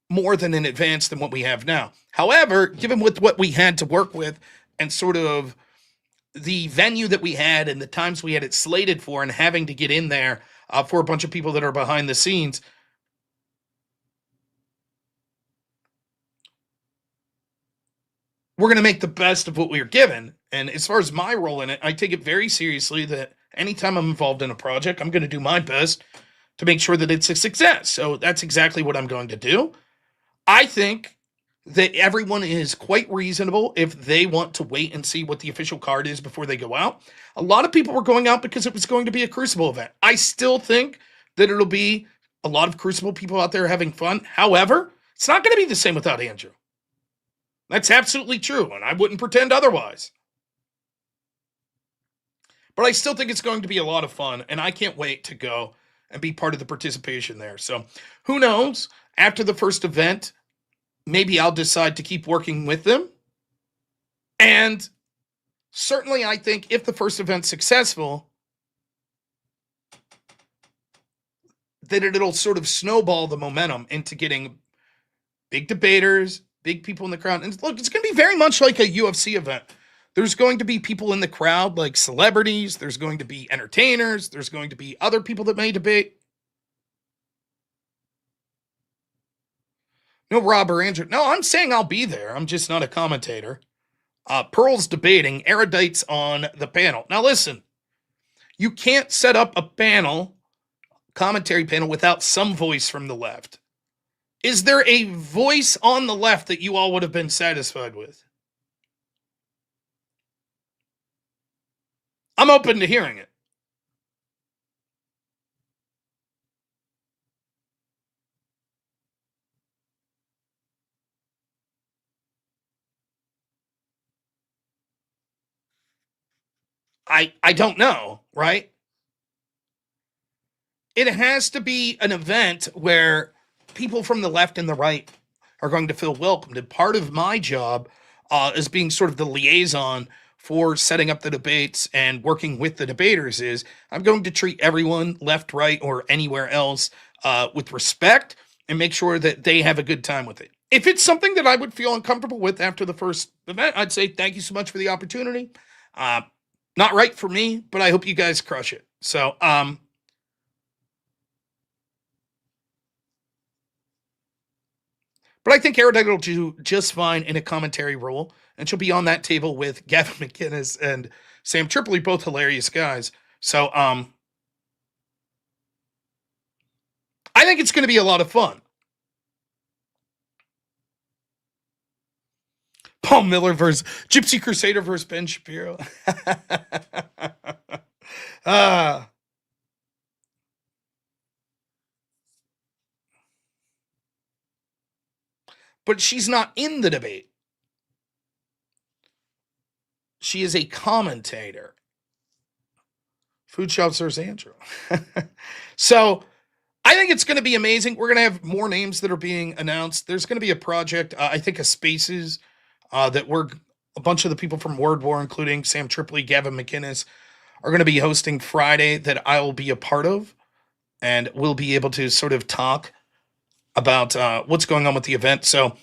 more than in advance than what we have now. However, given with what we had to work with and sort of the venue that we had and the times we had it slated for and having to get in there for a bunch of people that are behind the scenes, we're going to make the best of what we are given. And as far as my role in it, I take it very seriously that anytime I'm involved in a project, I'm going to do my best to make sure that it's a success. So that's exactly what I'm going to do. I think that everyone is quite reasonable if they want to wait and see what the official card is before they go out. A lot of people were going out because it was going to be a Crucible event. I still think that it'll be a lot of Crucible people out there having fun. However, it's not going to be the same without Andrew. That's absolutely true, and I wouldn't pretend otherwise. But I still think it's going to be a lot of fun, and I can't wait to go and be part of the participation there. So who knows? After the first event, maybe I'll decide to keep working with them. And certainly I think if the first event's successful, that it'll sort of snowball the momentum into getting big debaters, big people in the crowd. And look, it's going to be very much like a UFC event. There's going to be people in the crowd like celebrities. There's going to be entertainers. There's going to be other people that may debate. No Rob or Andrew. No, I'm saying I'll be there. I'm just not a commentator. Pearl's debating, erudites on the panel. Now listen, you can't set up a panel, commentary panel, without some voice from the left. Is there a voice on the left that you all would have been satisfied with? I'm open to hearing it. I don't know, right? It has to be an event where people from the left and the right are going to feel welcomed. And part of my job as being sort of the liaison for setting up the debates and working with the debaters is I'm going to treat everyone, left, right, or anywhere else, with respect and make sure that they have a good time with it. If it's something that I would feel uncomfortable with after the first event, I'd say thank you so much for the opportunity. Not right for me, but I hope you guys crush it. So, but I think Erudite will do just fine in a commentary role, and she'll be on that table with Gavin McInnes and Sam Tripoli, both hilarious guys. So, I think it's going to be a lot of fun. Paul Miller versus Gypsy Crusader versus Ben Shapiro. But she's not in the debate. She is a commentator. Food Shops versus Andrew. So I think it's going to be amazing. We're going to have more names that are being announced. There's going to be a project, I think a Spaces, that we're a bunch of the people from WordWar, including Sam Tripoli, Gavin McInnes, are going to be hosting Friday that I will be a part of, and we'll be able to sort of talk about what's going on with the event. So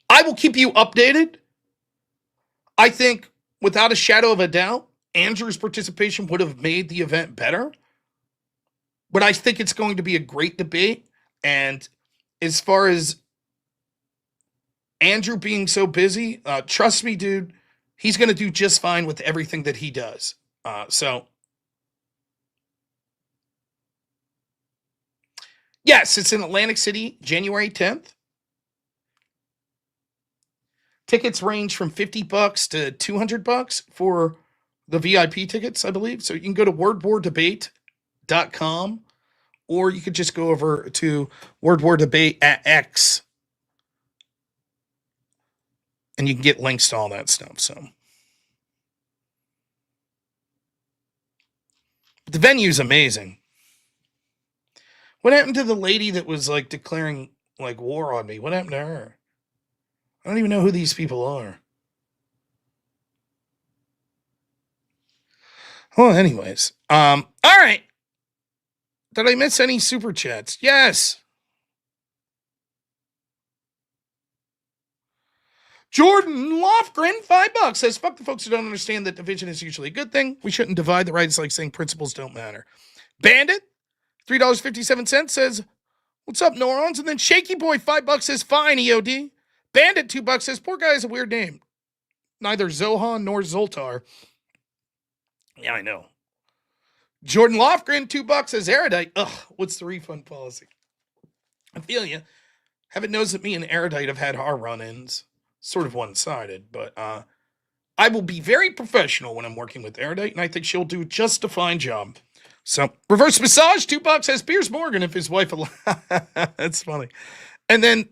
I will keep you updated. I think without a shadow of a doubt, Andrew's participation would have made the event better, but I think it's going to be a great debate. And as far as Andrew being so busy, trust me, dude, he's going to do just fine with everything that he does. So, yes, it's in Atlantic City, January 10th. Tickets range from $50 to $200 for the VIP tickets, I believe. So you can go to wordwardebate.com, or you could just go over to WordWar Debate at X, and you can get links to all that stuff. So the venue's amazing. What happened to the lady that was like declaring like war on me? What happened to her? I don't even know who these people are. Well, anyways. All right. Did I miss any super chats? Yes. Jordan Lofgren, $5 says, fuck the folks who don't understand that division is usually a good thing. We shouldn't divide. The right is like saying principles don't matter. Bandit, $3.57 says, what's up, Neurons? And then Shaky Boy, $5 says, fine, EOD. Bandit $2 says, poor guy has a weird name. Neither Zohan nor Zoltar. Yeah, I know. Jordan Lofgren, $2 says, erudite. Ugh, what's the refund policy? I feel you. Heaven knows that me and erudite have had our run-ins. Sort of one-sided, but I will be very professional when I'm working with erudite, and I think she'll do just a fine job. So, reverse massage, $2 says Piers Morgan if his wife That's funny. And then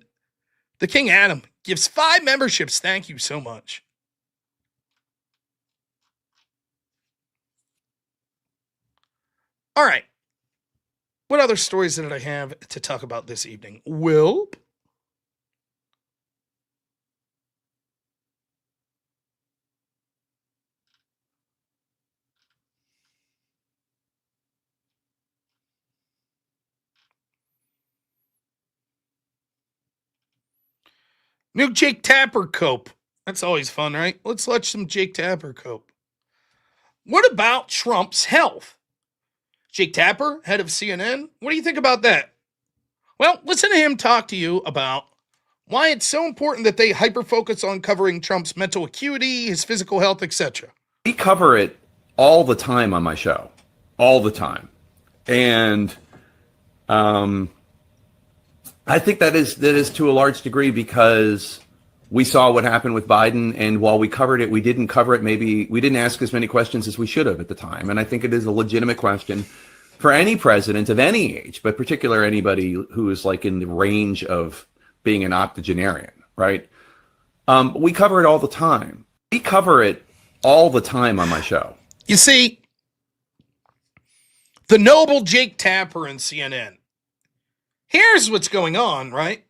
the King Adam gives 5 memberships. Thank you so much. All right. What other stories did I have to talk about this evening? Well, new Jake Tapper cope. That's always fun, right? Let's watch some Jake Tapper cope. What about Trump's health? Jake Tapper, head of CNN. What do you think about that? Well, listen to him talk to you about why it's so important that they hyper-focus on covering Trump's mental acuity, his physical health, etc. We cover it all the time on my show. All the time. And I think that is to a large degree because we saw what happened with Biden, and while we covered it, we didn't cover it. Maybe we didn't ask as many questions as we should have at the time. And I think it is a legitimate question for any president of any age, but particularly anybody who is like in the range of being an octogenarian, right? We cover it all the time. We cover it all the time on my show. You see, the noble Jake Tapper and CNN. Here's what's going on, right?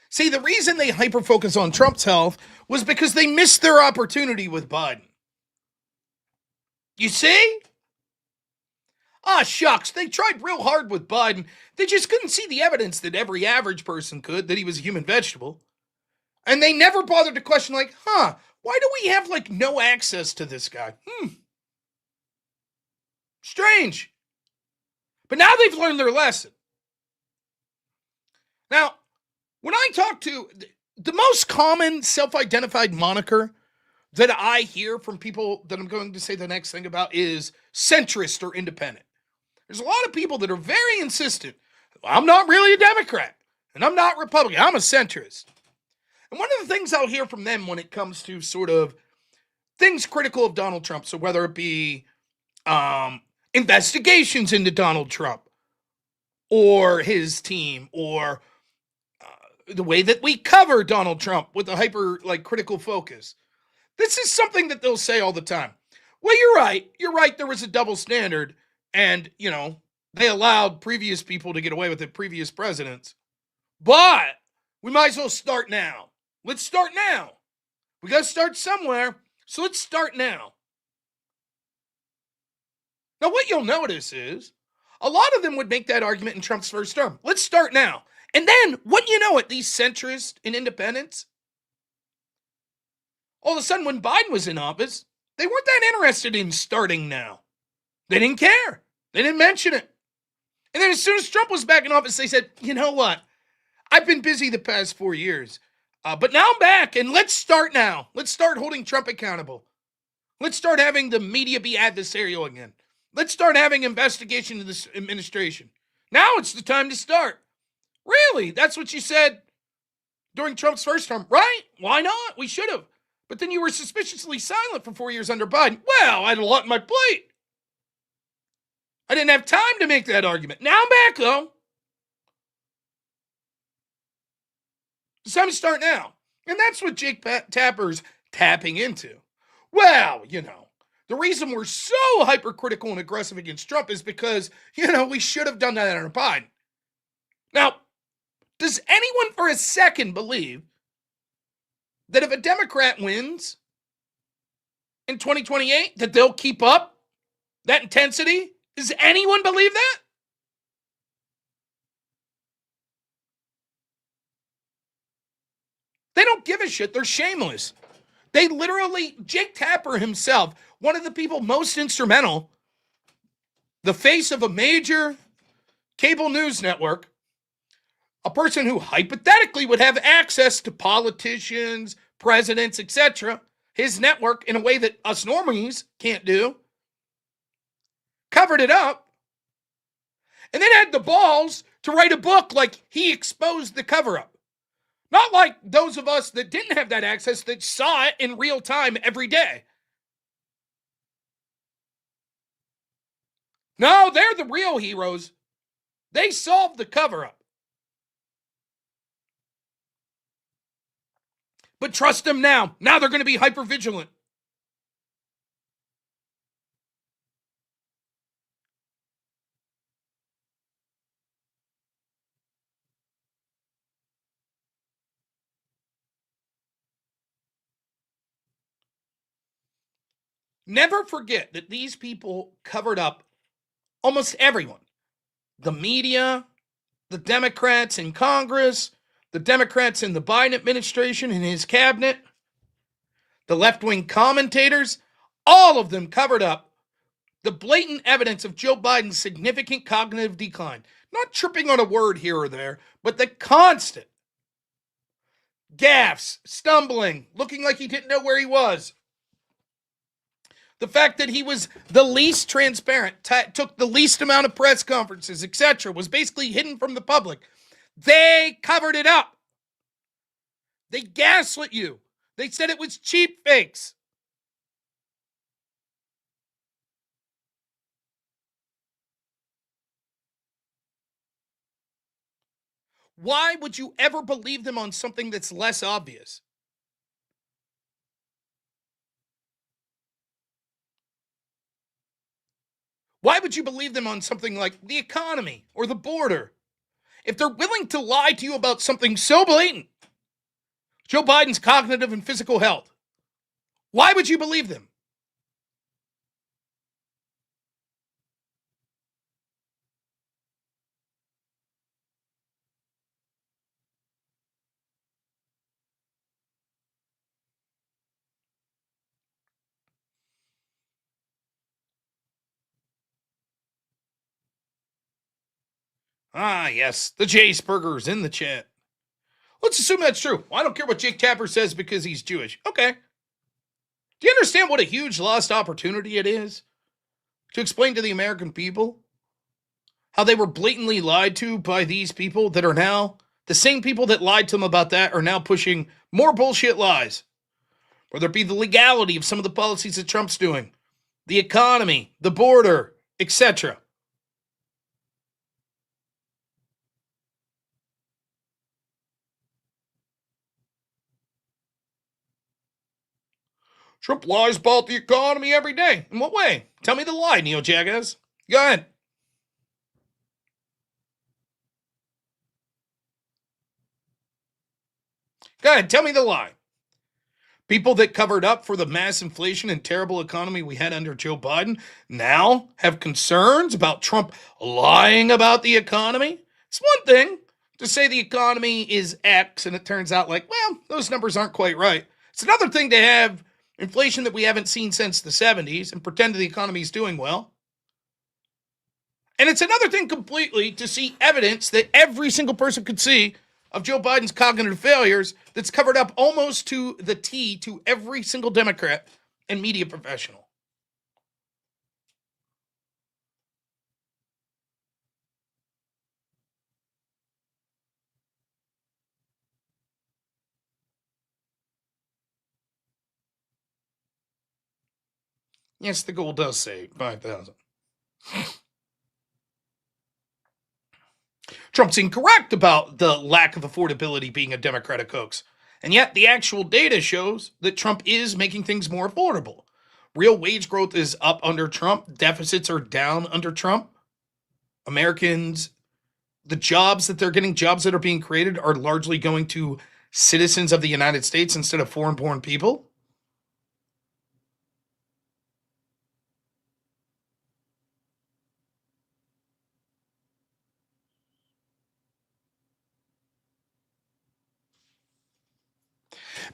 See, the reason they hyper-focus on Trump's health was because they missed their opportunity with Biden. You see? Ah, shucks, they tried real hard with Biden. They just couldn't see the evidence that every average person could, that he was a human vegetable. And they never bothered to question, like, why do we have, like, no access to this guy? Strange. But now they've learned their lesson. Now, when I talk to the most common self-identified moniker that I hear from people that I'm going to say the next thing about is centrist or independent. There's a lot of people that are very insistent. I'm not really a Democrat, and I'm not Republican. I'm a centrist. And one of the things I'll hear from them when it comes to sort of things critical of Donald Trump, so whether it be investigations into Donald Trump or his team or the way that we cover Donald Trump with a hyper critical focus. This is something that they'll say all the time. Well, you're right. You're right. There was a double standard and, they allowed previous people to get away with it, previous presidents. But we might as well start now. Let's start now. We got to start somewhere. So let's start now. Now, what you'll notice is a lot of them would make that argument in Trump's first term. Let's start now. And then, wouldn't you know it, these centrists and independents, all of a sudden when Biden was in office, they weren't that interested in starting now. They didn't care. They didn't mention it. And then as soon as Trump was back in office, they said, you know what? I've been busy the past 4 years, but now I'm back, and let's start now. Let's start holding Trump accountable. Let's start having the media be adversarial again. Let's start having investigation into this administration. Now it's the time to start. Really? That's what you said during Trump's first term, right? Why not? We should have. But then you were suspiciously silent for 4 years under Biden. Well, I had a lot on my plate. I didn't have time to make that argument. Now I'm back, though. It's time to start now. And that's what Jake Tapper's tapping into. Well, the reason we're so hypercritical and aggressive against Trump is because, we should have done that under Biden. Now, does anyone for a second believe that if a Democrat wins in 2028, that they'll keep up that intensity? Does anyone believe that? They don't give a shit. They're shameless. They literally, Jake Tapper himself, one of the people most instrumental, the face of a major cable news network, a person who hypothetically would have access to politicians, presidents, etc., his network in a way that us normies can't do, covered it up, and then had the balls to write a book like he exposed the cover-up. Not like those of us that didn't have that access that saw it in real time every day. No, they're the real heroes. They solved the cover-up. But trust them now. Now they're going to be hyper-vigilant. Never forget that these people covered up almost everyone. The media, the Democrats in Congress, the Democrats in the Biden administration and his cabinet, the left-wing commentators, all of them covered up the blatant evidence of Joe Biden's significant cognitive decline. Not tripping on a word here or there, but the constant gaffes, stumbling, looking like he didn't know where he was. The fact that he was the least transparent, took the least amount of press conferences, etc., was basically hidden from the public. They covered it up. They gaslit you. They said it was cheap fakes. Why would you ever believe them on something that's less obvious? Why would you believe them on something like the economy or the border? If they're willing to lie to you about something so blatant, Joe Biden's cognitive and physical health, why would you believe them? Ah, yes, the Jaceburger's in the chat. Let's assume that's true. Well, I don't care what Jake Tapper says because he's Jewish. Okay. Do you understand what a huge lost opportunity it is to explain to the American people how they were blatantly lied to by these people that are now, the same people that lied to them about that are now pushing more bullshit lies? Whether it be the legality of some of the policies that Trump's doing, the economy, the border, etc. Trump lies about the economy every day. In what way? Tell me the lie, Neo Jagas. Go ahead. Go ahead, tell me the lie. People that covered up for the mass inflation and terrible economy we had under Joe Biden now have concerns about Trump lying about the economy. It's one thing to say the economy is X and it turns out like, well, those numbers aren't quite right. It's another thing to have inflation that we haven't seen since the 70s and pretend the economy is doing well. And it's another thing completely to see evidence that every single person could see of Joe Biden's cognitive failures that's covered up almost to the T to every single Democrat and media professional. Yes, the goal does say 5,000. Trump's incorrect about the lack of affordability being a Democratic hoax. And yet the actual data shows that Trump is making things more affordable. Real wage growth is up under Trump. Deficits are down under Trump. Americans, the jobs that they're getting, jobs that are being created are largely going to citizens of the United States instead of foreign-born people.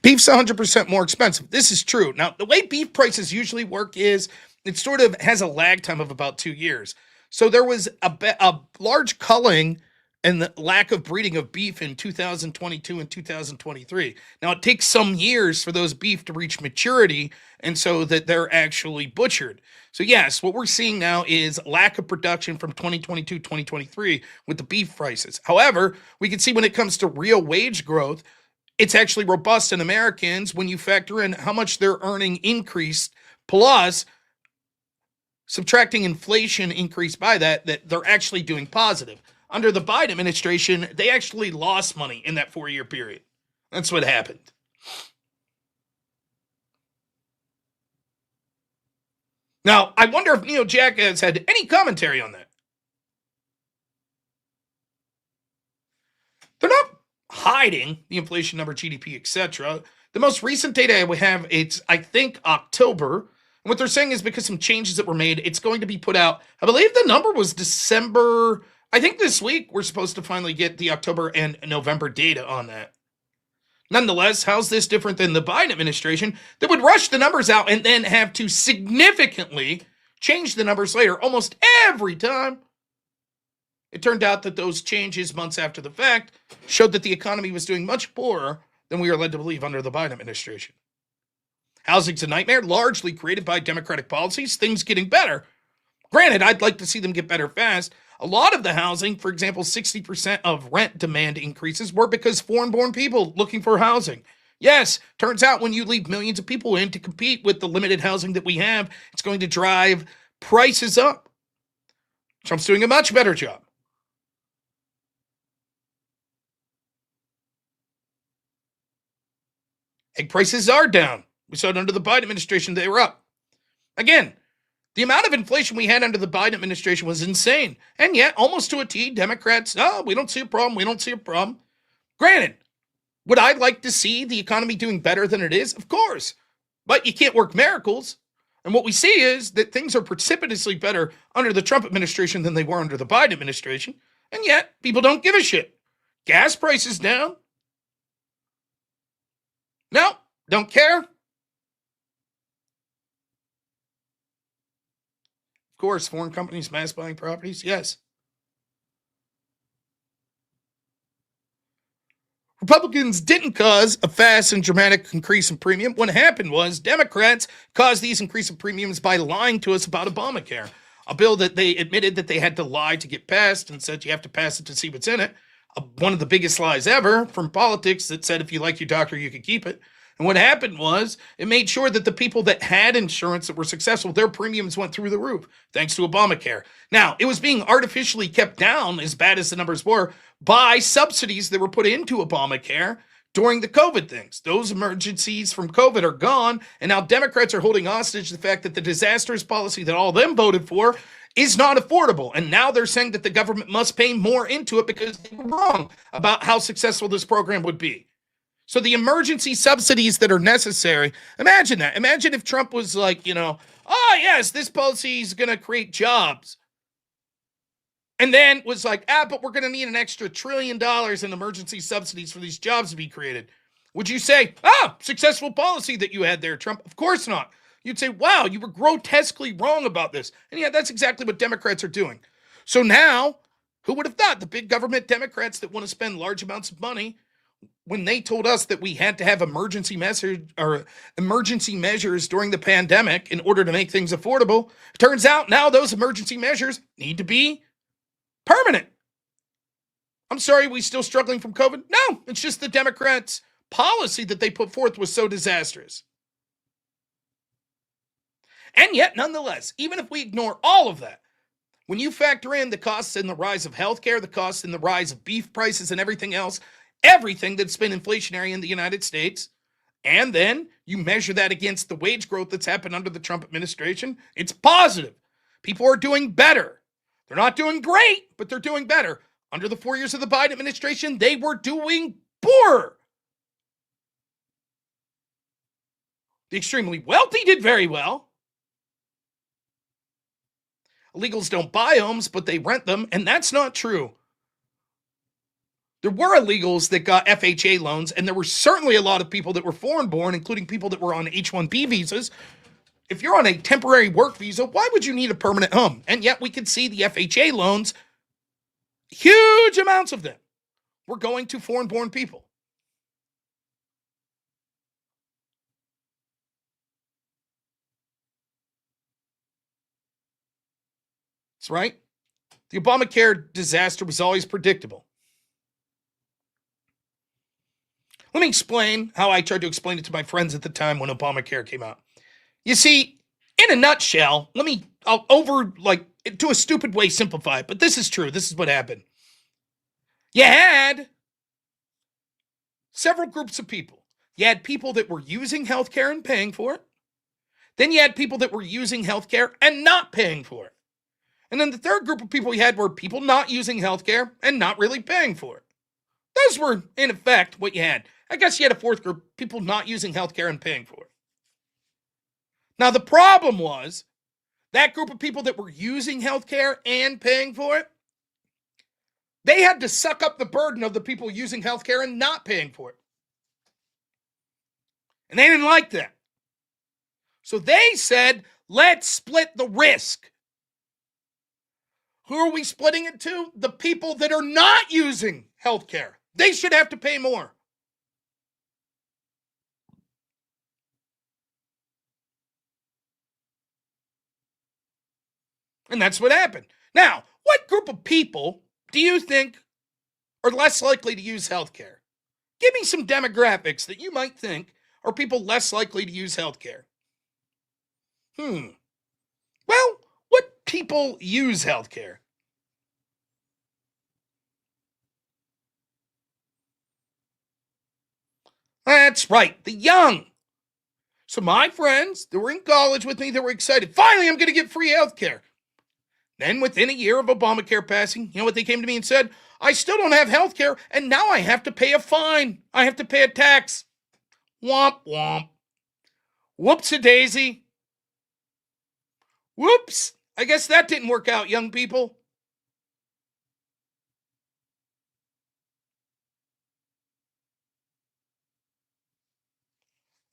Beef's 100% more expensive. This is true. Now, the way beef prices usually work is it sort of has a lag time of about 2 years. So there was a large culling and the lack of breeding of beef in 2022 and 2023. Now, it takes some years for those beef to reach maturity and so that they're actually butchered. So yes, what we're seeing now is lack of production from 2022, 2023 with the beef prices. However, we can see when it comes to real wage growth, it's actually robust in Americans when you factor in how much they're earning increased, plus subtracting inflation increase by that they're actually doing positive. Under the Biden administration, they actually lost money in that 4-year period. That's what happened. Now, I wonder if Neo Jack has had any commentary on that. They're not hiding the inflation number, GDP, etc. The most recent data we have, it's, I think, October. And what they're saying is because some changes that were made, it's going to be put out. I believe the number was December. I think this week we're supposed to finally get the October and November data on that. Nonetheless, how's this different than the Biden administration that would rush the numbers out and then have to significantly change the numbers later almost every time? It turned out that those changes months after the fact showed that the economy was doing much poorer than we are led to believe under the Biden administration. Housing's a nightmare, largely created by Democratic policies, things getting better. Granted, I'd like to see them get better fast. A lot of the housing, for example, 60% of rent demand increases were because foreign-born people looking for housing. Yes, turns out when you leave millions of people in to compete with the limited housing that we have, it's going to drive prices up. Trump's doing a much better job. Egg prices are down. We saw it under the Biden administration, they were up. Again, the amount of inflation we had under the Biden administration was insane. And yet, almost to a T, Democrats, we don't see a problem, we don't see a problem. Granted, would I like to see the economy doing better than it is? Of course. But you can't work miracles. And what we see is that things are precipitously better under the Trump administration than they were under the Biden administration. And yet, people don't give a shit. Gas prices down. No, don't care. Of course, foreign companies mass buying properties, yes. Republicans didn't cause a fast and dramatic increase in premium. What happened was Democrats caused these increase in premiums by lying to us about Obamacare, a bill that they admitted that they had to lie to get passed and said you have to pass it to see what's in it. One of the biggest lies ever from politics that said if you like your doctor, you could keep it. And what happened was it made sure that the people that had insurance that were successful, their premiums went through the roof thanks to Obamacare. Now, it was being artificially kept down, as bad as the numbers were, by subsidies that were put into Obamacare during the COVID things. Those emergencies from COVID are gone, and now Democrats are holding hostage the fact that the disastrous policy that all of them voted for is not affordable. And now they're saying that the government must pay more into it because they were wrong about how successful this program would be. So the emergency subsidies that are necessary, imagine that. Imagine if Trump was like, oh, yes, this policy is going to create jobs. And then was like, but we're going to need an extra $1 trillion in emergency subsidies for these jobs to be created. Would you say, successful policy that you had there, Trump? Of course not. You'd say, wow, you were grotesquely wrong about this. And yeah, that's exactly what Democrats are doing. So now, who would have thought the big government Democrats that want to spend large amounts of money, when they told us that we had to have emergency measures during the pandemic in order to make things affordable, it turns out now those emergency measures need to be permanent. I'm sorry, we still struggling from COVID? No, it's just the Democrats' policy that they put forth was so disastrous. And yet, nonetheless, even if we ignore all of that, when you factor in the costs in the rise of healthcare, the costs in the rise of beef prices and everything else, everything that's been inflationary in the United States, and then you measure that against the wage growth that's happened under the Trump administration, it's positive. People are doing better. They're not doing great, but they're doing better. Under the 4 years of the Biden administration, they were doing poorer. The extremely wealthy did very well. Illegals don't buy homes, but they rent them, and that's not true. There were illegals that got FHA loans, and there were certainly a lot of people that were foreign-born, including people that were on H-1B visas. If you're on a temporary work visa, why would you need a permanent home? And yet we could see the FHA loans huge amounts of them were going to foreign-born people. That's right. The Obamacare disaster was always predictable. Let me explain how I tried to explain it to my friends at the time when Obamacare came out. You see, in a nutshell, I'll to a stupid way simplify it, but this is true. This is what happened. You had several groups of people. You had people that were using healthcare and paying for it. Then you had people that were using healthcare and not paying for it. And then the third group of people you had were people not using healthcare and not really paying for it. Those were, in effect, what you had. I guess you had a fourth group, people not using healthcare and paying for it. Now, the problem was that group of people that were using healthcare and paying for it, they had to suck up the burden of the people using healthcare and not paying for it. And they didn't like that. So they said, let's split the risk. Who are we splitting it to? The people that are not using healthcare. They should have to pay more. And that's what happened. Now, what group of people do you think are less likely to use healthcare? Give me some demographics that you might think are people less likely to use healthcare. Well, what people use healthcare? That's right, the young. So my friends that were in college with me, that were excited, finally I'm going to get free healthcare. Then within a year of Obamacare passing, you know what they came to me and said? I still don't have healthcare, and now I have to pay a fine. I have to pay a tax. Womp womp. Whoops-a-daisy. Whoops. I guess that didn't work out, young people.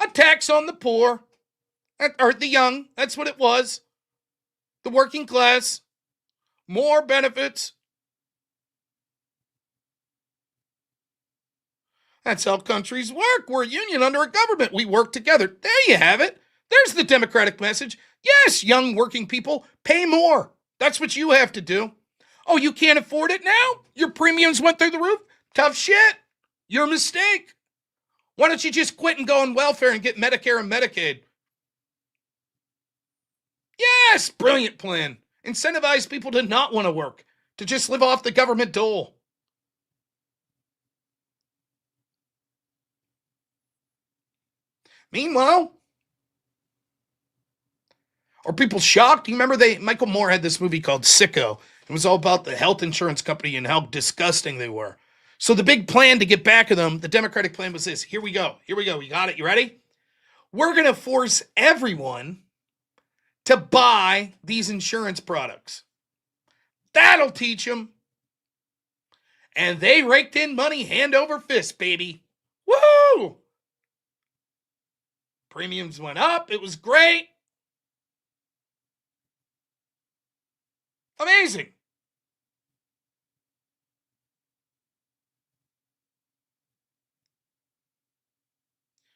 A tax on the poor, or the young, that's what it was. The working class, more benefits. That's how countries work. We're a union under a government. We work together. There you have it. There's the Democratic message. Yes, young working people, pay more. That's what you have to do. Oh, you can't afford it now? Your premiums went through the roof? Tough shit. Your mistake. Why don't you just quit and go on welfare and get Medicare and Medicaid? Yes, brilliant plan. Incentivize people to not want to work, to just live off the government dole. Meanwhile, are people shocked? You remember Michael Moore had this movie called Sicko. It was all about the health insurance company and how disgusting they were. So the big plan to get back at them, the Democratic plan was this. Here we go. You got it? You ready? We're going to force everyone to buy these insurance products. That'll teach them. And they raked in money hand over fist, baby. Woo! Premiums went up. It was great. Amazing.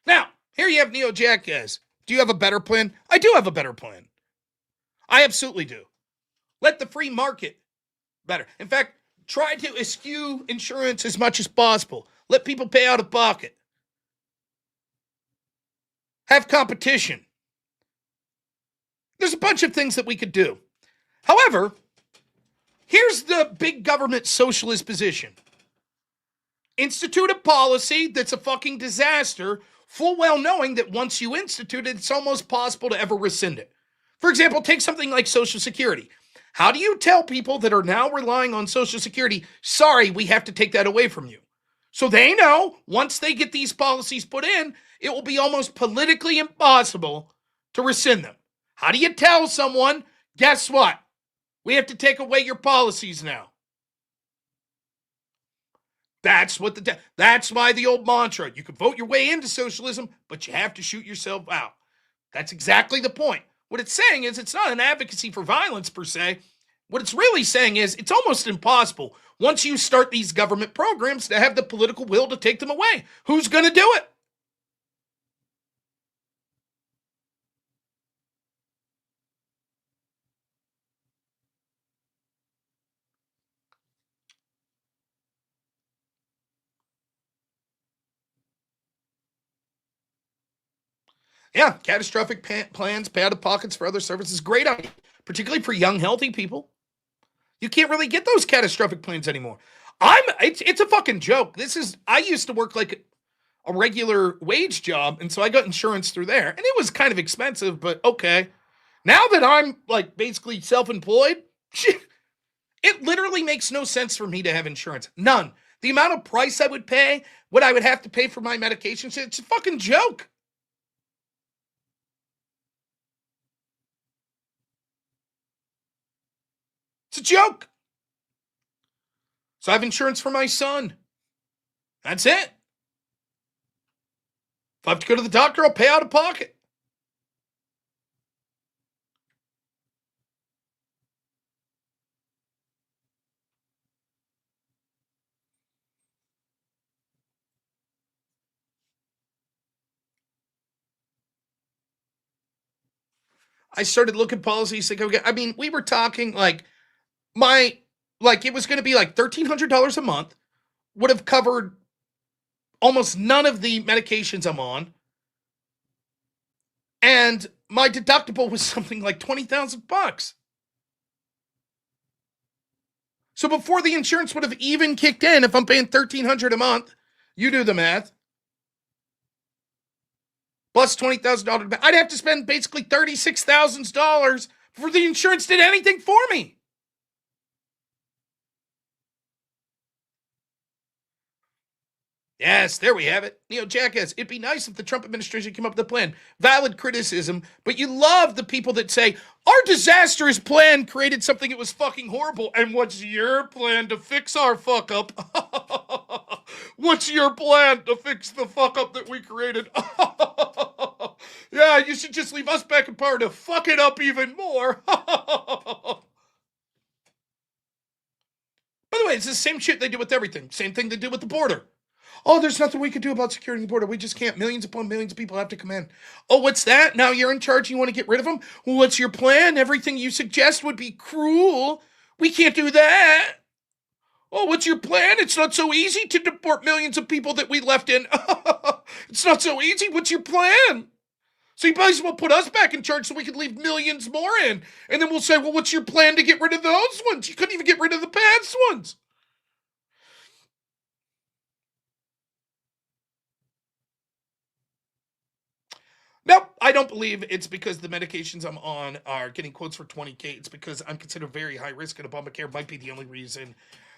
Now, here you have Neo Jackass. Do you have a better plan? I do have a better plan. I absolutely do. Let the free market better. In fact, try to eschew insurance as much as possible. Let people pay out of pocket. Have competition. There's a bunch of things that we could do. However, here's the big government socialist position. Institute a policy that's a fucking disaster, full well knowing that once you institute it, it's almost possible to ever rescind it. For example, take something like Social Security. How do you tell people that are now relying on Social Security, sorry, we have to take that away from you? So they know once they get these policies put in, it will be almost politically impossible to rescind them. How do you tell someone, guess what? We have to take away your policies now. That's why the old mantra, you can vote your way into socialism, but you have to shoot yourself out. That's exactly the point. What it's saying is it's not an advocacy for violence per se. What it's really saying is it's almost impossible once you start these government programs to have the political will to take them away. Who's going to do it? Yeah, catastrophic plans, pay out of pockets for other services, great idea, particularly for young, healthy people. You can't really get those catastrophic plans anymore. It's a fucking joke. I used to work like a regular wage job, and so I got insurance through there, and it was kind of expensive, but okay. Now that I'm like basically self-employed, it literally makes no sense for me to have insurance. None. The amount of price I would pay, what I would have to pay for my medications, it's a fucking joke. It's a joke. So I have insurance for my son. That's it. If I have to go to the doctor, I'll pay out of pocket. I started looking at policies. I mean, we were talking like it was going to be like $1,300 a month, would have covered almost none of the medications I'm on. And my deductible was something like $20,000. So before the insurance would have even kicked in, if I'm paying $1,300 a month, you do the math, plus $20,000, I'd have to spend basically $36,000 before the insurance did anything for me. Yes, there we have it. Jackass, it'd be nice if the Trump administration came up with a plan. Valid criticism, but you love the people that say, our disastrous plan created something that was fucking horrible. And what's your plan to fix our fuck up? What's your plan to fix the fuck up that we created? Yeah, you should just leave us back in power to fuck it up even more. By the way, it's the same shit they do with everything. Same thing they do with the border. Oh, there's nothing we can do about securing the border. We just can't. Millions upon millions of people have to come in. Oh, what's that? Now you're in charge. You want to get rid of them? Well, what's your plan? Everything you suggest would be cruel. We can't do that. Oh, what's your plan? It's not so easy to deport millions of people that we left in. It's not so easy. What's your plan? So you might as well put us back in charge so we can leave millions more in. And then we'll say, well, what's your plan to get rid of those ones? You couldn't even get rid of the past ones. Nope, I don't believe it's because the medications I'm on are getting quotes for $20,000. It's because I'm considered very high risk, and Obamacare might be the only reason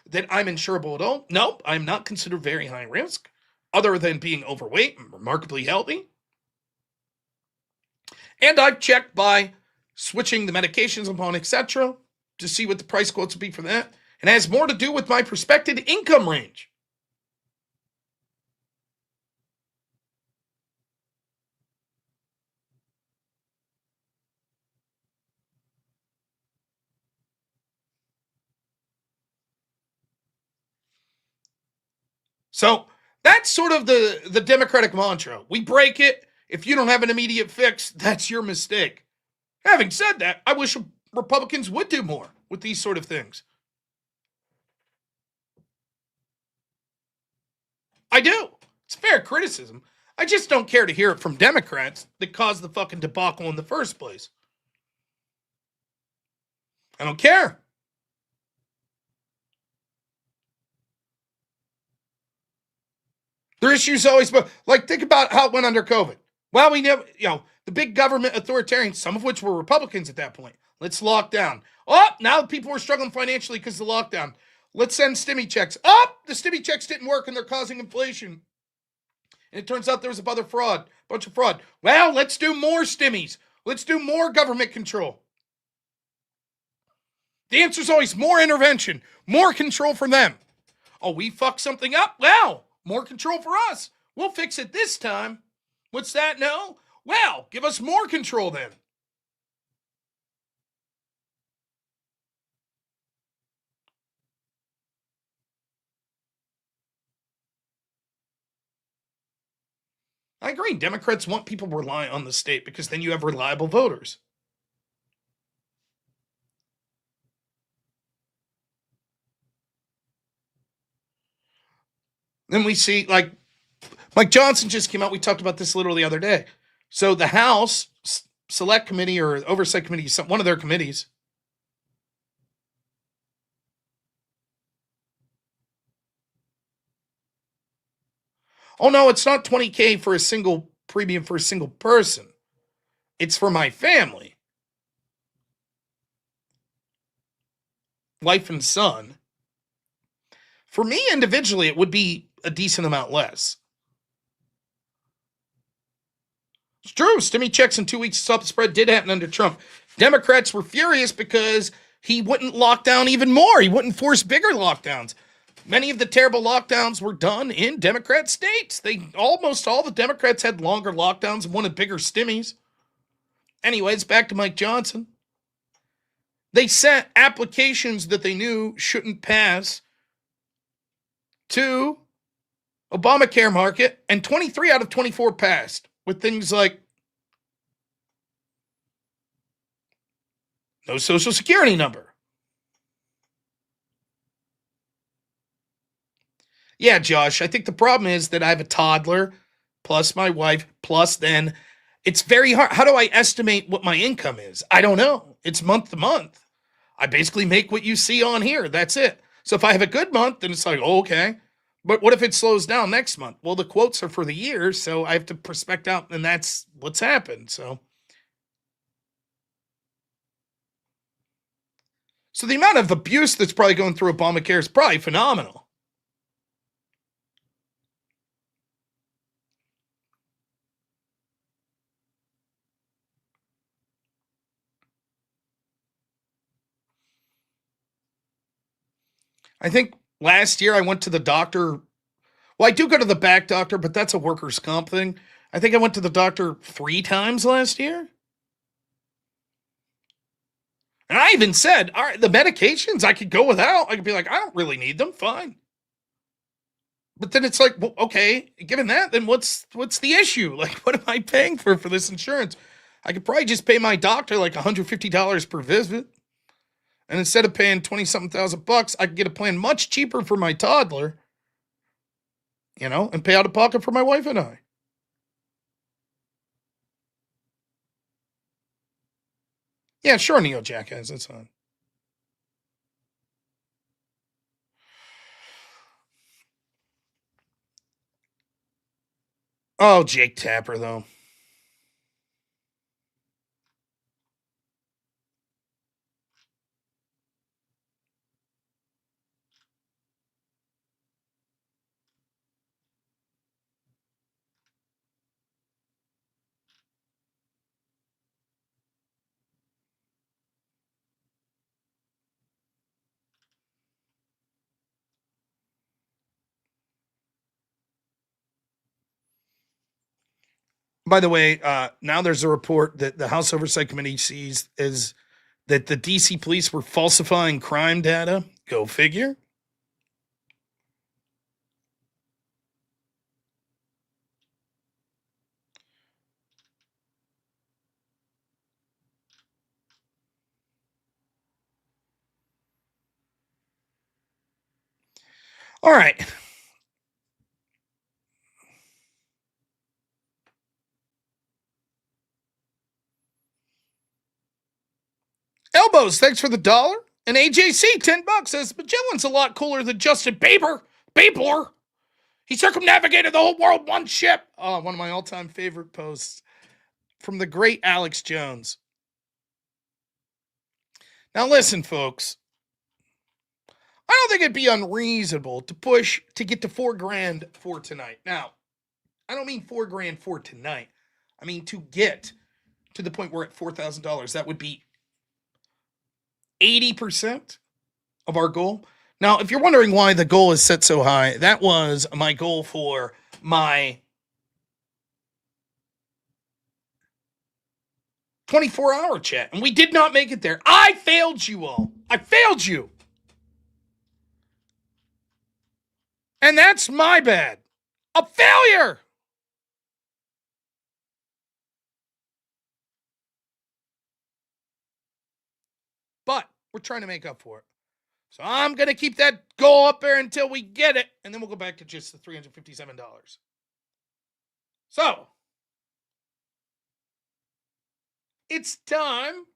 that I'm insurable at all. Nope, I'm not considered very high risk, other than being overweight and remarkably healthy. And I've checked by switching the medications I'm on, etc., to see what the price quotes would be for that. And it has more to do with my prospective income range. So that's sort of the Democratic mantra. We break it. If you don't have an immediate fix, that's your mistake. Having said that, I wish Republicans would do more with these sort of things. I do. It's fair criticism. I just don't care to hear it from Democrats that caused the fucking debacle in the first place. I don't care. Their issues always, like, think about how it went under COVID. Well, we never, the big government authoritarians, some of which were Republicans at that point. Let's lock down. Oh, now people were struggling financially because of the lockdown. Let's send stimmy checks. Oh, the stimmy checks didn't work and they're causing inflation. And it turns out there was a bunch of fraud. Well, let's do more stimmies. Let's do more government control. The answer is always more intervention, more control from them. Oh, we fucked something up? Well, more control for us. We'll fix it this time. What's that? No? Well, give us more control then. I agree. Democrats want people to rely on the state because then you have reliable voters. Then we see, like, Mike Johnson just came out. We talked about this literally the other day. So the House Select Committee or Oversight Committee, one of their committees, oh no, it's not $20K for a single premium for a single person. It's for my family. Wife and son. For me individually, it would be a decent amount less. It's true. Stimmy checks in 2 weeks to stop the spread did happen under Trump. Democrats were furious because he wouldn't lock down even more. He wouldn't force bigger lockdowns. Many of the terrible lockdowns were done in Democrat states. Almost all the Democrats had longer lockdowns and wanted bigger stimmies. Anyways, back to Mike Johnson. They sent applications that they knew shouldn't pass to Obamacare market, and 23 out of 24 passed with things like no social security number. Yeah, Josh, I think the problem is that I have a toddler, plus my wife, plus then it's very hard. How do I estimate what my income is? I don't know. It's month to month. I basically make what you see on here. That's it. So if I have a good month, then it's like, oh, okay. But what if it slows down next month? Well, the quotes are for the year, so I have to prospect out, and that's what's happened. So the amount of abuse that's probably going through Obamacare is probably phenomenal. I think last year I went to the doctor. Well, I do go to the back doctor, but that's a workers' comp thing. I think I went to the doctor 3 times last year. And I even said, all right, the medications I could go without. I could be like, I don't really need them. Fine. But then it's like, well, okay, given that, then what's the issue? Like, what am I paying for this insurance? I could probably just pay my doctor like $150 per visit. And instead of paying 20-something thousand bucks, I could get a plan much cheaper for my toddler, and pay out of pocket for my wife and I. Yeah, sure, Neo Jackass, that's fine. Oh, Jake Tapper, though. By the way, now there's a report that the House Oversight Committee sees is that the DC police were falsifying crime data. Go figure. All right. Elbows, thanks for the $1. And AJC, $10 says Magellan's a lot cooler than Justin Bieber. He circumnavigated the whole world one ship. Oh, one of my all-time favorite posts from the great Alex Jones. Now listen, folks. I don't think it'd be unreasonable to push to get to $4,000 for tonight. Now, I don't mean $4,000 for tonight. I mean to get to the point where at $4,000, that would be 80% of our goal. Now, if you're wondering why the goal is set so high, that was my goal for my 24-hour chat, and we did not make it there. I failed you all. I failed you. And that's my bad. A failure. we're trying to make up for it. So I'm going to keep that goal up there until we get it, and then we'll go back to just the $357. So, it's time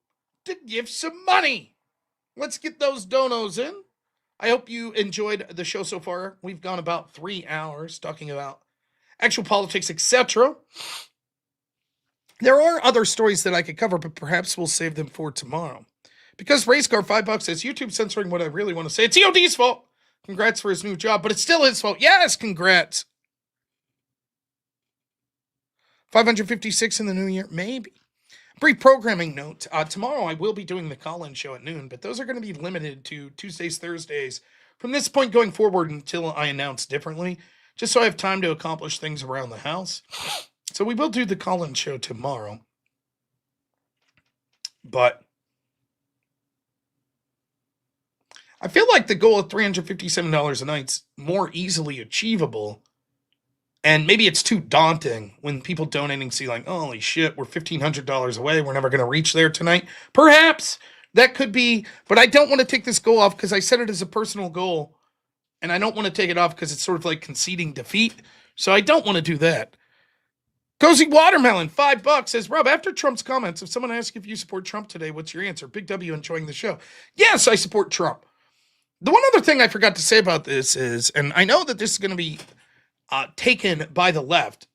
to give some money. Let's get those donos in. I hope you enjoyed the show so far. We've gone about 3 hours talking about actual politics, etc. There are other stories that I could cover, but perhaps we'll save them for tomorrow. Because Racecar $5 says YouTube censoring what I really want to say. It's EOD's fault. Congrats for his new job, but it's still his fault. Yes, congrats. 556 in the new year, maybe. Brief programming note. Tomorrow I will be doing the call-in show at noon, but those are going to be limited to Tuesdays, Thursdays from this point going forward until I announce differently, just so I have time to accomplish things around the house. So we will do the call-in show tomorrow. But I feel like the goal of $357 a night's more easily achievable. And maybe it's too daunting when people donating see like, oh, holy shit, we're $1,500 away. We're never going to reach there tonight. Perhaps that could be, but I don't want to take this goal off because I set it as a personal goal. And I don't want to take it off because it's sort of like conceding defeat. So I don't want to do that. Cozy Watermelon, $5 says, Rob, after Trump's comments, if someone asks if you support Trump today, what's your answer? Big W enjoying the show. Yes, I support Trump. The one other thing I forgot to say about this is, and I know that this is going to be taken by the left.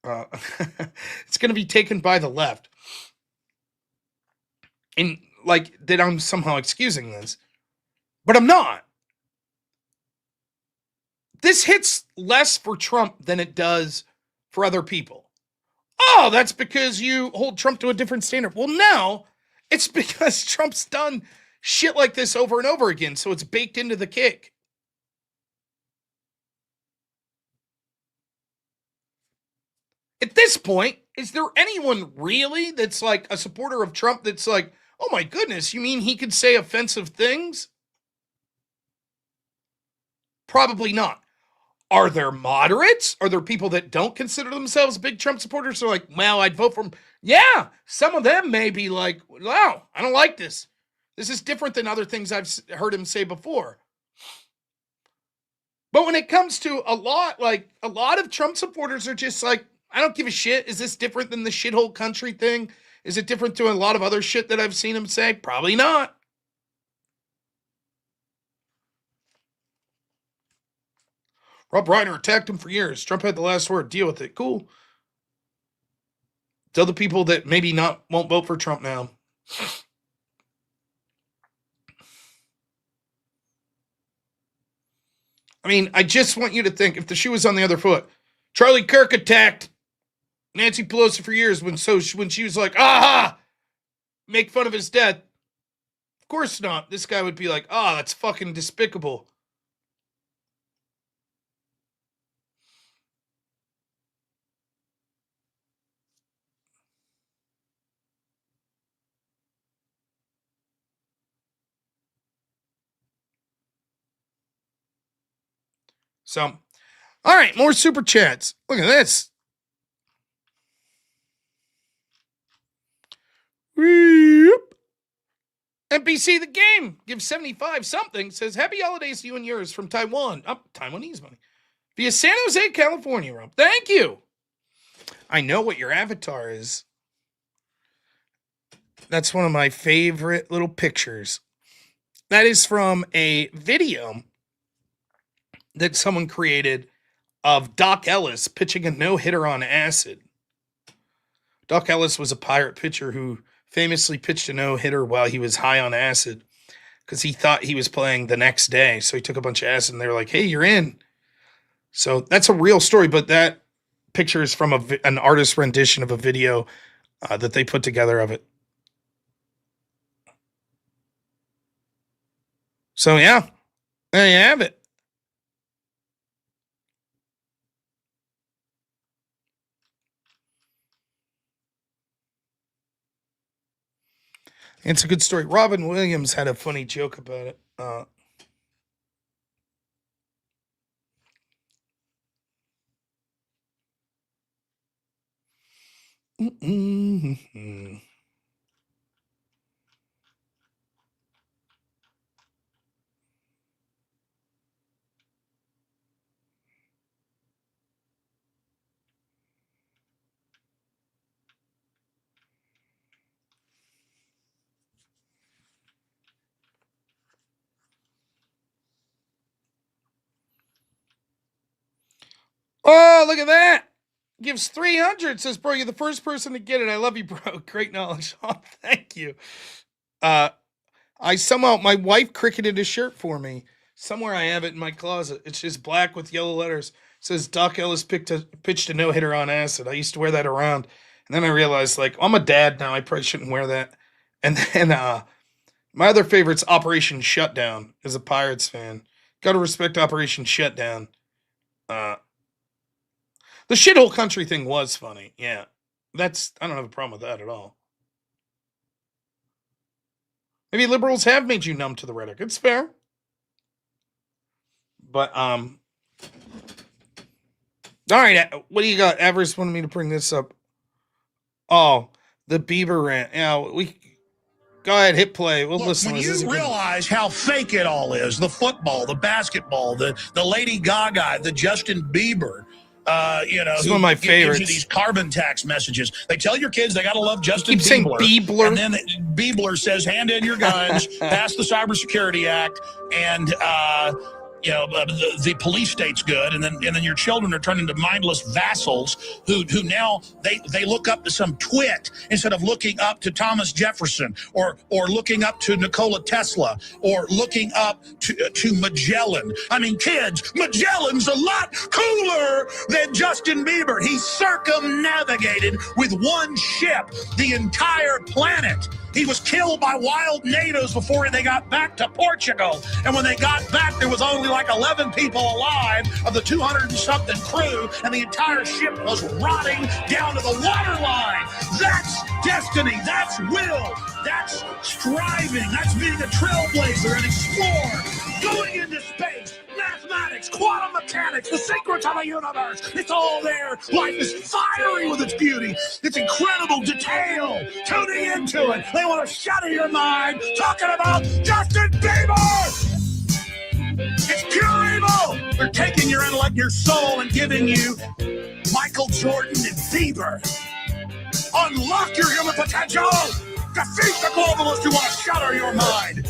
It's going to be taken by the left. And like that I'm somehow excusing this. But I'm not. This hits less for Trump than it does for other people. Oh, that's because you hold Trump to a different standard. Well, no, it's because Trump's done shit like this over and over again, so it's baked into the cake. At this point, is there anyone really that's like a supporter of Trump that's like, oh my goodness, you mean he could say offensive things? Probably not. Are there moderates? Are there people that don't consider themselves big Trump supporters? They're like, well, I'd vote for him. Yeah, some of them may be like, wow, I don't like this. This is different than other things I've heard him say before. But when it comes to a lot of Trump supporters are just like, I don't give a shit. Is this different than the shithole country thing? Is it different to a lot of other shit that I've seen him say? Probably not. Rob Reiner attacked him for years. Trump had the last word. Deal with it. Cool. Tell the people that maybe won't vote for Trump now. I mean, I just want you to think, if the shoe was on the other foot, Charlie Kirk attacked Nancy Pelosi for years when she was like, aha, make fun of his death. Of course not. This guy would be like, oh, that's fucking despicable. So, all right, more super chats. Look at this. NBC The Game gives 75 something, says, happy holidays to you and yours from Taiwan. Taiwanese money. Via San Jose, California, Rob. Thank you. I know what your avatar is. That's one of my favorite little pictures. That is from a video that someone created of Doc Ellis pitching a no-hitter on acid. Doc Ellis was a Pirate pitcher who famously pitched a no-hitter while he was high on acid because he thought he was playing the next day. So he took a bunch of acid and they were like, hey, you're in. So that's a real story, but that picture is from an artist's rendition of a video that they put together of it. So yeah, there you have it. It's a good story. Robin Williams had a funny joke about it. Oh, look at that. Gives 300. Says, bro, you're the first person to get it. I love you, bro. Great knowledge. Oh, thank you. My wife cricketed a shirt for me. Somewhere I have it in my closet. It's just black with yellow letters. It says Doc Ellis pitched a no-hitter on acid. I used to wear that around. And then I realized, like, I'm a dad now. I probably shouldn't wear that. And then my other favorite's Operation Shutdown as a Pirates fan. Got to respect Operation Shutdown. The shithole country thing was funny. Yeah. I don't have a problem with that at all. Maybe liberals have made you numb to the rhetoric. It's fair. But, all right. What do you got? Everest wanted me to bring this up. Oh, the Bieber rant. Yeah, go ahead, hit play. We'll listen. When you realize how fake it all is, the football, the basketball, the Lady Gaga, the Justin Bieber, it's one of my favorites. Gives you these carbon tax messages. They tell your kids they got to love Justin Keep saying Bieber. Biebler. And then Biebler says, hand in your guns, pass the Cybersecurity Act, and the police state's good, and then your children are turned into mindless vassals who now they look up to some twit instead of looking up to Thomas Jefferson or looking up to Nikola Tesla or looking up to Magellan. I mean, kids, Magellan's a lot cooler than Justin Bieber. He circumnavigated with one ship the entire planet. He was killed by wild natives before they got back to Portugal. And when they got back, there was only like 11 people alive of the 200 and something crew, and the entire ship was rotting down to the waterline. That's destiny. That's will. That's striving. That's being a trailblazer, an explorer, going into space. Mathematics, quantum mechanics, the secrets of the universe. It's all there. Life is fiery with its beauty. It's incredible detail. Tuning into it. They want to shatter your mind talking about Justin Bieber. It's pure evil. They're taking your intellect, your soul, and giving you Michael Jordan and Bieber. Unlock your human potential. Defeat the globalists who want to shatter your mind.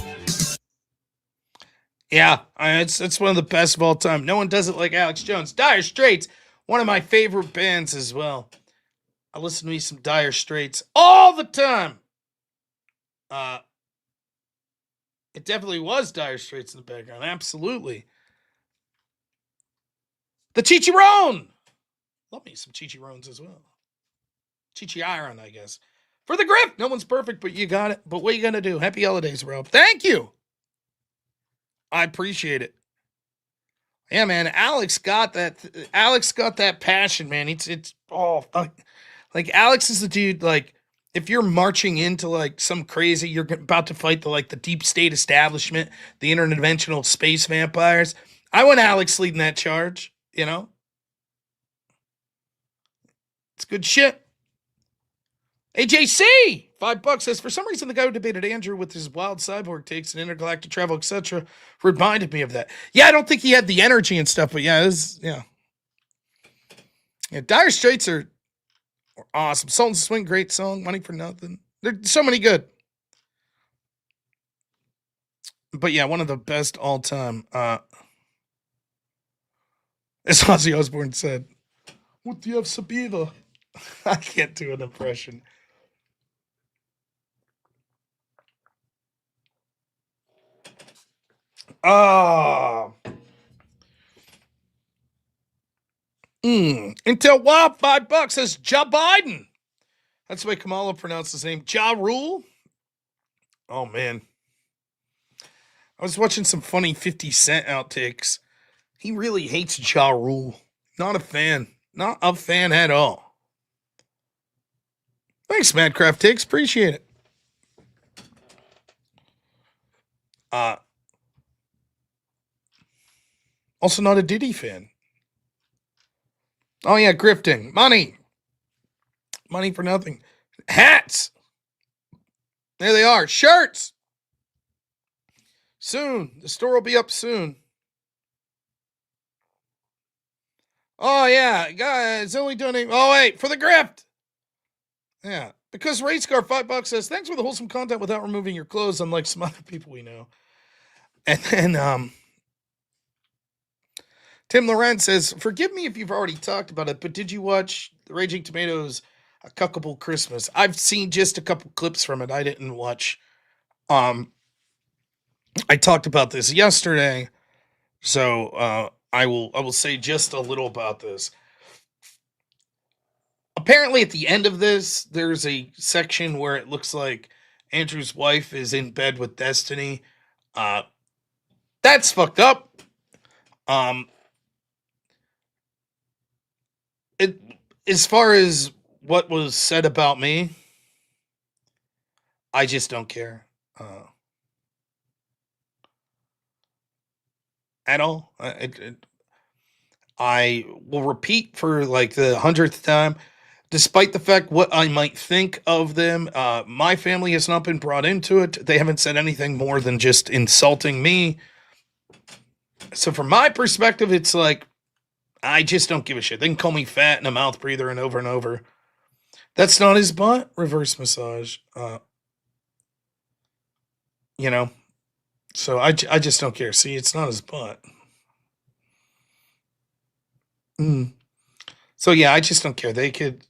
Yeah, it's one of the best of all time. No one does it like Alex Jones. Dire Straits, one of my favorite bands as well. I listen to me some Dire Straits all the time. It definitely was Dire Straits in the background. Absolutely. The Chicharron. Love me some Chicharrones as well. Chichiron, I guess. For the grip. No one's perfect, but you got it. But what you gonna do? Happy holidays, Rob. Thank you. I appreciate it. Yeah, man. Alex got that passion, man. Like Alex is the dude. Like, if you're marching into like some crazy, you're about to fight the deep state establishment, the interdimensional space vampires. I want Alex leading that charge. You know, it's good shit. AJC, $5 says, for some reason, the guy who debated Andrew with his wild cyborg takes and intergalactic travel, etc., reminded me of that. Yeah, I don't think he had the energy and stuff, but yeah, yeah, Dire Straits are awesome. Sultan Swing, great song. Money for Nothing. There's so many good. But yeah, one of the best all time. As Ozzy Osbourne said, what do you have, Sabina? I can't do an impression. Intel Wild, $5 says Ja Biden. That's the way Kamala pronounced his name. Ja Rule. Oh man. I was watching some funny 50 Cent outtakes. He really hates Ja Rule. Not a fan. Not a fan at all. Thanks, Madcraft Takes. Appreciate it. Also not a Diddy fan. Oh yeah, grifting. Money. Money for nothing. Hats. There they are. Shirts. Soon. The store will be up soon. Oh yeah, guys, only donating. Oh wait, for the grift. Yeah, because Racecar $5 says, thanks for the wholesome content without removing your clothes, unlike some other people we know. And then Tim Lorenz says, forgive me if you've already talked about it, but did you watch the Raging Tomatoes A Cuckable Christmas? I've seen just a couple clips from it. I didn't watch. I talked about this yesterday, so I will say just a little about this. Apparently, at the end of this, there's a section where it looks like Andrew's wife is in bed with Destiny. That's fucked up. As far as what was said about me, I just don't care at all. I will repeat for like the 100th time, despite the fact what I might think of them, my family has not been brought into it. They haven't said anything more than just insulting me. So from my perspective, it's like, I just don't give a shit. They can call me fat and a mouth breather and over. That's not his butt. Reverse massage. So I just don't care. See, it's not his butt. So yeah, I just don't care. They could,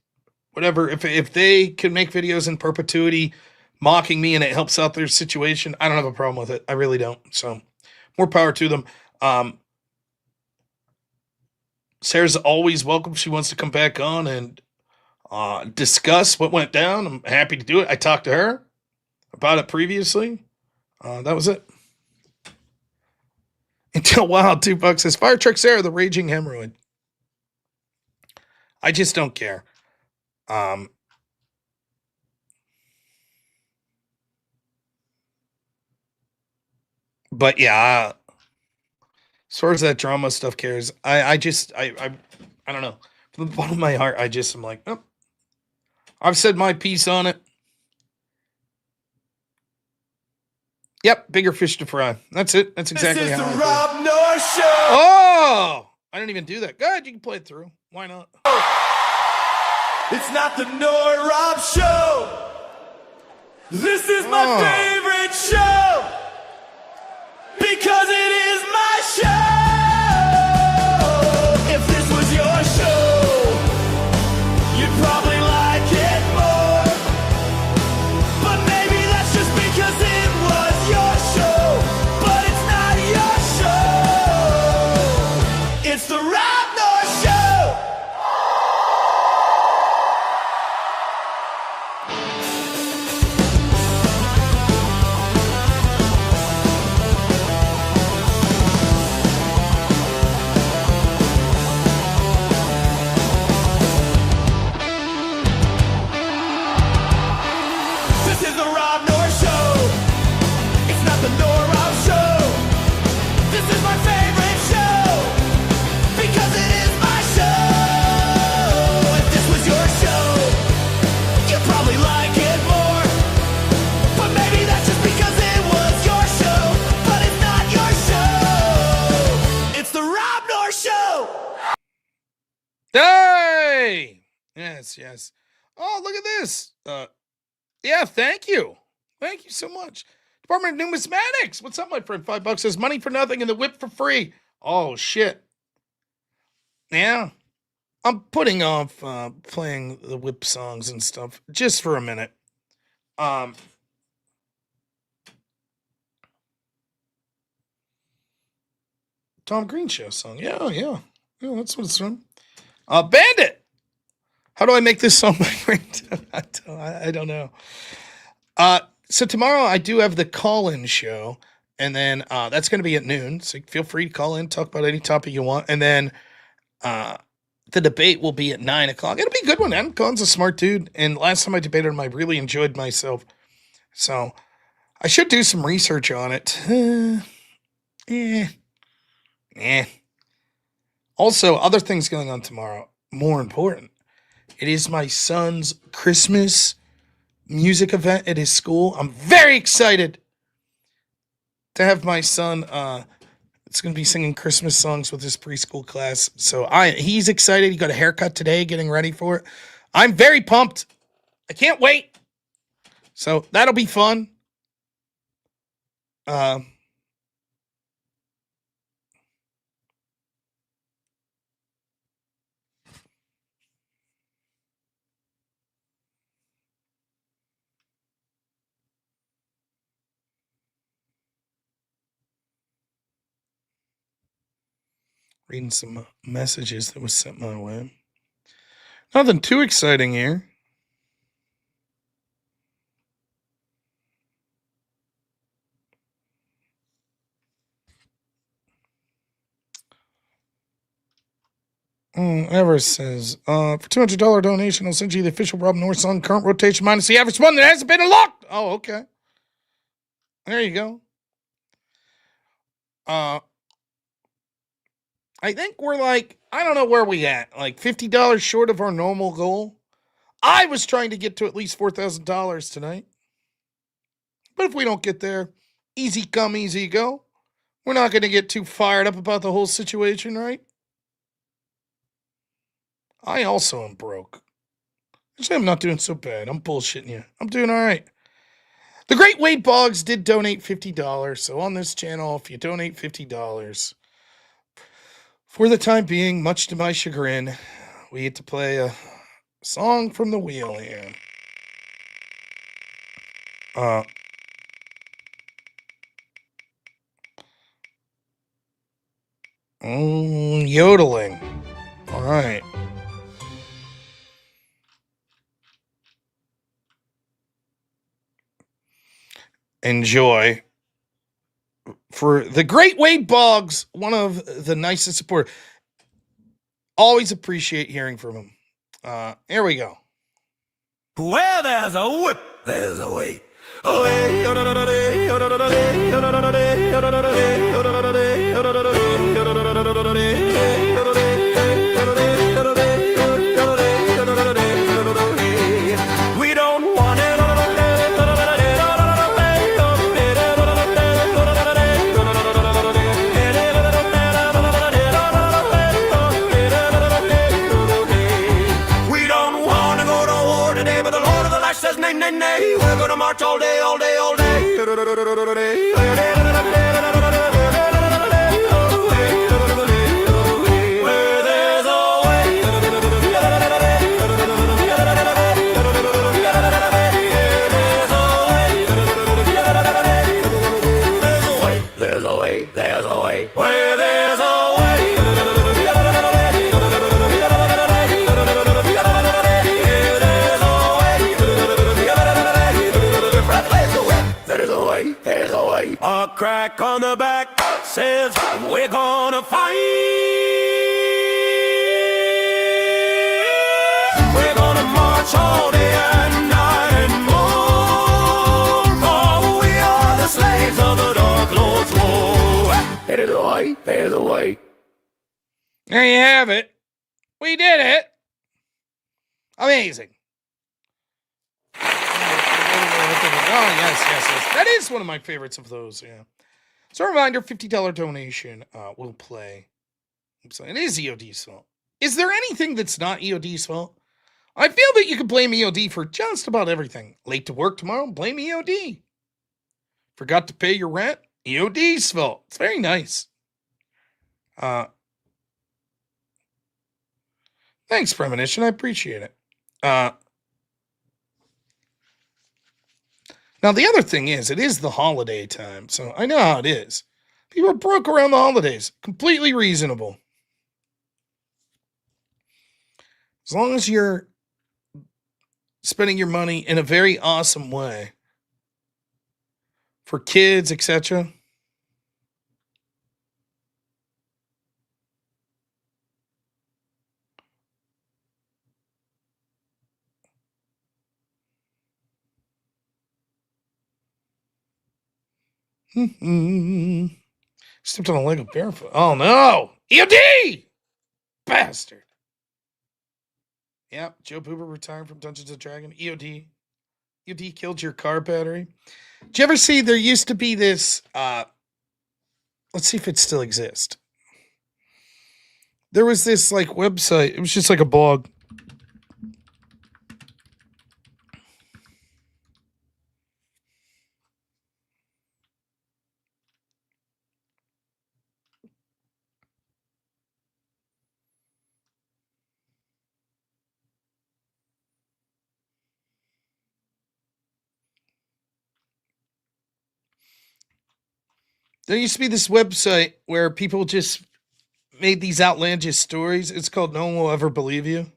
whatever. If they could make videos in perpetuity mocking me and it helps out their situation, I don't have a problem with it. I really don't. So more power to them. Sarah's always welcome. She wants to come back on and discuss what went down. I'm happy to do it. I talked to her about it previously. That was it. Until Wild $2 says, Fire Truck Sarah, the raging hemorrhoid. I just don't care. But yeah, as far as that drama stuff cares, I don't know. From the bottom of my heart, I'm like, oh, I've said my piece on it. Yep, bigger fish to fry. That's it. That's exactly how. This is the robnoerr Show. Oh, I didn't even do that. Go ahead, you can play it through. Why not? It's not the Noir Rob Show. This is my favorite show because it is my show. If this was your show, you'd probably like it more. But maybe that's just because it was your show. But it's not your show. It's the robnoerr Show. This is the robnoerr Show. It's not the Noir Rob Show. This is my favorite show because it is my show. If this was your show, you'd probably like it more. But maybe that's just because it was your show. But it's not your show. It's the robnoerr Show. Hey! Yes. Oh, look at this. Yeah, thank you. Thank you so much. Department of Numismatics. What's up, my friend? $5 says money for nothing and the whip for free. Oh, shit. Yeah. I'm putting off playing the whip songs and stuff just for a minute. Tom Green Show song. Yeah, that's what it's from. Bandit. How do I make this song my ringtone? I don't know. So tomorrow I do have the call-in show, and then that's going to be at noon. So feel free to call in, talk about any topic you want, and then the debate will be at 9 o'clock. It'll be a good one. Adam Cohen's a smart dude, and last time I debated him, I really enjoyed myself. So I should do some research on it. Also, other things going on tomorrow. More important. It is my son's Christmas music event at his school. I'm very excited to have my son. It's going to be singing Christmas songs with his preschool class. So he's excited. He got a haircut today, getting ready for it. I'm very pumped. I can't wait. So that'll be fun. Reading some messages that was sent my way. Nothing too exciting here. Everest says, for $200 donation, I'll send you the official Rob Reiner song, current rotation minus the average one that hasn't been unlocked. Oh, okay. There you go. I think we're like, I don't know where we at, like $50 short of our normal goal. I was trying to get to at least $4,000 tonight. But if we don't get there, easy come, easy go. We're not going to get too fired up about the whole situation, right? I also am broke. Actually, I'm not doing so bad. I'm bullshitting you. I'm doing all right. The Great Wade Boggs did donate $50. So on this channel, if you donate $50, for the time being, much to my chagrin, we get to play a song from the wheel here. Yodeling. All right. Enjoy. For the Great Wade Boggs, one of the nicest supporters. Always appreciate hearing from him. Here we go. Where there's a whip, there's a way. We don't want it. We don't want to go to war today, but the Lord of the Light says nay, nay, nay. We're gonna march all day, all day, all day. Where there's a way. There's a way, there's a way. Where there's a way. There's a way. A crack on the back says we're gonna fight. We're gonna march all day and night and more. For we are the slaves of the Dark Lord's war. There's a way. There's a way. There you have it. We did it. Amazing. Oh, yes. That is one of my favorites of those, yeah. So a reminder, $50 donation will play. So it is EOD's fault. Is there anything that's not EOD's fault? I feel that you can blame EOD for just about everything. Late to work tomorrow, blame EOD. Forgot to pay your rent, EOD's fault. It's very nice. Thanks, Premonition. I appreciate it. Now, the other thing is, it is the holiday time, so I know how it is. People are broke around the holidays. Completely reasonable. As long as you're spending your money in a very awesome way for kids, etc. Stepped on a leg of barefoot. Oh no! EOD! Bastard! Yep, Joe Boober retired from Dungeons & Dragons. EOD. EOD killed your car battery. Did you ever see there used to be this, let's see if it still exists. There was this like website. It was just like a blog. There used to be this website where people just made these outlandish stories. It's called No One Will Ever Believe You.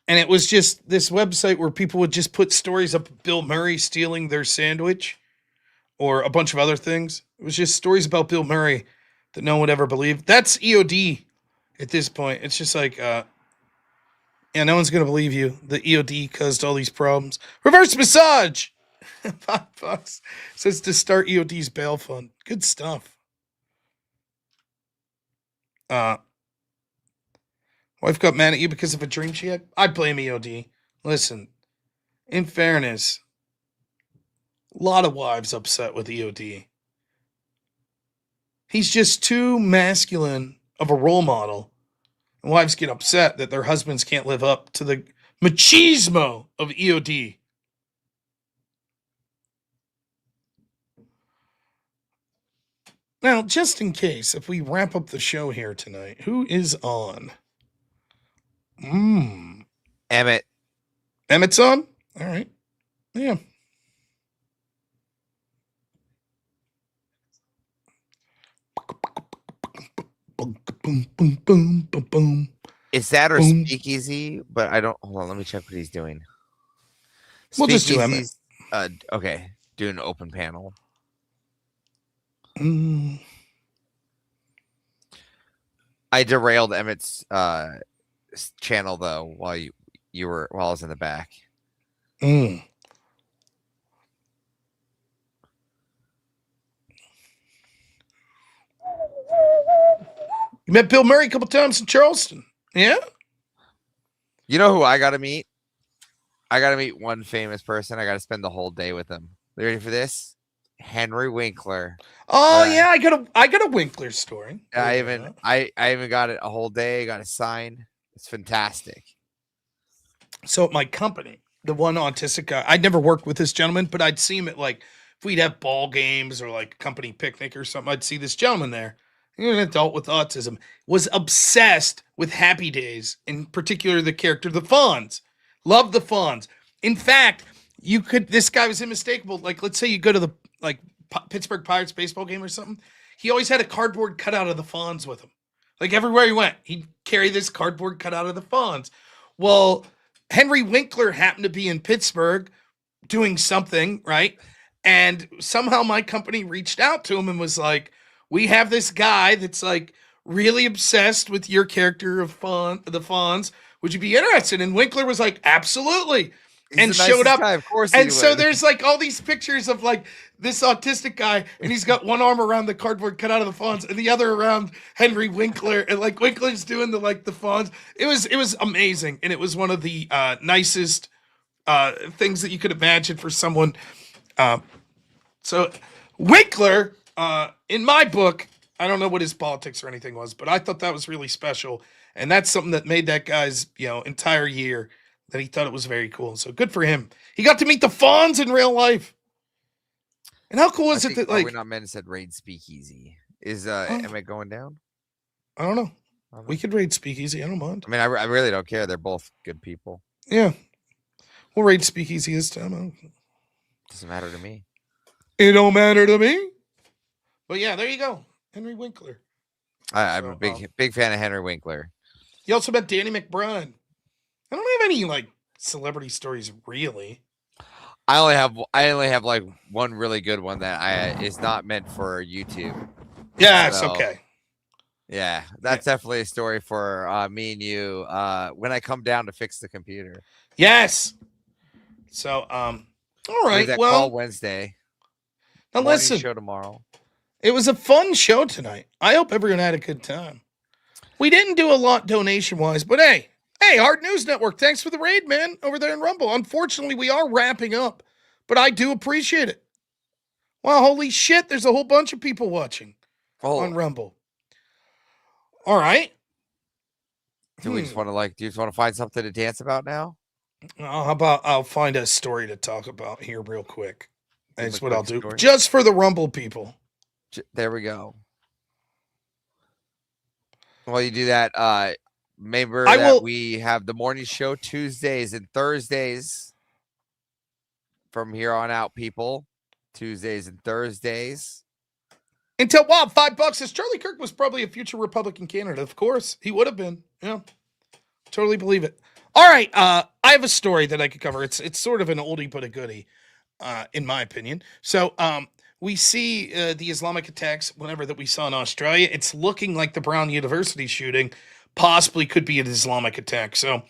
And it was just this website where people would just put stories up of Bill Murray stealing their sandwich or a bunch of other things. It was just stories about Bill Murray that no one would ever believe. That's EOD at this point. It's just like, yeah, no one's going to believe you. The EOD caused all these problems. Reverse massage! $5 says to start EOD's bail fund. Good stuff. Wife got mad at you because of a dream she had? I blame EOD. Listen, in fairness, a lot of wives upset with EOD. He's just too masculine of a role model. And wives get upset that their husbands can't live up to the machismo of EOD. Now, just in case, if we wrap up the show here tonight, who is on? Emmett. Emmett's on? All right. Yeah. Is that or Speakeasy? But I don't. Hold on. Let me check what he's doing. We'll just do Emmett. Okay. Do an open panel. I derailed Emmett's channel though while I was in the back. You met Bill Murray a couple times in Charleston. Yeah? You know who I got to meet? I got to meet one famous person. I got to spend the whole day with him. You ready for this? Henry Winkler. Oh yeah, I got a Winkler story. I even got it a whole day. Got a sign. It's fantastic. So at my company, the one autistic guy, I'd never worked with this gentleman, but I'd see him at like if we'd have ball games or like company picnic or something. I'd see this gentleman there. An adult with autism was obsessed with Happy Days, in particular the character the Fonz. Loved the Fonz. In fact, this guy was unmistakable. Like, let's say you go to the Pittsburgh Pirates baseball game or something. He always had a cardboard cutout of the Fonz with him. Like everywhere he went, he'd carry this cardboard cutout of the Fonz. Well, Henry Winkler happened to be in Pittsburgh doing something, right? And somehow my company reached out to him and was like, we have this guy that's like really obsessed with your character of the Fonz. Would you be interested? And Winkler was like, absolutely. And showed up. Guy, of course and so there's like all these pictures of like this autistic guy, and he's got one arm around the cardboard cut out of the Fonz and the other around Henry Winkler, and like Winkler's doing the Fonz. It was amazing, and it was one of the nicest things that you could imagine for someone. So Winkler, in my book, I don't know what his politics or anything was, but I thought that was really special, and that's something that made that guy's entire year. That he thought it was very cool. So good for him. He got to meet the Fonz in real life. And how cool is it that we're not men said raid Speakeasy? Is Emmett going down? I don't know. We could raid Speakeasy. I don't mind. I mean, I really don't care. They're both good people. Yeah. We'll raid Speakeasy this time. Doesn't matter to me. It don't matter to me. But yeah, there you go. Henry Winkler. I'm a big fan of Henry Winkler. You also met Danny McBride. I don't have any celebrity stories really. I only have like one really good one that is not meant for YouTube. Yeah, it's okay. Yeah, that's definitely a story for me and you when I come down to fix the computer. Yes. So all right. Well, call Wednesday. Now listen. Show tomorrow. It was a fun show tonight. I hope everyone had a good time. We didn't do a lot donation wise, but hey, Hard News Network, thanks for the raid, man, over there in Rumble. Unfortunately, we are wrapping up, but I do appreciate it. Wow, holy shit, there's a whole bunch of people watching on Rumble. All right. Do we just want to do you just want to find something to dance about now? How about I'll find a story to talk about here real quick. That's what I'll do. Story. Just for the Rumble people. There we go. While you do that, remember that we have the morning show Tuesdays and Thursdays from here on out, people. Tuesdays and Thursdays. Until, wow, $5 says Charlie Kirk was probably a future Republican candidate. Of course, he would have been. Yeah, totally believe it. All right, I have a story that I could cover. It's sort of an oldie but a goodie, in my opinion. So we see the Islamic attacks, whenever that we saw in Australia. It's looking like the Brown University shooting possibly could be an Islamic attack. So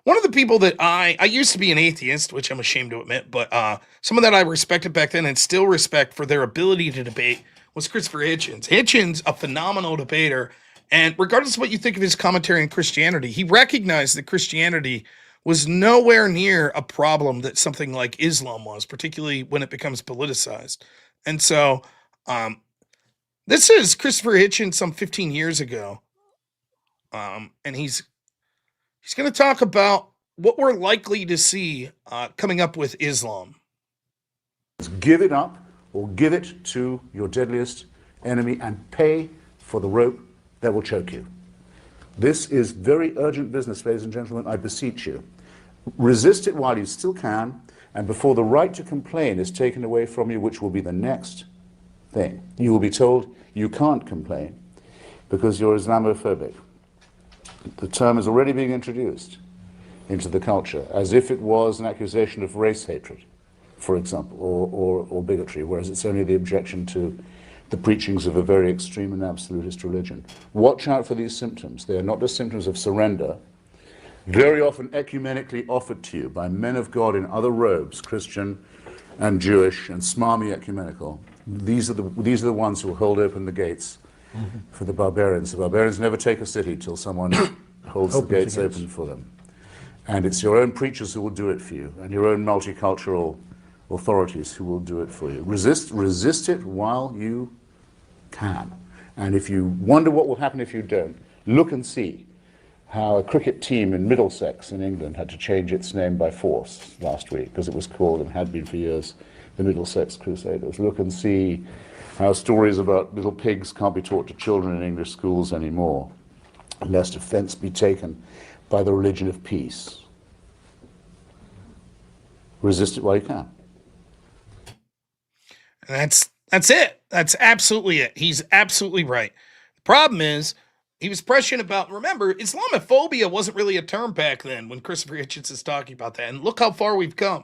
one of the people that I used to be an atheist, which I'm ashamed to admit, but someone that I respected back then and still respect for their ability to debate was Christopher Hitchens. Hitchens, a phenomenal debater, and regardless of what you think of his commentary on Christianity, he recognized that Christianity was nowhere near a problem that something like Islam was, particularly when it becomes politicized. And so this is Christopher Hitchens some 15 years ago, and he's going to talk about what we're likely to see coming up with Islam. Give it up or give it to your deadliest enemy and pay for the rope that will choke you. This is very urgent business, ladies and gentlemen. I beseech you. Resist it while you still can, and before the right to complain is taken away from you, which will be the next thing. You will be told you can't complain because you're Islamophobic. The term is already being introduced into the culture as if it was an accusation of race hatred, for example, or bigotry, whereas it's only the objection to the preachings of a very extreme and absolutist religion. Watch out for these symptoms. They are not just symptoms of surrender, very often ecumenically offered to you by men of God in other robes, Christian and Jewish and smarmy ecumenical. These are the ones who will hold open the gates for the barbarians. The barbarians never take a city till someone holds the gates open for them. And it's your own preachers who will do it for you, and your own multicultural authorities who will do it for you. Resist it while you can. And if you wonder what will happen if you don't, look and see how a cricket team in Middlesex in England had to change its name by force last week, because it was called, and had been for years, the Middlesex Crusaders. Look and see how stories about little pigs can't be taught to children in English schools anymore, lest offense be taken by the religion of peace. Resist it while you can. And that's it. That's absolutely it. He's absolutely right. The problem is, he was prescient about, remember, Islamophobia wasn't really a term back then when Christopher Hitchens is talking about that. And look how far we've come.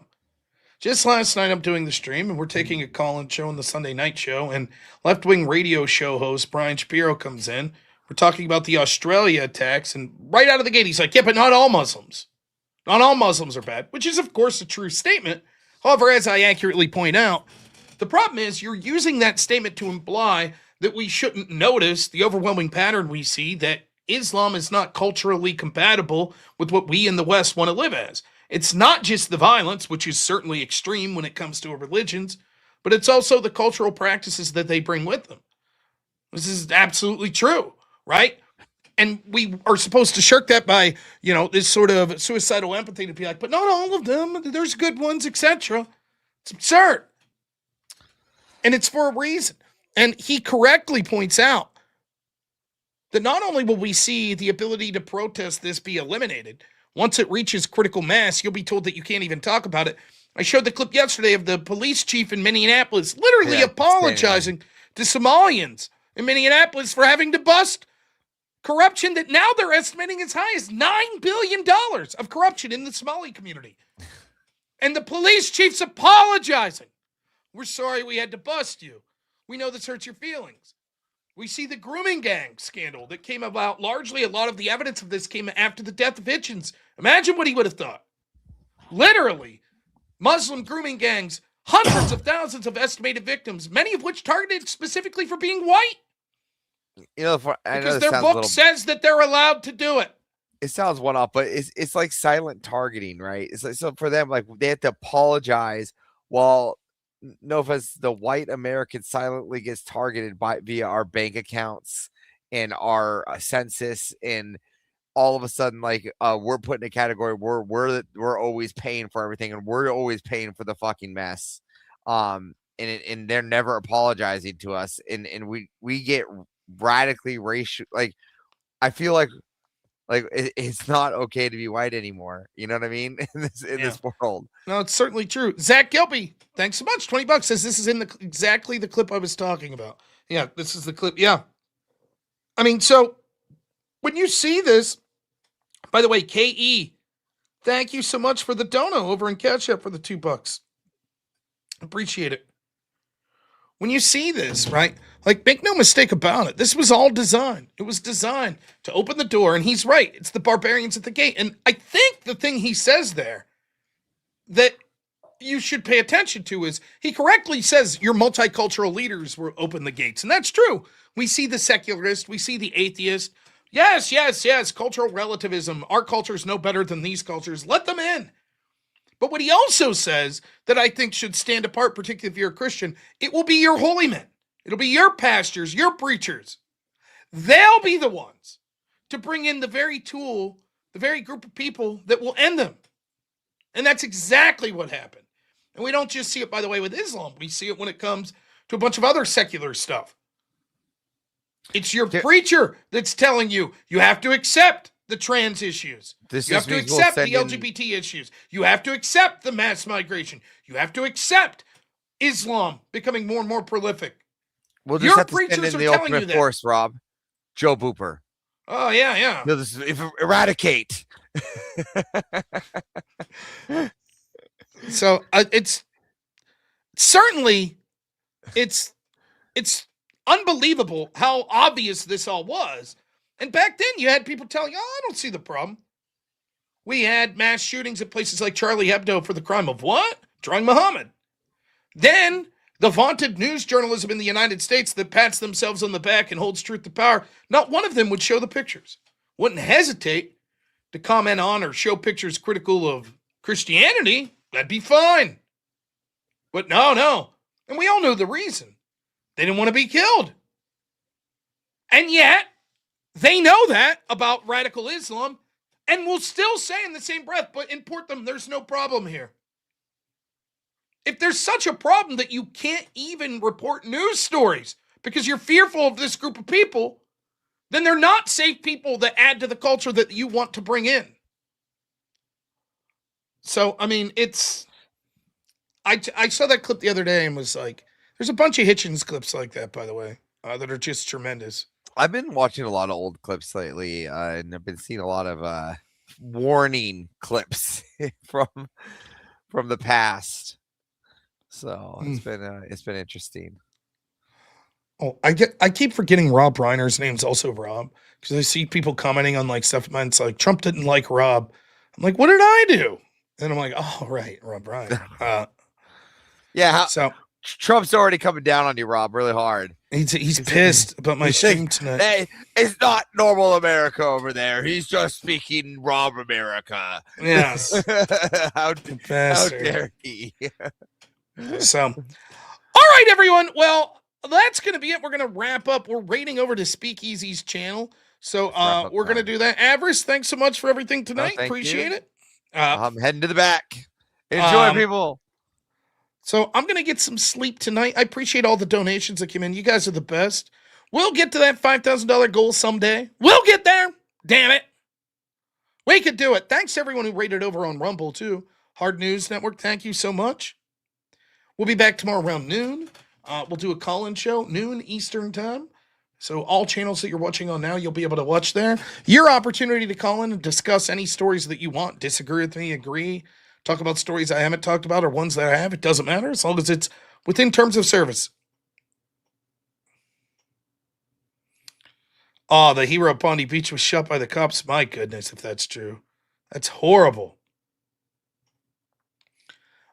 Just last night, I'm doing the stream, and we're taking a call-in show on the Sunday night show, and left-wing radio show host Brian Shapiro comes in. We're talking about the Australia attacks, and right out of the gate, he's like, yeah, but not all Muslims. Not all Muslims are bad, which is, of course, a true statement. However, as I accurately point out, the problem is you're using that statement to imply that we shouldn't notice the overwhelming pattern we see that Islam is not culturally compatible with what we in the West want to live as. It's not just the violence, which is certainly extreme when it comes to religions, but it's also the cultural practices that they bring with them. This is absolutely true, right? And we are supposed to shirk that by, this sort of suicidal empathy to be like, but not all of them, there's good ones, etc. It's absurd. And it's for a reason. And he correctly points out that not only will we see the ability to protest this be eliminated, once it reaches critical mass, you'll be told that you can't even talk about it. I showed the clip yesterday of the police chief in Minneapolis literally apologizing to Somalians in Minneapolis for having to bust corruption that now they're estimating as high as $9 billion of corruption in the Somali community. And the police chief's apologizing. We're sorry we had to bust you. We know this hurts your feelings. We see the grooming gang scandal that came about. Largely, a lot of the evidence of this came after the death of Hitchens. Imagine what he would have thought. Literally, Muslim grooming gangs, hundreds of thousands of estimated victims, many of which targeted specifically for being white. Because their book says that they're allowed to do it. It sounds one-off, but it's like silent targeting, right? It's like, so for them, like, they have to apologize while no offense, the white American silently gets targeted via our bank accounts and our census, and all of a sudden, like, we're put in a category where we're always paying for everything, and we're always paying for the fucking mess. And they're never apologizing to us, and we get radically racial. Like, I feel like Like it's not okay to be white anymore. You know what I mean? In this world. No, it's certainly true. Zach Gilby, thanks so much. $20 says this is exactly the clip I was talking about. Yeah, this is the clip. Yeah. I mean, so when you see this, by the way, KE, thank you so much for the dono over in Cash App for the $2. Appreciate it. When you see this, right? Like, make no mistake about it. This was all designed. It was designed to open the door, and he's right. It's the barbarians at the gate. And I think the thing he says there that you should pay attention to is he correctly says your multicultural leaders will open the gates. And that's true. We see the secularist. We see the atheist. Yes, yes, yes. Cultural relativism. Our culture is no better than these cultures. Let them in. But what he also says that I think should stand apart, particularly if you're a Christian, it will be your holy men. It'll be your pastors, your preachers. They'll be the ones to bring in the very tool, the very group of people that will end them. And that's exactly what happened. And we don't just see it, by the way, with Islam. We see it when it comes to a bunch of other secular stuff. It's your preacher that's telling you, you have to accept the trans issues. You have to accept the LGBT issues. You have to accept the mass migration. You have to accept Islam becoming more and more prolific. We'll just have to send in the ultimate force, Rob. Joe Booper. Oh, yeah, yeah. No, this is eradicate. So it's certainly it's unbelievable how obvious this all was. And back then you had people telling, I don't see the problem. We had mass shootings at places like Charlie Hebdo for the crime of what? Drawing Muhammad. Then the vaunted news journalism in the United States that pats themselves on the back and holds truth to power, not one of them would show the pictures. Wouldn't hesitate to comment on or show pictures critical of Christianity. That'd be fine. But no. And we all know the reason. They didn't want to be killed. And yet, they know that about radical Islam and will still say in the same breath, but import them, there's no problem here. If there's such a problem that you can't even report news stories because you're fearful of this group of people, then they're not safe people that add to the culture that you want to bring in. So, I mean, I saw that clip the other day and was like, there's a bunch of Hitchens clips like that, by the way, that are just tremendous. I've been watching a lot of old clips lately, and I've been seeing a lot of warning clips from the past. So it's been interesting. Oh, I keep forgetting Rob Reiner's name's also Rob because I see people commenting on like stuff. Mine's like Trump didn't like Rob. I'm like, what did I do? And I'm like, oh right, Rob Reiner. Yeah. So Trump's already coming down on you, Rob, really hard. He's pissed about my stream tonight. Hey, it's not normal America over there. He's just speaking Rob America. Yes. How dare he? So, all right, everyone. Well, that's going to be it. We're going to wrap up. We're raiding over to Speakeasy's channel. So we're going to do that. Avarice, thanks so much for everything tonight. Appreciate it. I'm heading to the back. Enjoy, people. So I'm going to get some sleep tonight. I appreciate all the donations that came in. You guys are the best. We'll get to that $5,000 goal someday. We'll get there. Damn it. We could do it. Thanks to everyone who rated over on Rumble, too. Hard News Network, thank you so much. We'll be back tomorrow around noon. We'll do a call-in show, noon Eastern time. So all channels that you're watching on now, you'll be able to watch there. Your opportunity to call in and discuss any stories that you want. Disagree with me, agree. Talk about stories I haven't talked about or ones that I have. It doesn't matter as long as it's within terms of service. Oh, the hero of Pondy Beach was shot by the cops. My goodness, if that's true. That's horrible.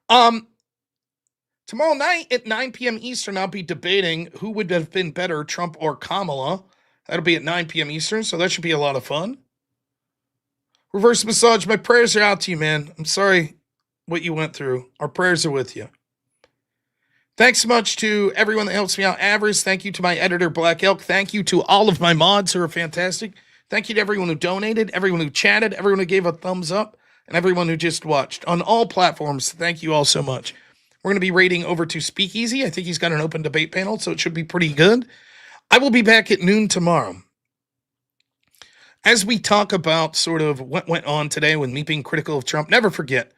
Tomorrow night at 9 p.m. Eastern, I'll be debating who would have been better, Trump or Kamala. That'll be at 9 p.m. Eastern, so that should be a lot of fun. Reverse Massage, my prayers are out to you, man. I'm sorry what you went through. Our prayers are with you. Thanks so much to everyone that helps me out. Avarice, thank you to my editor, Black Elk. Thank you to all of my mods who are fantastic. Thank you to everyone who donated, everyone who chatted, everyone who gave a thumbs up, and everyone who just watched. On all platforms, thank you all so much. We're going to be raiding over to Speakeasy. I think he's got an open debate panel, so it should be pretty good. I will be back at noon tomorrow. as we talk about sort of what went on today with me being critical of Trump, never forget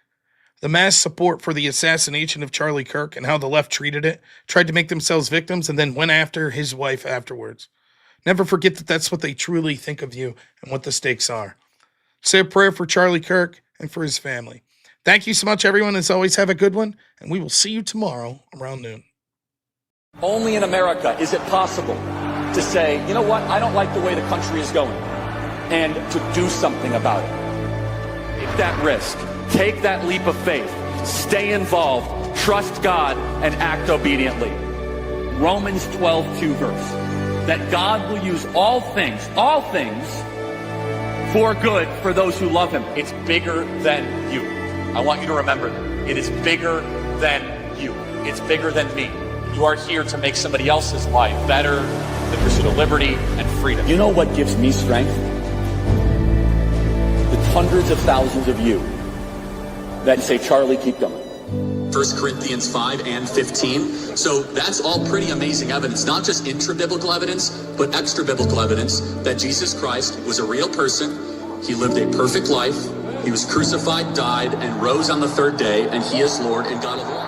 the mass support for the assassination of Charlie Kirk and how the left treated it, tried to make themselves victims, and then went after his wife afterwards. Never forget that that's what they truly think of you and what the stakes are. Say a prayer for Charlie Kirk and for his family. Thank you so much, everyone. As always, have a good one, and we will see you tomorrow around noon. Only in America is it possible to say, you know what, I don't like the way the country is going, and to do something about it. Take that risk. Take that leap of faith. Stay involved. Trust God and act obediently. Romans 12:2 verse. That God will use all things for good for those who love him. It's bigger than you. I want you to remember that. It is bigger than you. It's bigger than me. You are here to make somebody else's life better, the pursuit of liberty and freedom. You know what gives me strength? The hundreds of thousands of you that say, Charlie, keep going. 1 Corinthians 5 and 15. So that's all pretty amazing evidence, not just intra-biblical evidence, but extra-biblical evidence that Jesus Christ was a real person. He lived a perfect life. He was crucified, died, and rose on the third day, and he is Lord and God of all.